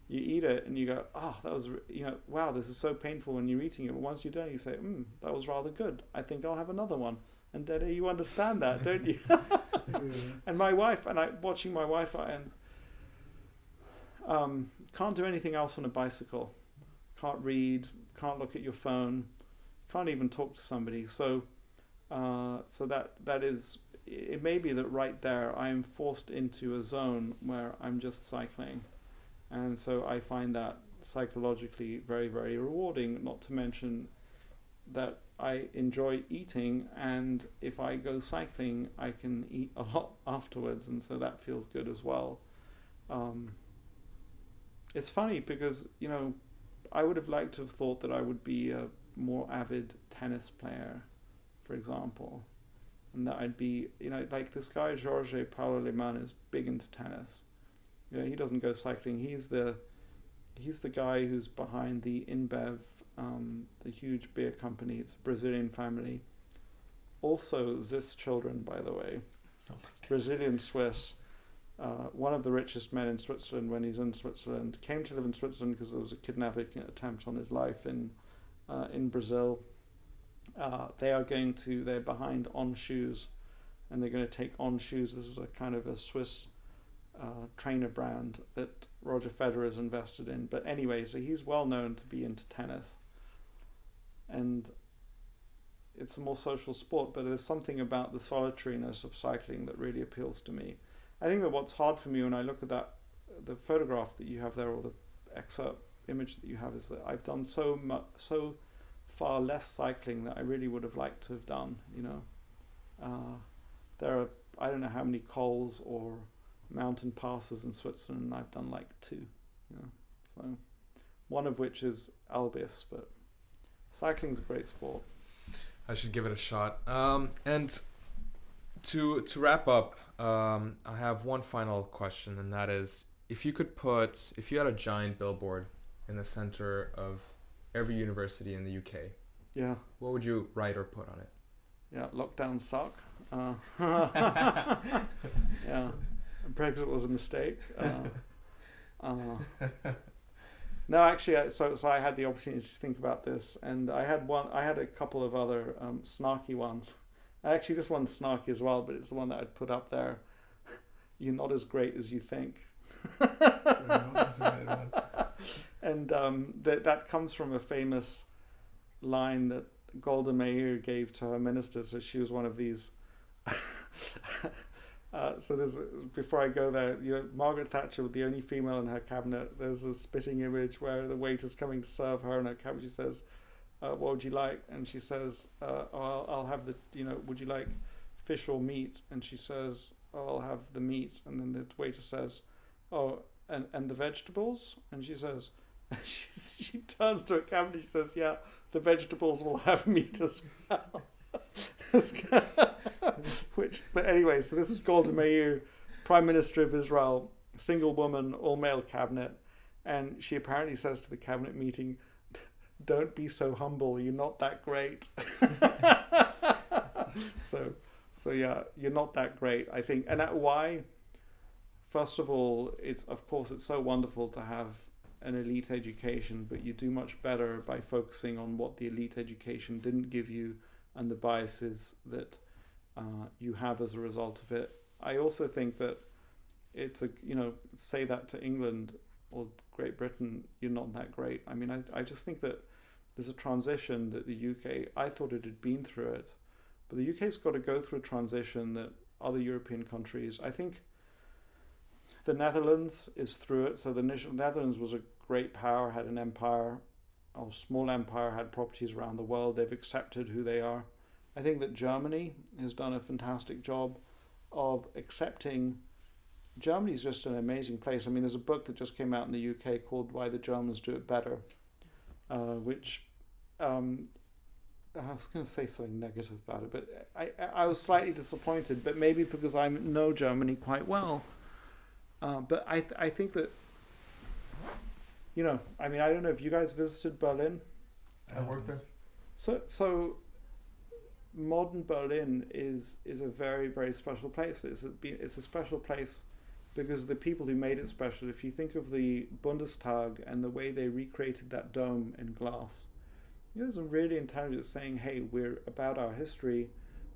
You eat it and you go, oh, that was, wow, this is so painful when you're eating it. But once you're done, you say, that was rather good. I think I'll have another one. And Dede, you understand that, don't you? And my wife, watching my wife, and can't do anything else on a bicycle. Can't read, can't look at your phone, can't even talk to somebody. So that is, it may be that right there I am forced into a zone where I'm just cycling. And so I find that psychologically very, very rewarding, not to mention that I enjoy eating, and if I go cycling, I can eat a lot afterwards, and so that feels good as well. It's funny because, I would have liked to have thought that I would be a more avid tennis player, for example, and that I'd be, like this guy, Jorge Paulo Lemann, is big into tennis. He doesn't go cycling. He's the guy who's behind the InBev, the huge beer company. It's a Brazilian family. Also, Zis children, by the way. Brazilian Swiss. One of the richest men in Switzerland when he's in Switzerland. Came to live in Switzerland because there was a kidnapping attempt on his life in Brazil. They're behind On Shoes, and they're going to take On Shoes. This is a kind of a Swiss trainer brand that Roger Federer is invested in. But anyway, so he's well known to be into tennis, and it's a more social sport, but there's something about the solitariness of cycling that really appeals to me. I think that what's hard for me when I look at the photograph that you have there, or the excerpt image that you have, is that I've done so far less cycling that I really would have liked to have done. There are, I don't know how many cols or mountain passes in Switzerland, and I've done like 2, so one of which is Albius, but cycling's a great sport. I should give it a shot. And to wrap up, I have one final question, and that is, if you had a giant billboard in the center of every university in the UK, what would you write or put on it? Lockdown suck. Brexit was a mistake. No, actually, so I had the opportunity to think about this, and I had a couple of other snarky ones. Actually, this one's snarky as well, but it's the one that I'd put up there. You're not as great as you think. And that comes from a famous line that Golda Meir gave to her minister. So she was one of these. So before I go there, Margaret Thatcher, the only female in her cabinet, there's a spitting image where the waiter's coming to serve her, and her cabinet, she says, what would you like? And she says, I'll have the, would you like fish or meat? And she says, I'll have the meat. And then the waiter says, and the vegetables? And she says, she turns to her cabinet, she says, yeah, the vegetables will have meat as well. But anyway, so this is Golda Meir, Prime Minister of Israel, single woman, all male cabinet, and she apparently says to the cabinet meeting, "Don't be so humble. You're not that great." So yeah, you're not that great, I think. And why? First of all, it's so wonderful to have an elite education, but you do much better by focusing on what the elite education didn't give you and the biases that you have as a result of it. I also think that it's say that to England or Great Britain, you're not that great. I mean, I just think that there's a transition that the UK, I thought it had been through it, but the UK's got to go through a transition that other European countries, I think the Netherlands is through it. So the Netherlands was a great power, had an empire, or small empire, had properties around the world. They've accepted who they are. I think that Germany has done a fantastic job of accepting. Germany's just an amazing place. I mean, there's a book that just came out in the UK called Why the Germans Do It Better, which I was going to say something negative about it, but I was slightly disappointed, but maybe because I know Germany quite well. But I think that, I mean, I don't know if you guys visited Berlin. I worked there. So modern Berlin is a very, very special place. It's a special place because of the people who made it special. If you think of the Bundestag and the way they recreated that dome in glass, there's a really intelligent saying, hey, we're about our history,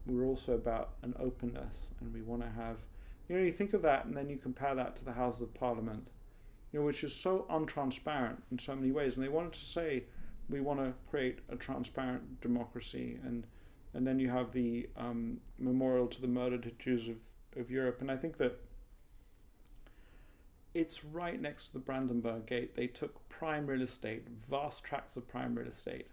we're also about an openness, and we want to have, you think of that and then you compare that to the Houses of Parliament, which is so untransparent in so many ways. And they wanted to say, we want to create a transparent democracy. And then you have the memorial to the murdered Jews of Europe. And I think that it's right next to the Brandenburg Gate. They took prime real estate, vast tracts of prime real estate.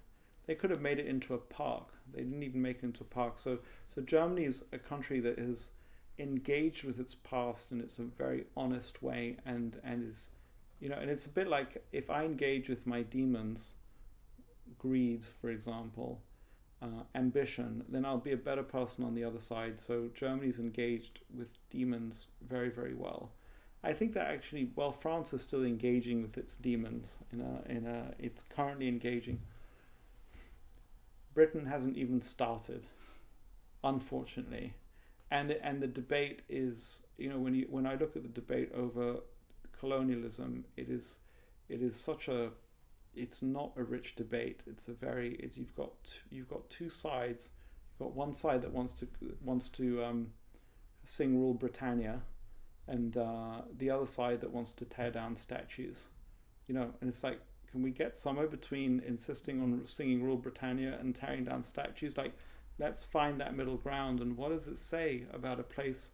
They could have made it into a park. They didn't even make it into a park. So Germany is a country that is engaged with its past in it's a very honest way, and is, and it's a bit like if I engage with my demons, greed, for example, ambition, then I'll be a better person on the other side. So Germany's engaged with demons very, very well. I think that actually, while France is still engaging with its demons, it's currently engaging. Britain hasn't even started, unfortunately, and the debate is, when I look at the debate over colonialism, it's not a rich debate. You've got two sides. You've got one side that wants to sing "Rule Britannia," and the other side that wants to tear down statues. And it's like, can we get somewhere between insisting on singing "Rule Britannia" and tearing down statues? Like, let's find that middle ground. And what does it say about a place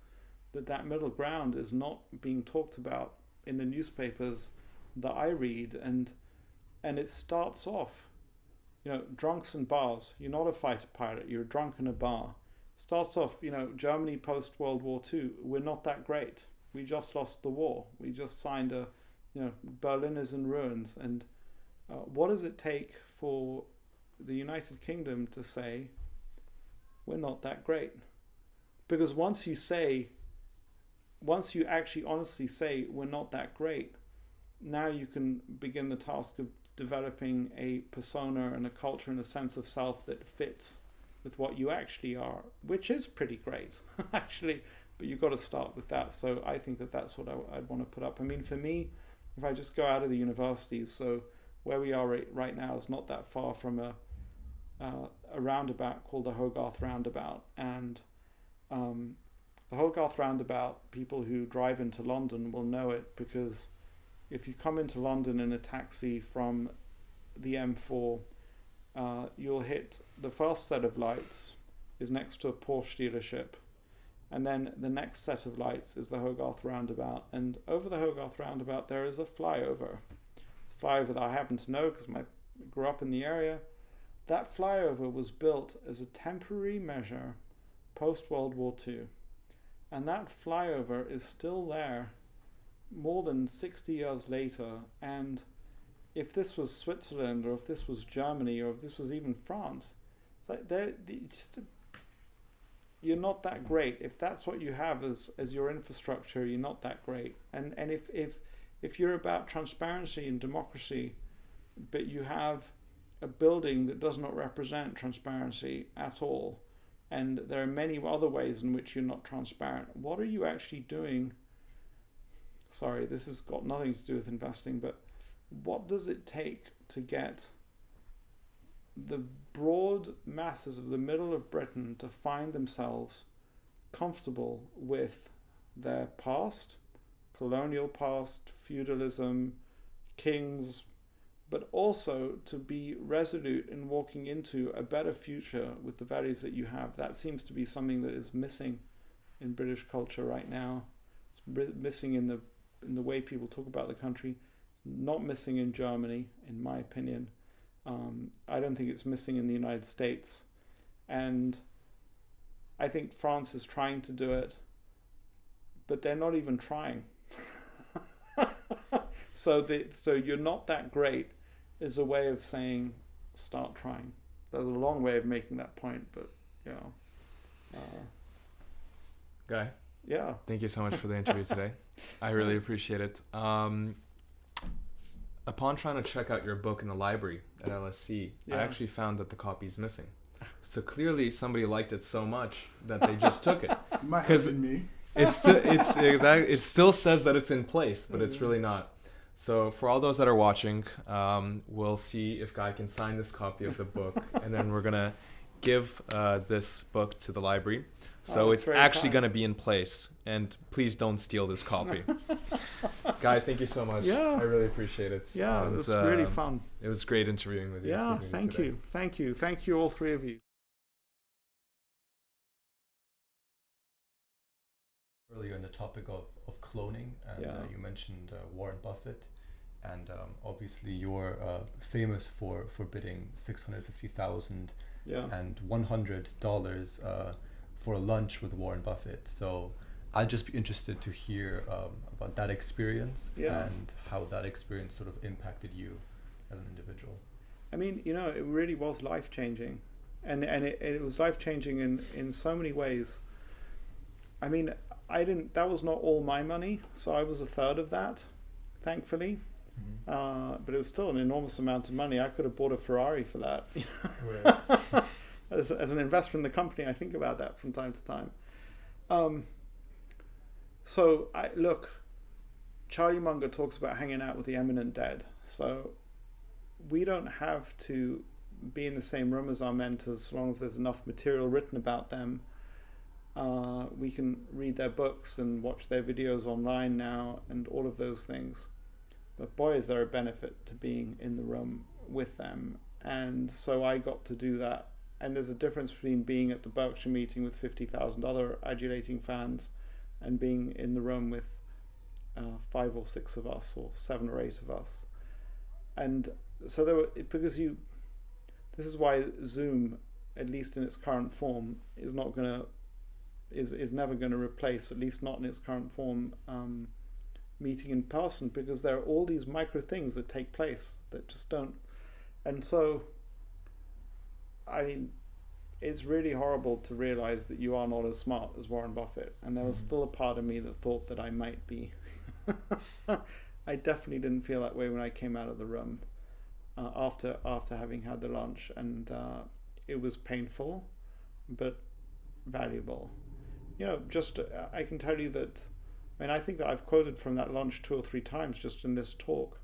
that middle ground is not being talked about in the newspapers that I read? And it starts off, drunks and bars. You're not a fighter pilot. You're drunk in a bar. Starts off, Germany post World War II. We're not that great. We just lost the war. We just signed Berlin is in ruins. And what does it take for the United Kingdom to say, we're not that great? Because once you actually honestly say, we're not that great, now you can begin the task of developing a persona and a culture and a sense of self that fits with what you actually are, which is pretty great, actually. But you've got to start with that. So I think that's what I'd want to put up. I mean, for me, if I just go out of the universities, so where we are right now is not that far from a roundabout called the Hogarth Roundabout. And the Hogarth Roundabout, people who drive into London will know it, because if you come into London in a taxi from the M4, you'll hit the first set of lights is next to a Porsche dealership. And then the next set of lights is the Hogarth Roundabout. And over the Hogarth Roundabout, there is a flyover. It's a flyover that I happen to know because I grew up in the area. That flyover was built as a temporary measure post-World War II. And that flyover is still there more than 60 years later. And if this was Switzerland, or if this was Germany, or if this was even France, it's like you're not that great. If that's what you have as your infrastructure, you're not that great. And if you're about transparency and democracy, but you have a building that does not represent transparency at all, and there are many other ways in which you're not transparent, what are you actually doing? Sorry, this has got nothing to do with investing, but what does it take to get the broad masses of the middle of Britain to find themselves comfortable with their past, colonial past, feudalism, kings, but also to be resolute in walking into a better future with the values that you have? That seems to be something that is missing in British culture right now. It's missing in the way people talk about the country. It's not missing in Germany, in my opinion. I don't think it's missing in the United States. And I think France is trying to do it, but they're not even trying. So you're not that great is a way of saying, start trying. There's a long way of making that point, but Guy, yeah. thank you so much for the interview today. I really appreciate it. Upon trying to check out your book in the library at LSC, I actually found that the copy is missing. So clearly somebody liked it so much that they just took it. Might have been me. It still says that it's in place, but it's really not. So for all those that are watching, we'll see if Guy can sign this copy of the book, and then we're gonna give this book to the library. So it's actually going to be in place, and please don't steal this copy. Guy, thank you so much. Yeah. I really appreciate it. Yeah, and, it was really fun. It was great interviewing with you. Yeah, thank you, all three of you. Earlier in the topic of cloning, and you mentioned Warren Buffett, and obviously you're famous for bidding $650,000 and $100 for a lunch with Warren Buffett. So I'd just be interested to hear about that experience and how that experience sort of impacted you as an individual. I mean, it really was life-changing, and it was life-changing in so many ways. I mean, that was not all my money, so I was a third of that, thankfully. But it was still an enormous amount of money. I could have bought a Ferrari for that. Right. As an investor in the company, I think about that from time to time. So Charlie Munger talks about hanging out with the eminent dead. So we don't have to be in the same room as our mentors as long as there's enough material written about them. We can read their books and watch their videos online now and all of those things. But boy, is there a benefit to being in the room with them. And so I got to do that. And there's a difference between being at the Berkshire meeting with 50,000 other adulating fans and being in the room with 5 or 6 of us, or 7 or 8 of us. And so this is why Zoom, at least in its current form, is never going to replace, at least not in its current form, meeting in person, because there are all these micro things that take place that just don't. And so, I mean, it's really horrible to realize that you are not as smart as Warren Buffett, and there was still a part of me that thought that I might be. I definitely didn't feel that way when I came out of the room after having had the lunch, and it was painful but valuable. I can tell you that, I think that I've quoted from that lunch 2 or 3 times just in this talk,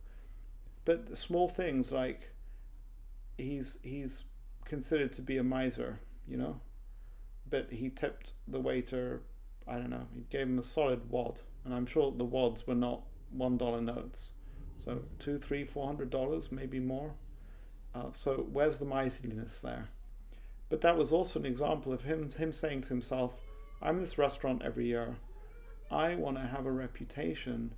but small things like he's considered to be a miser, but he tipped the waiter, I don't know, he gave him a solid wad, and I'm sure the wads were not $1 notes, so $200, $300, $400, maybe more. So where's the miserliness there? But that was also an example of him saying to himself, I'm in this restaurant every year, I want to have a reputation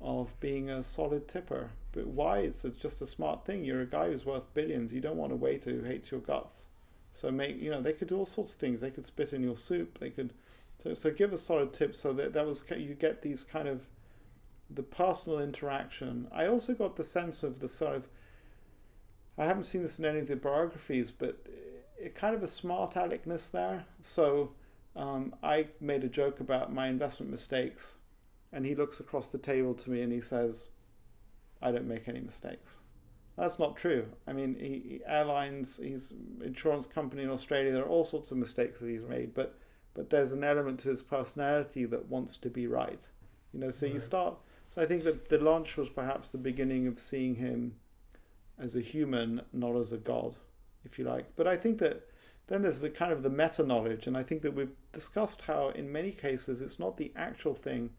of being a solid tipper. But why? It's just a smart thing. You're a guy who's worth billions. You don't want a waiter who hates your guts. So they could do all sorts of things. They could spit in your soup. They could, so give a solid tip. So that was, you get these kind of the personal interaction. I also got the sense of the sort of, I haven't seen this in any of the biographies, but kind of a smart aleckness there. So I made a joke about my investment mistakes, and he looks across the table to me and he says, I don't make any mistakes. That's not true. I mean, he's insurance company in Australia, there are all sorts of mistakes that he's made, but there's an element to his personality that wants to be right. So you start, so I think that the launch was perhaps the beginning of seeing him as a human, not as a god, if you like. But I think that then there's the kind of the meta knowledge, and I think that we've discussed how in many cases it's not the actual thing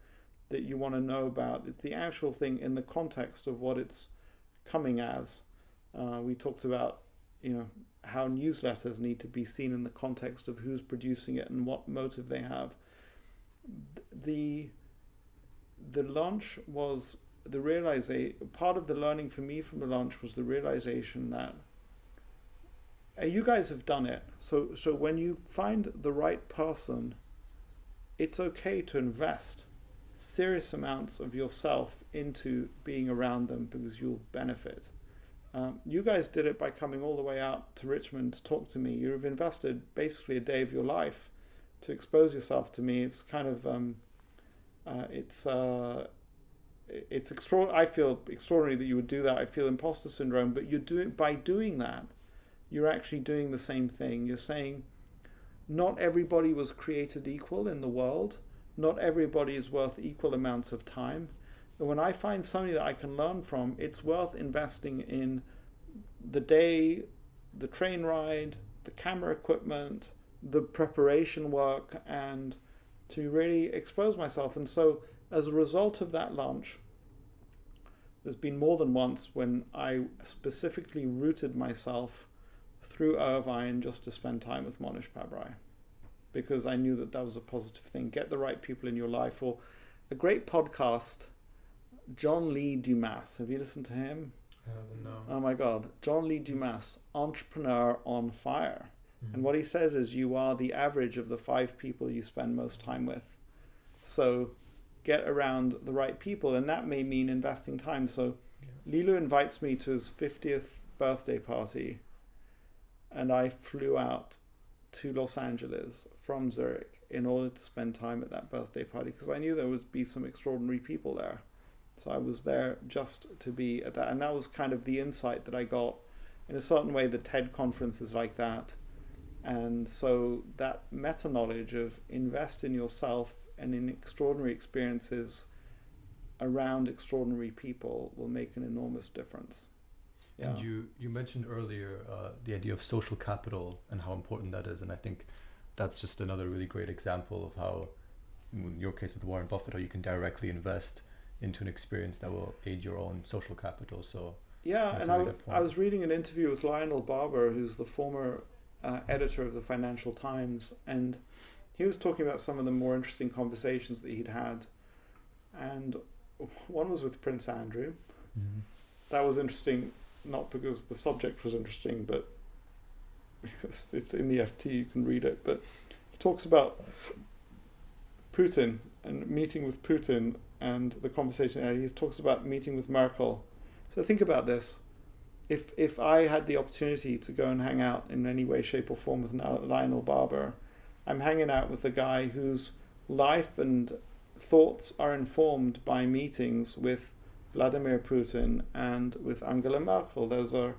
that you want to know about, it's the actual thing in the context of what it's coming as. We talked about how newsletters need to be seen in the context of who's producing it and what motive they have. The launch was the realization, part of the learning for me from the launch was the realization that you guys have done it. So when you find the right person, it's okay to invest serious amounts of yourself into being around them because you'll benefit. You guys did it by coming all the way out to Richmond to talk to me. You've invested basically a day of your life to expose yourself to me. It's kind of it's extraordinary. I feel extraordinary that you would do that. I feel imposter syndrome, but by doing that, you're actually doing the same thing. You're saying not everybody was created equal in the world. Not everybody is worth equal amounts of time. And when I find somebody that I can learn from, it's worth investing in the day, the train ride, the camera equipment, the preparation work, and to really expose myself. And so as a result of that lunch, there's been more than once when I specifically routed myself through Irvine just to spend time with Monish Pabrai, because I knew that that was a positive thing. Get the right people in your life. Or a great podcast, John Lee Dumas. Have you listened to him? No. Oh my God. John Lee Dumas, Entrepreneur on Fire. And what he says is you are the average of the 5 people you spend most time with. So get around the right people, and that may mean investing time. So Lilu invites me to his 50th birthday party, and I flew out to Los Angeles from Zurich in order to spend time at that birthday party, because I knew there would be some extraordinary people there. So I was there just to be at that, and that was kind of the insight that I got. In a certain way, the TED conference is like that. And so that meta-knowledge of invest in yourself and in extraordinary experiences around extraordinary people will make an enormous difference. Yeah. And you mentioned earlier the idea of social capital and how important that is. And I think that's just another really great example of how, in your case with Warren Buffett, how you can directly invest into an experience that will aid your own social capital. So yeah, and I was reading an interview with Lionel Barber, who's the former editor of the Financial Times, and he was talking about some of the more interesting conversations that he'd had, and one was with Prince Andrew. That was interesting, not because the subject was interesting, but because it's in the FT, you can read it. But he talks about Putin and meeting with Putin and the conversation. He talks about meeting with Merkel. So think about this. If I had the opportunity to go and hang out in any way, shape or form with Lionel Barber, I'm hanging out with a guy whose life and thoughts are informed by meetings with Vladimir Putin and with Angela Merkel.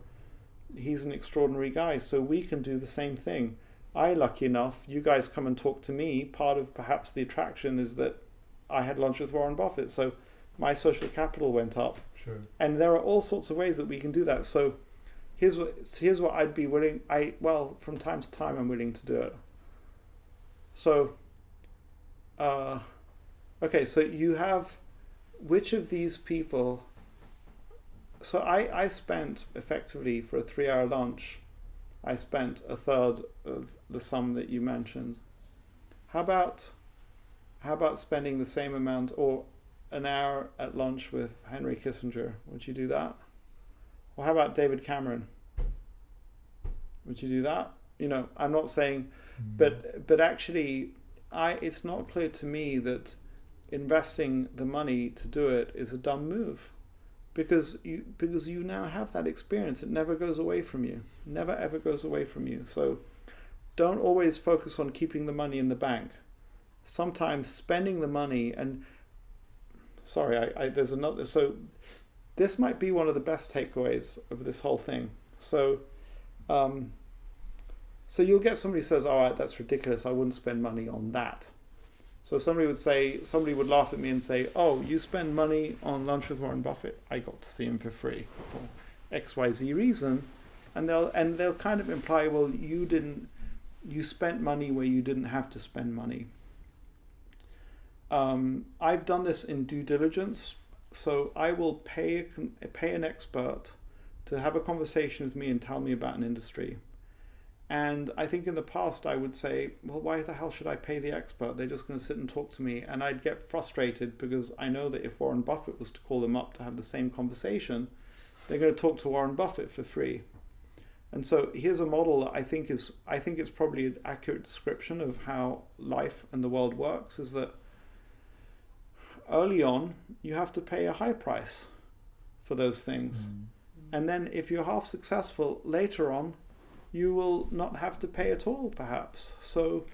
He's an extraordinary guy, so we can do the same thing. Lucky enough, you guys come and talk to me. Part of perhaps the attraction is that I had lunch with Warren Buffett, so my social capital went up. Sure. And there are all sorts of ways that we can do that. So here's what I'd be willing. From time to time, I'm willing to do it. So, okay. So you have which of these people? So I spent effectively for a 3-hour lunch, I spent a third of the sum that you mentioned. How about spending the same amount or an hour at lunch with Henry Kissinger? Would you do that? Or how about David Cameron? Would you do that? I'm not saying, but actually, it's not clear to me that investing the money to do it is a dumb move, because you now have that experience. It never goes away from you. Never ever goes away from you. So don't always focus on keeping the money in the bank. Sometimes spending the money there's another. So this might be one of the best takeaways of this whole thing. So, so you'll get somebody who says, "All right, that's ridiculous. I wouldn't spend money on that." So somebody would laugh at me and say, "Oh, you spend money on lunch with Warren Buffett. I got to see him for free for XYZ reason," and they'll kind of imply, "Well, you spent money where you didn't have to spend money." I've done this in due diligence, so I will pay an expert to have a conversation with me and tell me about an industry. And I think in the past I would say, well, why the hell should I pay the expert? They're just going to sit and talk to me. And I'd get frustrated because I know that if Warren Buffett was to call them up to have the same conversation, they're going to talk to Warren Buffett for free. And so here's a model that I think it's probably an accurate description of how life and the world works, is that early on, you have to pay a high price for those things. And then if you're half successful later on, you will not have to pay at all, perhaps. So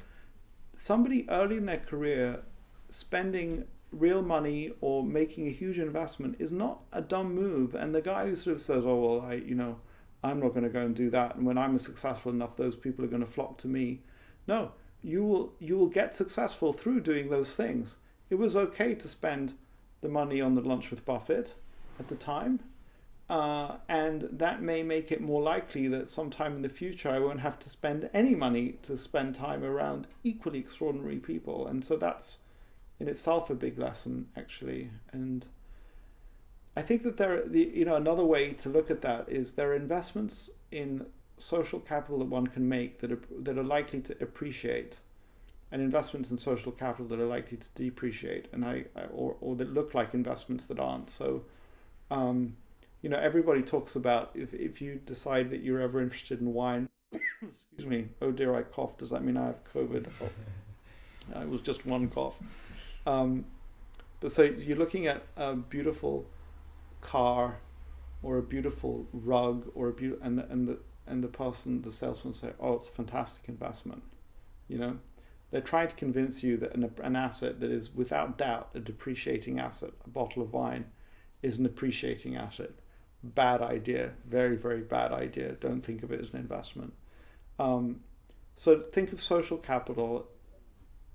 somebody early in their career spending real money or making a huge investment is not a dumb move. And the guy who sort of says, oh, well, I'm not going to go and do that, and when I'm successful enough, those people are going to flock to me. No, you will get successful through doing those things. It was okay to spend the money on the lunch with Buffett at the time, and that may make it more likely that sometime in the future I won't have to spend any money to spend time around equally extraordinary people. And so that's in itself a big lesson, actually. And I think that another way to look at that is there are investments in social capital that one can make that are likely to appreciate, and investments in social capital that are likely to depreciate, and or that look like investments that aren't. So, everybody talks about if you decide that you're ever interested in wine. Excuse me. Oh dear, I coughed. Does that mean I have COVID? Oh, it was just one cough. But so you're looking at a beautiful car or a beautiful rug or and the salesman say, oh, it's a fantastic investment. They're trying to convince you that an asset that is without doubt a depreciating asset, a bottle of wine, is an appreciating asset. Bad idea, very, very bad idea. Don't think of it as an investment. So think of social capital.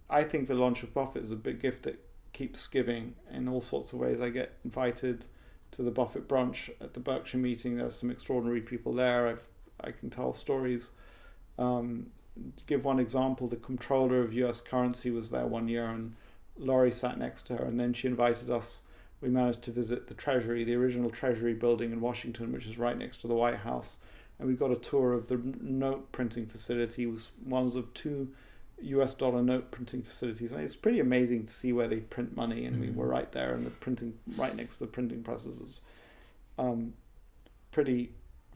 I think the launch of Buffett is a big gift that keeps giving in all sorts of ways. I get invited to the Buffett brunch at the Berkshire meeting. There are some extraordinary people there. I can tell stories. Give one example, the comptroller of US currency was there one year, and Laurie sat next to her, and then she invited us. We managed to visit the Treasury, the original Treasury building in Washington, which is right next to the White House. And we got a tour of the note printing facility. It was one of 2 US dollar note printing facilities. And it's pretty amazing to see where they print money. And we were right there, and the printing, right next to the printing presses. It was pretty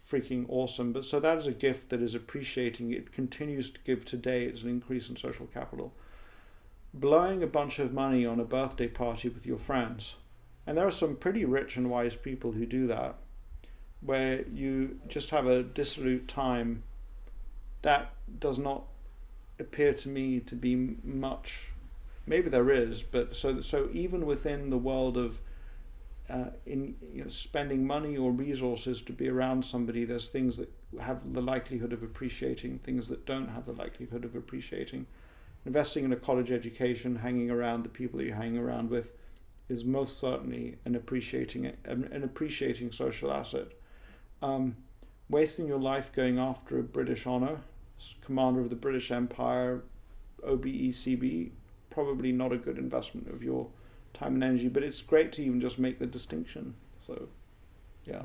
freaking awesome. But so that is a gift that is appreciating. It continues to give today. It's an increase in social capital. Blowing a bunch of money on a birthday party with your friends. And there are some pretty rich and wise people who do that, where you just have a dissolute time. That does not appear to me to be much. Maybe there is, but so even within the world of spending money or resources to be around somebody, there's things that have the likelihood of appreciating, things that don't have the likelihood of appreciating. Investing in a college education, hanging around the people that you hang around with, is most certainly an appreciating social asset. Wasting your life going after a British honour, commander of the British Empire, OBECB, probably not a good investment of your time and energy, but it's great to even just make the distinction. So, yeah.